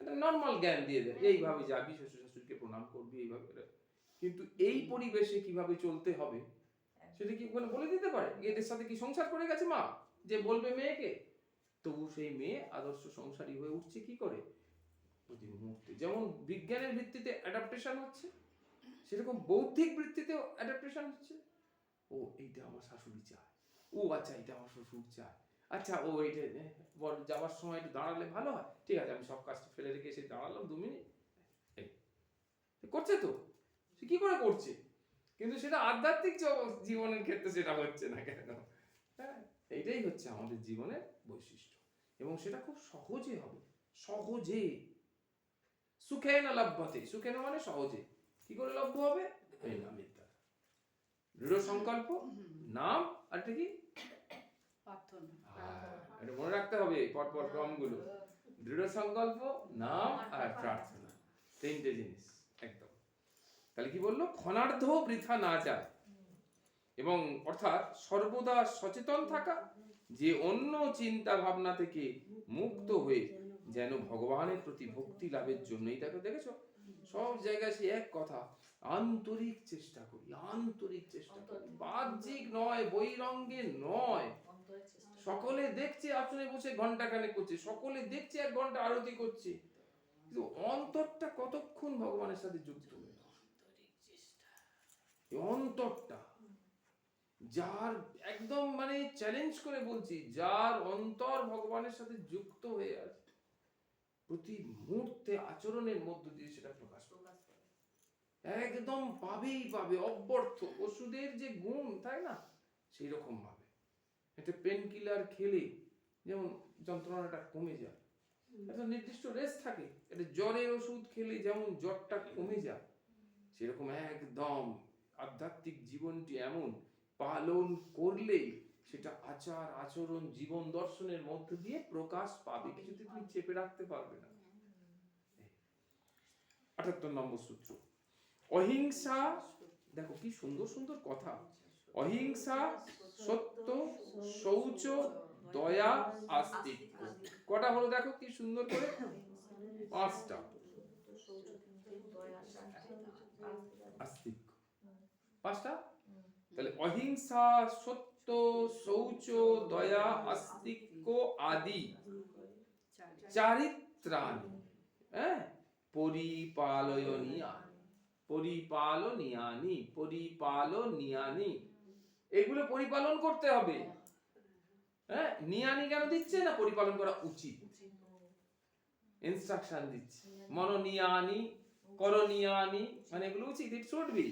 এটা নর্মাল জ্ঞান দিয়ে দেয়, এইভাবে যাবি, শ্বশুর শাশুড়িকে প্রণাম করবি এইভাবে। কিন্তু এই পরিবেশে কিভাবে চলতে হবে সেটা কি ওখানে বলে দিতে পারে? এদের সাথে কি সংসার করে গেছে মা যে বলবে মেয়েকে? তবু সেই মেয়ে আদর্শ সংসারী হয়ে উঠছে কি করে? প্রতি মুহূর্তে। যেমন বিজ্ঞানের ভিত্তিতে অ্যাডাপ্টেশন হচ্ছে, সেরকম বৌদ্ধিক ভিত্তিতেও অ্যাডাপ্টেশন হচ্ছে। ও এইটা আমার শাশুড়ি চায়, ও আচ্ছা এটা আমার শ্বশুর চায়, আচ্ছা ও এইটা বল যাওয়ার সময় একটু দাঁড়ালে ভালো হয়, ঠিক আছে আমি সব কাজটা ফেলে রেখে এসে দাঁড়ালাম 2 মিনিট। করছে তো, সে কি করে করছে? কিন্তু সেটা আধ্যাত্মিক জীবনের ক্ষেত্রে সেটা হচ্ছে না কেন? হ্যাঁ, এইটাই হচ্ছে আমাদের জীবনের বৈশিষ্ট্য, এবং সেটা খুব সহজে হবে, সহজে। সুখে না লভ্যতে, সুখে না মানে সহজে। কি করে লভ্য হবে? এই নামের দ্বারা। দৃঢ় সংকল্প, নাম, আর এটা কি? এটা মনে রাখতে হবে পরপর ক্রমগুলো। দৃঢ় সংকল্প, নাম আর প্রার্থনা, 3টে জিনিস একদম। তাহলে কি বললো? ক্ষণার্ধ বৃথা না যায়, এবং অর্থাৎ সর্বদা সচেতন থাকা, যে অন্য চিন্তা ভাবনা থেকে মুক্ত হয়ে যেন ভগবানের প্রতি ভক্তি লাভের জন্য, এটাকে দেখেছো সব জায়গায় সে এক কথা, আন্তরিক চেষ্টা করি, বাহ্যিক নয়, বহিরঙ্গে নয়, সকলের দেখছে আসনে বসে ঘন্টা খানেক করছে, সকলে দেখছে 1 ঘন্টা আরতি করছে, কিন্তু অন্তরটা কতক্ষণ ভগবানের সাথে যুক্ত হয়ে আছে? এই অন্তরটা, যার একদম মানে চ্যালেঞ্জ করে বলছি, যার অন্তর ভগবানের সাথে যুক্ত হয়ে আছে, প্রতি মুহূর্তে আচরণের মধ্য দিয়ে সেটা প্রকাশ পাবে, একদম পাবেই পাবে, অব্যর্থ ওষুধের যে গুণ, তাই না, সেই রকম ভাবে। একটা পেন কিলার খেলে যেমন যন্ত্রণাটা কমে যায়, একটা নির্দিষ্ট রেস্ট থাকে, একটা জ্বরের ওষুধ খেলে যেমন জ্বরটা কমে যায়, সেরকম একদম আধ্যাত্মিক জীবনটি এমন, পালন করলে সেটা আচার আচরণ জীবন দর্শনের মধ্য দিয়ে প্রকাশ পাবে, কিছুতে তুমি চেপে রাখতে পারবে না। 78 নম্বর সূত্র, অহিংসা। দেখো কি সুন্দর সুন্দর কথা, অহিংসা, সত্য, শৌচ, দয়া, আস্তিক্য। কটা হলো দেখো কি সুন্দর করে, 5টা। আস্তিক্য 5টা। তাহলে অহিংসা, সত্য, শৌচ, দয়া, আস্তিক্য আদি চারিত্রাণি, হ্যাঁ, পরিপালনীয়ানি, এগুলো পরিপালন করতে হবে। হ্যাঁ, নিয়ানি কেন দিচ্ছে না, পরিপালন করা উচিত, ইনস্ট্রাকশন দিচ্ছে। মনোনিয়ানি, করণীয়ানি, মানে এগুলো উচিত, ইট শুড বি,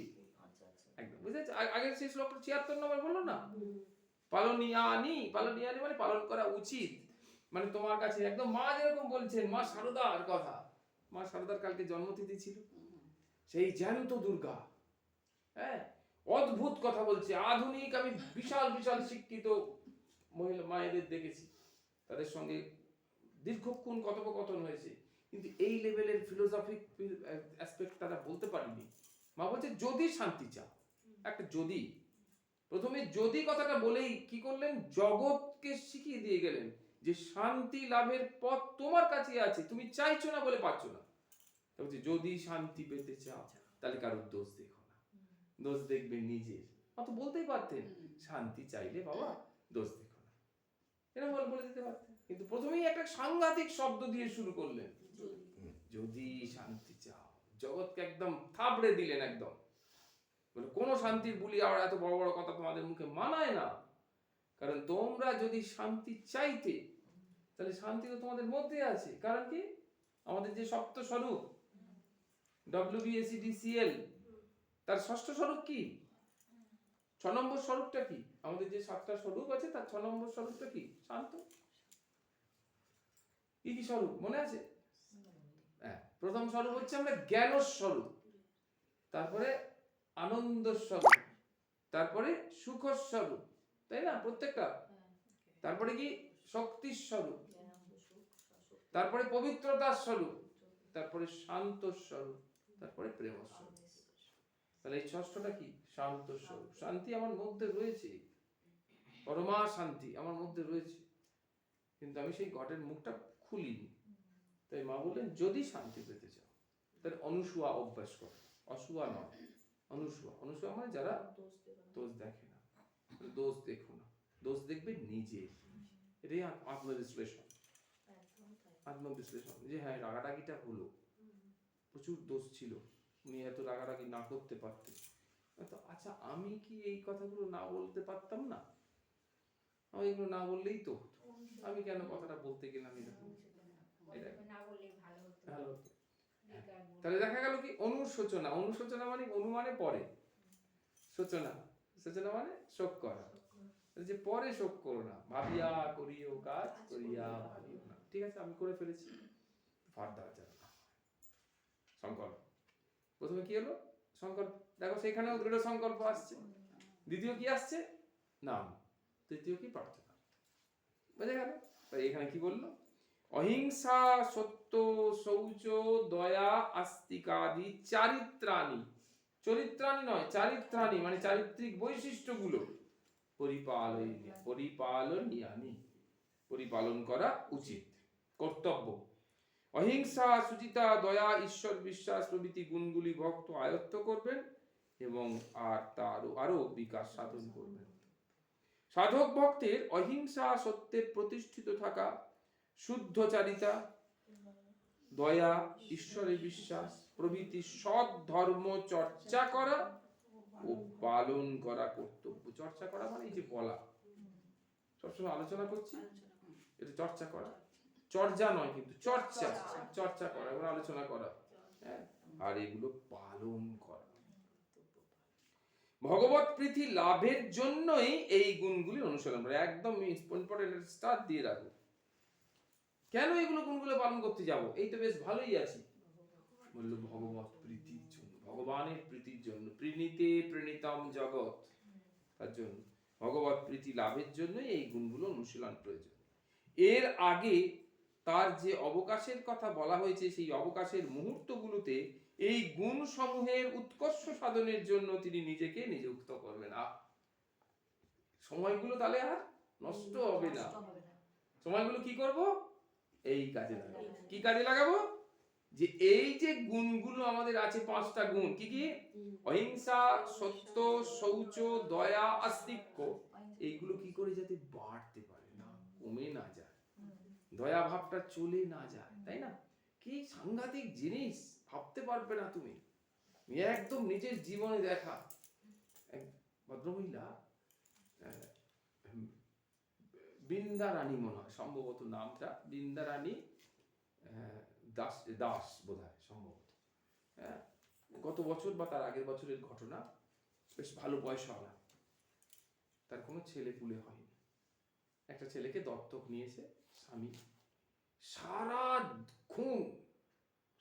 একদম বুঝেছো। আগে সেই শ্লোকটা 76 নম্বর বললো না, পালনীয়ানি মানে পালন করা উচিত, মানে তোমার কাছে একদম মা যেরকম বলছেন, মা শারদার কথা, মা শারদার কালকে জন্মতিথি ছিল, সেই জ্যান্ত দুর্গা, হ্যাঁ, অদ্ভুত কথা বলছে। আধুনিক আমি বিশাল বিশাল শিক্ষিত মহিলা মায়েদের দেখেছি, তাদের সঙ্গে দীর্ঘক্ষণ কথোপকথন হয়েছে, কিন্তু এই লেভেলের ফিলোসফিক অ্যাসপেক্ট তারা বলতে পারেনি। মা বলছে যদি শান্তি চাও, একটা যদি, প্রথমে যদি কথাটা বলেই কি করলেন, জগৎকে শিখিয়ে দিয়ে গেলেন যে শান্তি লাভের পথ তোমার কাছে আছে, তুমি চাইছো না বলে পাচ্ছ না। বলছে যদি শান্তি পেতে চাও তাহলে কারোর দোষ দেখো না, দোষ দেখবে নিজের। অত বলতেই পারতেন শান্তি চাইলে বাবা দোষ দেখো না, এরকম বলে দিতে পারতেন, কিন্তু প্রথমেই একটা সাংঘাতিক শব্দ দিয়ে শুরু করলেন, যদি শান্তি চাও। জগৎকে একদম থাবড়ে দিলেন একদম, বলে কোনো শান্তির বুলি আর এত বড় বড় কথা তোমাদের মুখে মানায় না, কারণ তোমরা যদি শান্তি চাইতে তাহলে শান্তি তো তোমাদের মধ্যে আছে। কারণ কি, আমাদের যে সপ্ত স্বরূপ WBSEDCL, তার ষষ্ঠ স্বরূপ কি, 6 নম্বর স্বরূপটা কি, আমাদের যে 7টা স্বরূপ আছে তার 6 নম্বর স্বরূপটা কি, শান্ত। কি কি স্বরূপ মনে আছে? হ্যাঁ, প্রথম স্বরূপ হচ্ছে আমরা জ্ঞান স্বরূপ, তারপরে আনন্দ স্বরূপ, তারপরে সুখ স্বরূপ, তাই না প্রত্যেকটা, তারপরে কি শক্তি স্বরূপ, তারপরে পবিত্রতার স্বরূপ, তারপরে শান্ত স্বরূপ, তারপরে প্রেম স্বরূপ। তাহলে এই ষষ্ঠটা কি, শান্ত স্বরূপ। শান্তি আমার মধ্যে রয়েছে, পরমা শান্তি আমার মধ্যে রয়েছে, কিন্তু আমি সেই ঘটের মুখটা খুলিনি। তাই মা বললেন যদি শান্তি পেতে চাও তাহলে অনুসুয়া অভ্যাস করো, অসুয়া নয়, অনুসুয়া। অনুসুয়া মানে যারা দোষ দেখে না, দোষ দেখো না, দোষ দেখবে নিজে, এটাই আত্মবিশ্লেষণ। আত্মবিশ্লেষণ যে হ্যাঁ রাগারাগিটা হলো, প্রচুর দোষ ছিল, উনি এত রাগারাগি না করতে পারতেন, তো আচ্ছা আমি কি এই কথাগুলো না বলতে পারতাম না, আমি এগুলো না বললেই তো, আমি কেন কথাটা বলতে গেলাম এরকম, ভালো হতো। তাহলে দেখা গেল কি অনুশোচনা, অনুশোচনা মানে অনুমানে পরে, সূচনা, সূচনা মানে শোক করা, যে পরে শোক করো না, ভাবিয়া করিও কাজ করিয়া ভাবিও না। ঠিক আছে আমি করে ফেলেছি, ফার্দার যাবে না। সংকল্প, প্রথমে কি হলো সংকল্প, দেখো সেখানেও দৃঢ় সংকল্প আসছে, দ্বিতীয় কি আসছে নাম, তৃতীয় কি প্রার্থনা, বুঝে গেল। তাই এখানে কি বললো, অহিংসা, সত্য, শৌচ, দয়া, আস্তিকাদি চারিত্রাণি, চরিত্রাণি নয় চারিত্রাণি, মানে চারিত্রিক বৈশিষ্ট্যগুলো পরিপালনীয়ানি, পরিপালন করা উচিত, কর্তব্য। অহিংসা, সুচিতা, দয়া, ঈশ্বর বিশ্বাস প্রভৃতি গুণগুলি ভক্ত আয়ত্ত করবেন এবং আর তার আরো বিকাশ সাধন করবেন। সাধক ভক্তের অহিংসা, সত্যে প্রতিষ্ঠিত থাকা, শুদ্ধচারিতা, দয়া, ঈশ্বরে বিশ্বাস প্রভৃতি সৎ ধর্ম চর্চা করা ও পালন করা কর্তব্য। চর্চা করা মানে এই যে বলা, সবসময় আলোচনা করছি, এটা চর্চা করা, চর্চা নয় কিন্তু চর্চা, চর্চা করা এবং আলোচনা করা, হ্যাঁ, আর এগুলো পালন করা। ভগবত প্রীতি লাভের জন্যই এই গুণগুলি অনুসরণ করে। একদম ইম্পর্টেন্ট স্টার্ট দিয়ে রাখো। কেন এগুলো গুণগুলো পালন করতে যাব? এই তো বেশ ভালোই আছি। বললো ভগবত প্রীতির জন্য, ভগবানের প্রীতির জন্য। প্রীণীতে প্রীণিতম জগৎ, তার জন্য ভগবত প্রীতি লাভের জন্যই এই গুণগুলো অনুশীলন প্রয়োজন। এর আগে তার যে অবকাশের কথা বলা হয়েছে, সেই অবকাশের মুহূর্তগুলোতে এই গুণ সমূহের উৎকর্ষ সাধনের জন্য তিনি নিজেকে নিযুক্ত করবেন। সময়গুলো তাহলে আর নষ্ট হবে না। সময়গুলো কি করব? এই কাজে লাগাবো। কি কাজে লাগাবো? যে এই যে গুণগুলো আমাদের আছে, 5টা গুণ, কি কি? অহিংসা, সত্য, শৌচ, দয়া, আস্তিক্য, এইগুলো কি করে যাতে বাড়তে পারে, না কমে না যায়, দয়া ভাবটা চলে না যায়, তাই না? কি সাংঘাতিক জিনিস, ভাবতে পারবে না তুমি। একদম নিজের জীবনে দেখা এক ভদ্রমহিলা, বৃন্দা রানী মনে হয় সম্ভবত নামটা, বৃন্দা রানী দাস দাস বোধহয় সম্ভবত। হ্যাঁ, গত বছর বা তার আগের বছরের ঘটনা। বেশ ভালো বয়সওয়ালা, তার কোনো ছেলে পুলে হয়নি। একটা ছেলেকে দত্তক নিয়েছে স্বামী। সারাক্ষণ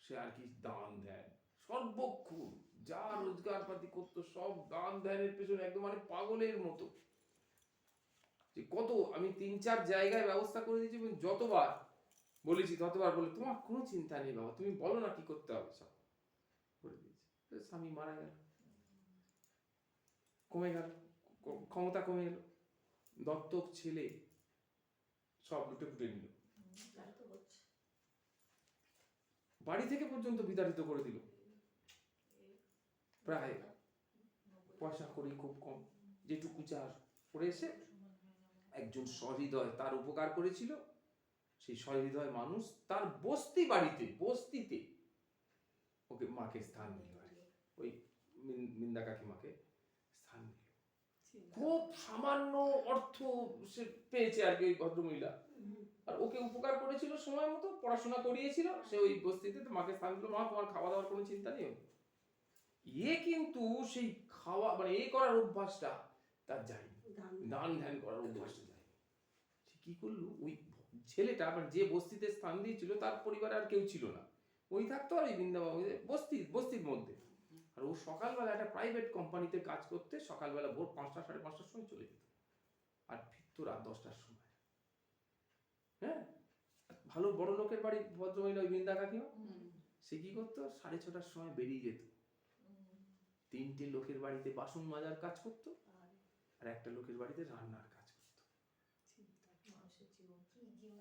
সে আর কি দান দেন, সর্বক্ষণ যা রোজগার পাতি করতো সব দান ধ্যানের পেছনে, একদম মানে পাগলের মতো। যে কত আমি 3-4 জায়গায় ব্যবস্থা করে দিয়েছি, এবং যতবার বলেছি ততবার বলে তোমার কোনো চিন্তা নেই বাবা, তুমি বলো না কি করতে হবে, সব করে দিয়েছি। স্বামী মারা গেল, কমে গেল, ক্ষমতা কমে গেল, দত্তক ছেলে সব লুটে ফুটে নিল, বাড়ি থেকে পর্যন্ত বিতাড়িত করে দিল। প্রায় পয়সা করি খুব কম, যেটুকু চার করে এসে একজন সহৃদয় তার উপকার করেছিল, সেই সহৃদয় মানুষ তার বস্তি বাড়িতে, বস্তিতে ওকে মাকে স্থান দিল, ওই মিন্দা কাকিমাকে স্থান দিল। খুব সামান্য অর্থ সে পেয়েছে আর কি ওই ভদ্রমহিলা, আর ওকে উপকার করেছিল, সময় মতো পড়াশোনা করিয়েছিল, সে ওই বস্তিতে মাকে স্থান দিল। মা তোমার খাওয়া দাওয়ার কোনো চিন্তা নেই। কিন্তু সেই খাওয়া মানে এ করার অভ্যাসটা তার যায়নি, দান ধ্যান করার অভ্যাসটা যায়নি। সে কি করলো, ওই ছেলেটা মানে যে বস্তিতে স্থান দিয়েছিল তার পরিবারে আর কেউ ছিল না, ওই থাকতো আর ওই বৃন্দাবাবু বস্তির মধ্যে। আর ও সকালবেলা একটা প্রাইভেট কোম্পানিতে কাজ করতে, সকালবেলা ভোর 5টা 5:30টার সময় চলে যেত, আর ফিরতো রাত 10টার সময়। হ্যাঁ, ভালো বড় লোকের বাড়ি ভদ্রমহিলা ওই বৃন্দা কাকিমা। সে কি করতো, 6:30টার সময় বেরিয়ে যেত, 3টে লোকের বাড়িতে বাসন মাজার কাজ করতো, আর একটা লোকের বাড়িতে রান্নার কাজ করতো।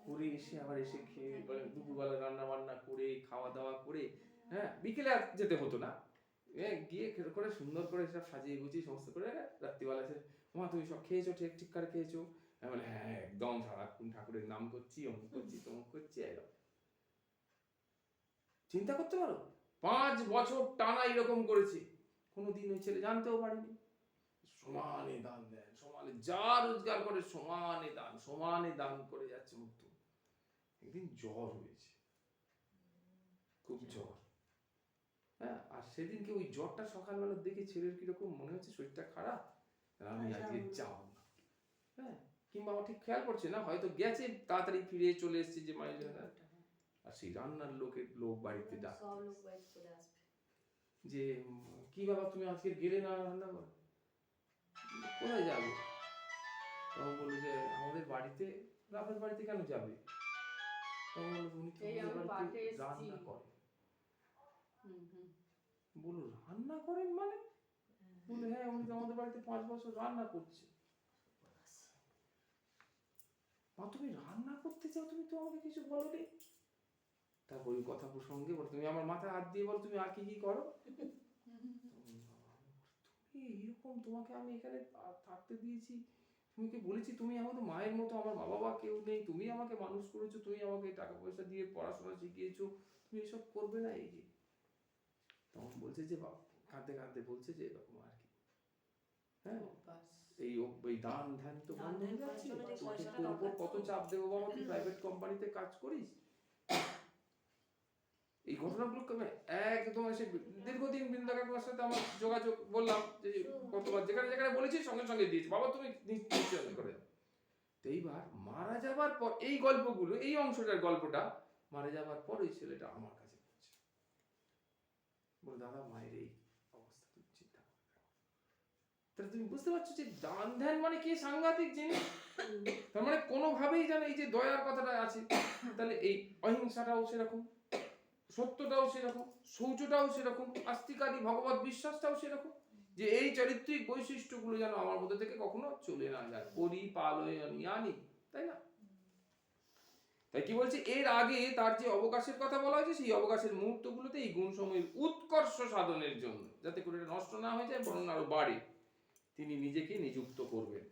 করে এসে আবার এসে খেয়ে দুপুরবেলা রান্না বান্না করে খাওয়া দাওয়া করে, হ্যাঁ, বিকেলে আর যেতে হতো না, গিয়ে করে সুন্দর করে সব সাজিয়ে গুছিয়ে সমস্ত করে রাত্রিবেলা এসে, মা তুমি সব খেয়েছো, ঠিক করে খেয়েছো? বলে হ্যাঁ একদম, সারাক্ষণ ঠাকুরের নাম করছি, অমুক করছি তমুক করছি। চিন্তা করতে পারো, 5 বছর টানা এরকম করেছে, কোনোদিন ওই ছেলে জানতেও পারেনি। সমানে দান দেন, সমানে যা রোজগার করে সমানে দান করে যাচ্ছে মুক্ত। একদিন জ্বর হয়েছে, খুব জ্বর। হ্যাঁ, আর সেদিনকে ওই জ্বরটা সকালবেলা দেখে ছেলের কিরকম মনে হচ্ছে, শরীরটা খারাপ, আমি আজকে যাব না। হ্যাঁ, কিংবা আমার ঠিক খেয়াল করছে না, হয়তো গেছে তাড়াতাড়ি ফিরে চলে এসেছে যে মায়ের জন্য। আর সেই রান্নার লোক বাড়িতে ডাকছে যে কি বাবা তুমি আজকে গেলে না রান্না করে, কোথায় যাবে? তখন বললো যে আমাদের বাড়িতে। আপনার বাড়িতে কেন যাবে? তখন বললো উনি তো আমাদের বাড়িতে রান্না করেন। বললো রান্না করেন মানে? বললো হ্যাঁ, উনি তো আমাদের বাড়িতে 5 বছর রান্না করছে। মা তুমি রান্না করতে চাও, তুমি তো আমাকে কিছু বলোনি। তারপর ওই কথা প্রসঙ্গে বলো, তুমি আমার মাথায় হাত দিয়ে বলো তুমি আর কি কি করো। তুমি এরকম, তোমাকে আমি এখানে থাকতে দিয়েছি, তুমি কি বলেছি তুমি আমাদের মায়ের মতো, আমার মা বাবা কেউ নেই, তুমি আমাকে মানুষ করেছো, তুমি আমাকে টাকা পয়সা দিয়ে পড়াশোনা শিখিয়েছো, তুমি এসব করবে না? এই যে তখন বলছে যে বাবা কাঁদতে কাঁদতে বলছে যে এরকম আর কি, হ্যাঁ
অভ্যাস।
এই দান ধ্যান তো
দান
বন্ধ হয়ে
ধ্যান
যাচ্ছে,
করার জন্য যে
তোকে
পয়সাটা
তোর উপর
দরকার
কত
তো।
চাপ দেবো বাবা, তুই প্রাইভেট কোম্পানিতে কাজ করিস। এই ঘটনাগুলো একদম এসে দীর্ঘদিন বৃন্দা কাকুর সাথে আমার যোগাযোগ, বললাম যে কতবার যেখানে যেখানে বলেছি সঙ্গে সঙ্গে দিয়েছি, বাবা তুমি নিশ্চয় করে দাও। তো এইবার মারা যাবার পর এই গল্পগুলো, এই অংশটার গল্পটা মারা যাবার পর ওই ছেলেটা আমার কাছে বলছে, বলে দাদা মায়ের এই অবস্থা, তুমি চিন্তা করে দেখো। তাহলে তুমি বুঝতে পারছো যে দান ধ্যান মানে কি সাংঘাতিক জিনিস। তার মানে কোনোভাবেই যেন এই যে দয়ার কথাটা আছে, তাহলে এই অহিংসাটাও সেরকম, সত্যটাও সেরকম, শৌচটাও সেরকম, আস্তিকাদি ভগবত বিশ্বাসটাও সেরকম, যে এই চারিত্রিক বৈশিষ্ট্যগুলো যেন আমার মধ্যে থেকে কখনো চলে না যায়। পরিপালয়ানি, তাই না? তাই কি বলছে, এর আগে তার যে অবকাশের কথা বলা হয়েছে, সেই অবকাশের মুহূর্তগুলোতে এই গুণসমূহের উৎকর্ষ সাধনের জন্য, যাতে করে এটা নষ্ট না হয়ে যায় বরং আরো বাড়ে, তিনি নিজেকে নিযুক্ত করবেন।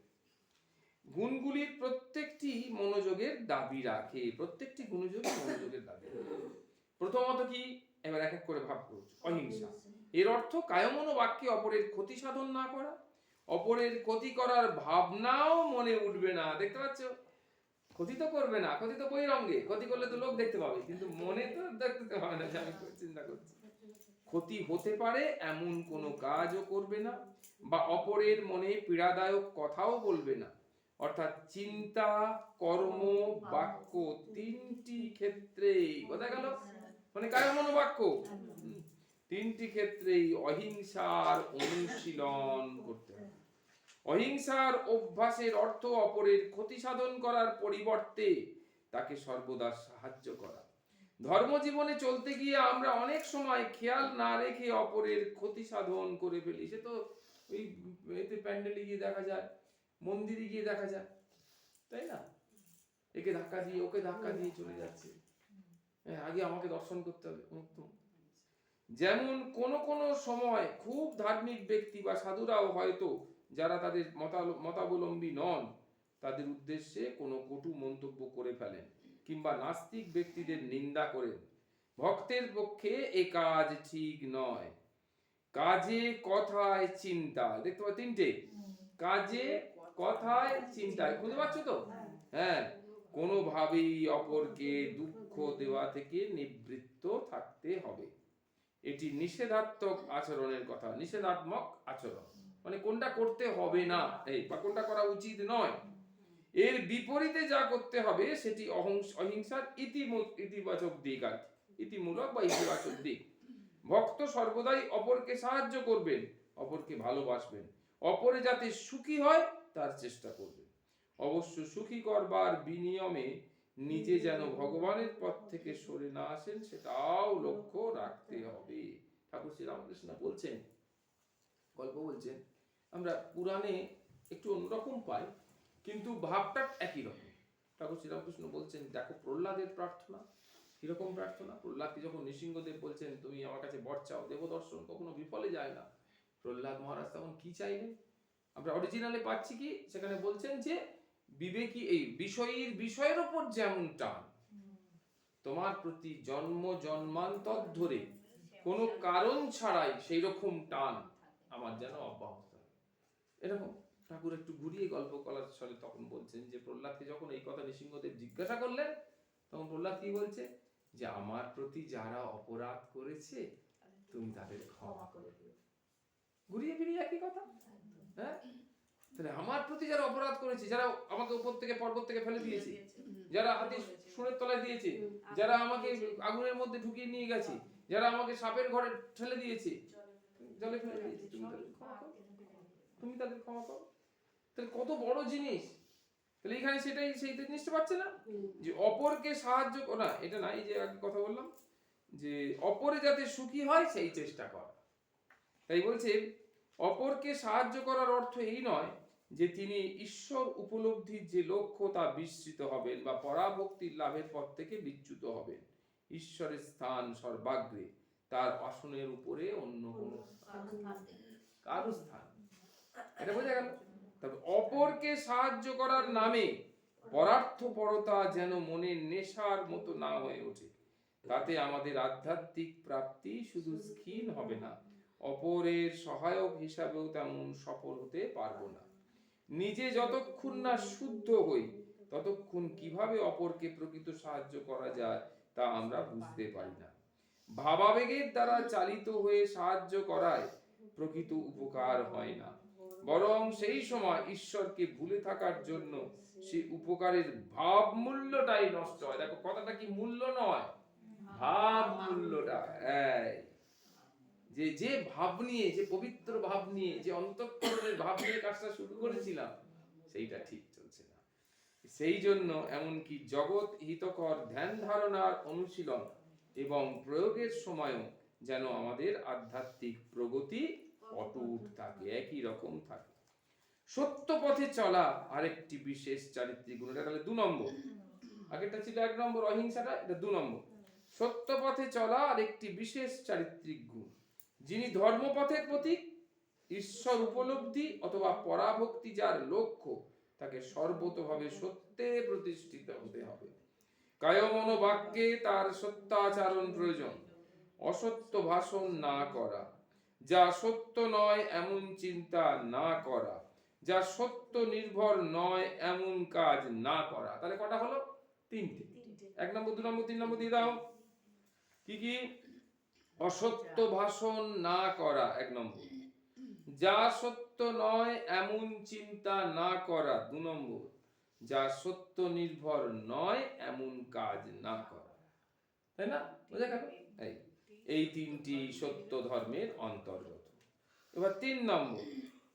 গুণগুলির প্রত্যেকটি মনোযোগের দাবি রাখে, প্রত্যেকটি গুণযোগী মনোযোগের দাবি রাখে। প্রথমত কি, এবার এক এক করে ভাব করছি। অহিংসা, এর অর্থ কায়মনো বাক্যে অপরের ক্ষতি সাধন না করা, অপরের ক্ষতি করার ভাবনাও মনে উঠবে না। দেখতে পাচ্ছ, ক্ষতি তো করবে না, ক্ষতি তো বহিরঙ্গে, ক্ষতি করলে তো লোক দেখতে পাবে, কিন্তু মনে তো দেখতে পাবে না যে আমি চিন্তা করছি। ক্ষতি হতে পারে এমন কোনো কাজও করবে না, বা অপরের মনে পীড়াদায়ক কথাও বলবে না। অর্থাৎ চিন্তা, কর্ম, বাক্য তিনটি ক্ষেত্রে, বোঝা গেল? মানে কায় মনোবাক্য তিনটি ক্ষেত্রেই অহিংসার অনুশীলন করতে হবে। অহিংসার অভ্যাসের অর্থ অপরের ক্ষতি সাধন করার পরিবর্তে তাকে সর্বদা সাহায্য করা। ধর্মজীবনে চলতে গিয়ে আমরা অনেক সময় খেয়াল না রেখে অপরের ক্ষতি সাধন করে ফেলি। সে তো ওই এতে প্যান্ডেলে গিয়ে দেখা যায়, মন্দিরে গিয়ে দেখা যায়, তাই না? একে ধাক্কা দিয়ে ওকে ধাক্কা দিয়ে চলে যাচ্ছে, আগে আমাকে দর্শন করতে হবে। যেমন কোন কোন সময় খুব ধার্মিক ব্যক্তি বা সাধুরাও হয়তো, যারা তাদের মতাবলম্বী নন, তাদের উদ্দেশ্যে কোনো কটু মন্তব্য করে ফেলেন, কিংবা নাস্তিক ব্যক্তিদের নিন্দা করেন। ভক্তের পক্ষে এ কাজ ঠিক নয়। কাজে, কথায়, চিন্তায়, দেখতে পাচ্ছ তিনটে, কাজে, কথায়, চিন্তায়, বুঝতে পারছো তো? হ্যাঁ, কোনোভাবেই অপরকে দুঃখ দেওয়া থেকে নিবৃত্ত থাকতে হবে। এটি নিষেধাত্মক আচরণের কথা, নিষেধাত্মক আচরণ মানে কোনটা করতে হবে না, এই বা কোনটা করা উচিত নয়। এর বিপরীতে যা করতে হবে সেটি অহিংসার ইতিবাচক দিক, আর ইতিমূলক বা ইতিবাচক দিক। ভক্ত সর্বদাই অপরকে সাহায্য করবেন, অপরকে ভালোবাসবেন, অপরে যাতে সুখী হয় তার চেষ্টা করবেন। অবশ্য সুখী করবার বিনিময়ে নিজে যেন ভগবানের পথ থেকে সরে না আসেন, সেটাও লক্ষ্য রাখতে হবে। ঠাকুর শ্রী রামকৃষ্ণ বলছেন, গল্প বলছেন, আমরা পুরাণে একটু অন্যরকম পাই, কিন্তু ভাবটা একই রকম। ঠাকুর শ্রী রামকৃষ্ণ বলছেন, দেখো প্রহ্লাদের প্রার্থনা কিরকম প্রার্থনা। প্রহ্লাদকে যখন নৃসিংহদেব বলছেন তুমি আমার কাছে বর চাও, দেবদর্শন কখনো বিফলে যায় না। প্রহ্লাদ মহারাজ তখন কি চাইলেন, আমরা অরিজিনালে পাচ্ছি কি, সেখানে বলছেন যে বিবেকী এই বিষয়ের উপর যেমন টান, তোমার প্রতি জন্ম জন্মান্তর ধরে কোনো কারণ ছাড়াই সেই রকম টান আমার যেন অব্যাহত থাকে। এরকম ঠাকুর একটু ঘুরিয়ে গল্প করার ছলে তখন বলছেন যে প্রহ্লাদকে যখন এই কথা নৃসিংহদেব জিজ্ঞাসা করলেন, তখন প্রহ্লাদ কি বলছে, যে আমার প্রতি যারা অপরাধ করেছে তুমি তাদের ক্ষমা করে দিও। ঘুরিয়ে ফিরিয়ে একই কথা। হ্যাঁ, তাহলে আমার প্রতি যারা অপরাধ করেছে, যারা আমাকে উপর থেকে পর্বত থেকে ফেলে দিয়েছে, যারা হাতি সুরের তলায় দিয়েছে, যারা আমাকে আগুনের মধ্যে ঢুকিয়ে নিয়ে গেছে, যারা আমাকে সাপের ঘরে ঠেলে দিয়েছে, জলে ফেলে দিয়েছে, তুমি তাদের ক্ষমা করো। তাহলে কত বড় জিনিস। তাহলে এখানে সেটাই সেই জিনিসটা পাচ্ছে না, যে অপরকে সাহায্য করা, এটা না, এই যে আগে কথা বললাম যে অপরে যাতে সুখী হয় সেই চেষ্টা করা। তাই বলছে অপরকে সাহায্য করার অর্থ এই নয় যে তিনি ঈশ্বর উপলব্ধির যে লক্ষ্য তা বিস্মৃত হবেন বা পরাভক্তির লাভের পথ থেকে বিচ্যুত হবেন। ঈশ্বরের স্থান সর্বাগ্রে, তার আসনের উপরে অন্য কোনো কারো স্থান, এটা বোঝা গেল। তবে অপরকে সাহায্য করার নামে পরার্থপরতা যেন মনের নেশার মতো না হয়ে ওঠে। তাতে আমাদের আধ্যাত্মিক প্রাপ্তি শুধু ক্ষীণ হবে না, অপরের সহায়ক হিসাবেও তেমন সফল হতে পারবো না। নিজে যতক্ষণ না শুদ্ধ হই ততক্ষণ কিভাবে অপরকে প্রকৃত সাহায্য করা যায় তা আমরা বুঝতে পারি না। ভাবাবেগের দ্বারা চালিত হয়ে সাহায্য করায় প্রকৃত উপকার হয় না, বরং সেই সময় ঈশ্বরকে ভুলে থাকার জন্য সেই উপকারের ভাব মূল্যটাই নষ্ট হয়। দেখো কথাটা কি, মূল্য নয়, ভাব মূল্যটা। যে ভাব নিয়ে, যে পবিত্র ভাব নিয়ে, যে অন্তঃকরণের ভাব নিয়ে কাজটা শুরু করেছিলাম সেইটা ঠিক চলছে না। সেই জন্য এমনকি জগৎ হিতকর ধ্যান ধারণার অনুশীলন এবং প্রয়োগের সময়ও যেন আমাদের আধ্যাত্মিক প্রগতি অটুট থাকে, একই রকম থাকে। সত্য পথে চলা আরেকটি বিশেষ চারিত্রিক গুণ, এটা তাহলে 2 নম্বর। আগেরটা ছিল 1 নম্বর অহিংসাটা, এটা 2 নম্বর। সত্য পথে চলা আরেকটি বিশেষ চারিত্রিক গুণ। যিনি ধর্মপথের প্রতীক, ঈশ্বর উপলব্ধি অথবা পরাভক্তি যার লক্ষ্য, তাকে সর্বতভাবে সত্যে প্রতিষ্ঠিত হতে হবে। কায় মনো বাক্যে তার সত্যাচরণ প্রয়োজন। অসত্য ভাষণ না করা, যা সত্য নয় এমন চিন্তা না করা, যা সত্য নির্ভর নয় এমন কাজ না করা। তাহলে কটা হলো? 3টে। 1 নম্বর, 2 নম্বর, 3 নম্বর দিয়ে দাও। কি কি? অসত্য ভাষণ না করা 1 নম্বর, যা সত্য নয় এমন চিন্তা না করা 2 নম্বর, যা সত্য নির্ভর নয় এমন কাজ না করা। তাই না? বোঝা গেল? এই 3টি সত্য ধর্মের অন্তর্গত। এবার 3 নম্বর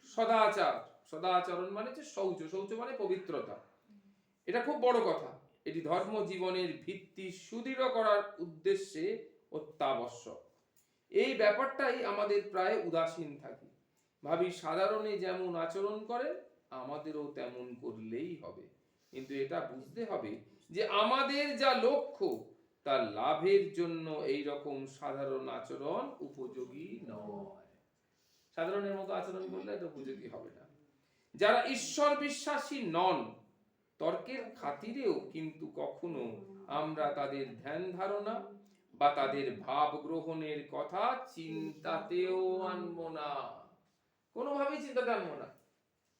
সদাচার। সদাচরণ মানে হচ্ছে শৌচ, শৌচ মানে পবিত্রতা। এটা খুব বড় কথা। এটি ধর্ম জীবনের ভিত্তি সুদৃঢ় করার উদ্দেশ্যে অত্যাবশ্যক। এই ব্যাপারটাই আমাদের প্রায় উদাসীন থাকি। ভাবি সাধারণে যেমন আচরণ করে আমাদেরও তেমন করলেই হবে, কিন্তু এটা বুঝতে হবে যে আমাদের যা লক্ষ্য তার লাভের জন্য এই রকম সাধারণ আচরণ উপযোগী নয়। সাধারণের মতো আচরণ করলে এটা উপযোগী হবে না। যারা ঈশ্বর বিশ্বাসী নন, তর্কের খাতিরেও কিন্তু কখনো আমরা তাদের ধ্যান ধারণা বা তাদের ভাব গ্রহণের কথা চিন্তাতেও আনবো না, কোনোভাবেই চিন্তাতে আনবো না।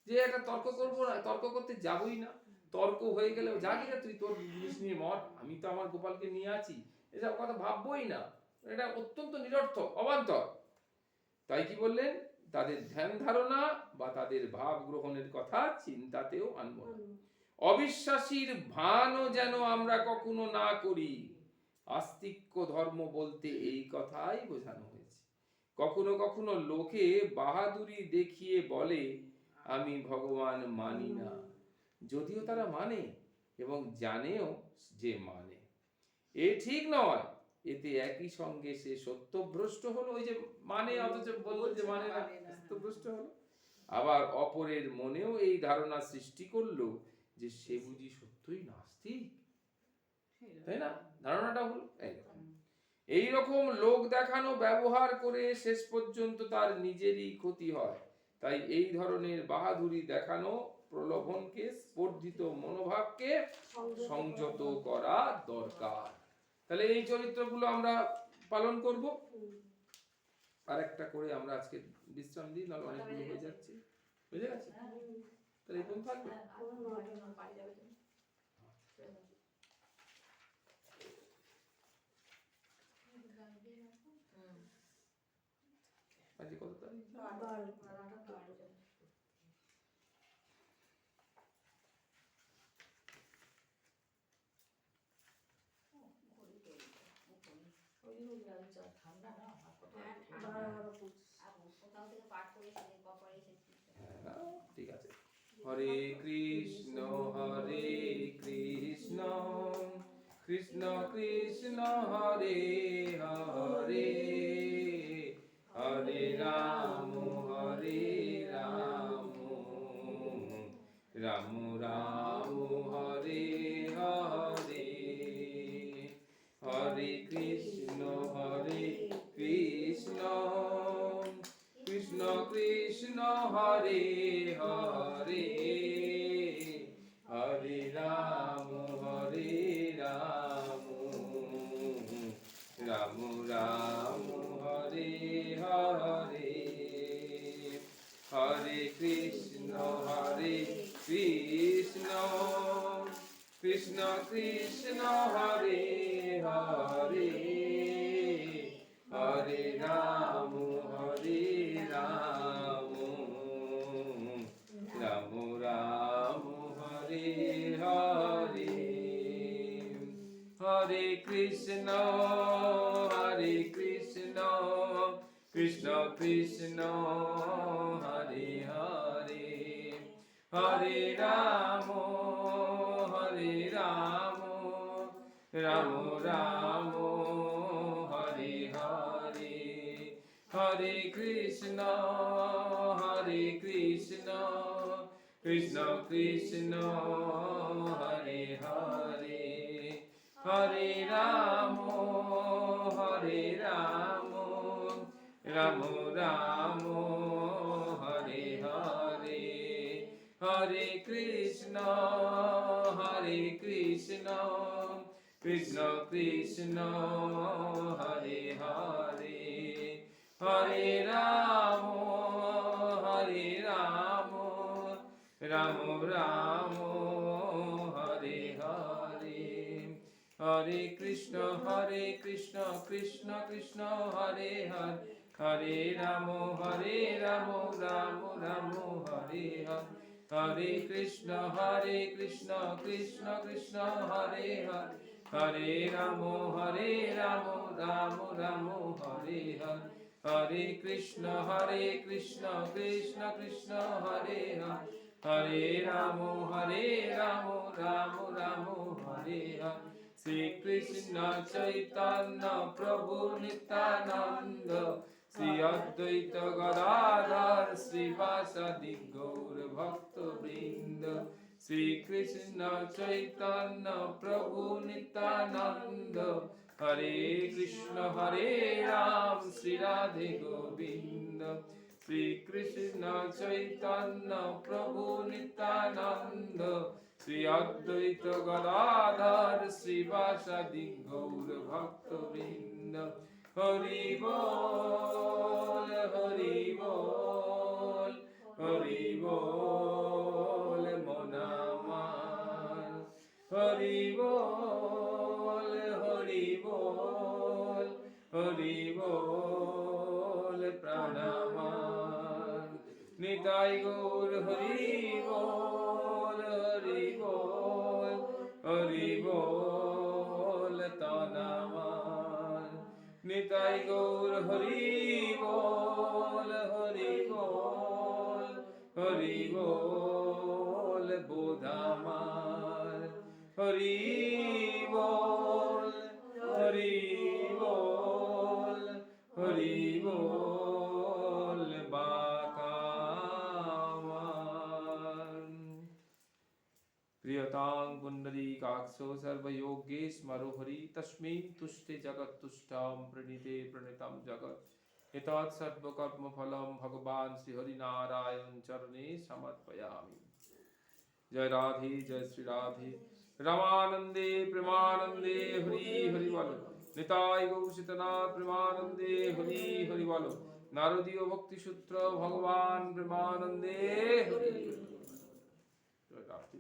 যে একটা তর্ক করবো না, তর্ক করতে যাবই না। তর্ক হয়ে গেলেও জানি না, তুই তোর জিনিস নিয়ে মর, আমি তো আমার গোপালকে নিয়ে আছি, এসব কথা ভাববোই না। এটা অত্যন্ত নিরর্থক, অবান্তর। তাই কি বললেন? তাদের ধ্যান ধারণা বা তাদের ভাব গ্রহণের কথা চিন্তাতেও আনবো না। অবিশ্বাসীর ভানও যেন আমরা কখনো না করি। আস্তিক্য ধর্ম বলতে এই কথাই বোঝানো হয়েছে। কখনো কখনো লোকে বাহাদুরি দেখিয়ে বলে আমি ভগবান মানি না, যদিও তারা মানে এবং জানেও যে মানে। এ ঠিক নয়। এতে একই সঙ্গে সে সত্যভ্রষ্ট হলো, ওই যে মানে অথচ বলল যে মানে না, সত্যভ্রষ্ট হলো। আবার অপরের মনেও এই ধারণা সৃষ্টি করলো যে সে বুঝি সত্যই নাস্তিক। তাই না? ধারণাটা হলো এইরকম লোক দেখানো ব্যবহার করে শেষ পর্যন্ত তার নিজেরই ক্ষতি হয়। তাই এই ধরনের বাহাদুরি দেখানো প্রলোভনকে, স্পর্ধিত মনোভাবকে সংযত করা দরকার। তাহলে এই চরিত্রগুলো আমরা পালন করব। আর একটা করে আমরা আজকে বিশ্রাম দিই, নাহলে অনেকগুলো হয়ে যাচ্ছে। বুঝে গেছে? তাহলে এই পর্যন্ত থাকবে। আজকে কত তারিখ?
ঠান্ডা না,
কোথাও থেকে পাঠ করে এসেছি, পরে এসেছি।
হ্যাঁ, ঠিক আছে। হরে কৃষ্ণ কৃষ্ণ কৃষ্ণ হরে হরে, হরে রাম রাম রাম হরে হরে, হরে কৃষ্ণ কৃষ্ণ কৃষ্ণ হরে হরে, কৃষ্ণ কৃষ্ণ হরে হরে হরে রাম রাম রাম হরে হরে হরে কৃষ্ণ কৃষ্ণ কৃষ্ণ হরে হরে হরে রাম রাম রাম হরে হরে হরে কৃষ্ণ কৃষ্ণ কৃষ্ণ হরে হরে হরে রাম রাম রাম হরে হরে হরে কৃষ্ণ কৃষ্ণ কৃষ্ণ হরে হরে হরে রাম রাম রাম হরে হরে হরে কৃষ্ণ কৃষ্ণ কৃষ্ণ হরে হরে হরে রাম রাম রাম হরে হরে হরে কৃষ্ণ কৃষ্ণ কৃষ্ণ হরে হরে হরে রাম রাম রাম হরে হরে হরে কৃষ্ণ কৃষ্ণ কৃষ্ণ হরে হরে হরে রাম রাম রাম হরে হরে শ্রী কৃষ্ণ চৈতন্য প্রভু নিত্যানন্দ শ্রী অদ্বৈত গদাধর শ্রীবাসাদি গৌর ভক্ত বৃন্দ শ্রী কৃষ্ণ চৈতন্য প্রভু নিত্যানন্দ হরে কৃষ্ণ রাম শ্রী রাধে গোবিন্দ শ্রী কৃষ্ণ চৈতন্য প্রভু নিত্যানন্দ শ্রী অদ্বৈত গদাধর শ্রীবাসাদি গৌর ভক্ত বৃন্দ হরি বল হরি বল হরি বল মন আমার হরি বল হরি বল হরি বল প্রাণ আমার নিতাই গৌর হরি বল হরি বল হরি বল তন আমার নিতাই গৌর হরি বল হরি বল হরি বল বোধ আমার হরি বল হরি বল হরি বল বাঁকা আমার প্রিয়তাং পুণ্ডরীকাক্ষো সর্বযোগেশ্বরো হরি তস্মিन् তুষ্টে জগৎতুষ্টাং প্রণীতে প্রণীতং জগৎ এতৎ সর্বকর্মফলং ভগবান শ্রী হরি নারায়ণ চরণে সমর্পয়ামি। জয় রাধে জয় শ্রী রাধে রমানন্দে প্রেমানন্দে হরি হরি বল নিতাই গৌসিতনাথ প্রেমানন্দে হরি হরি বল নারদীয় ভক্তি সূত্র ভগবান প্রেমানন্দে হরি হরি বল। জয় রাধে।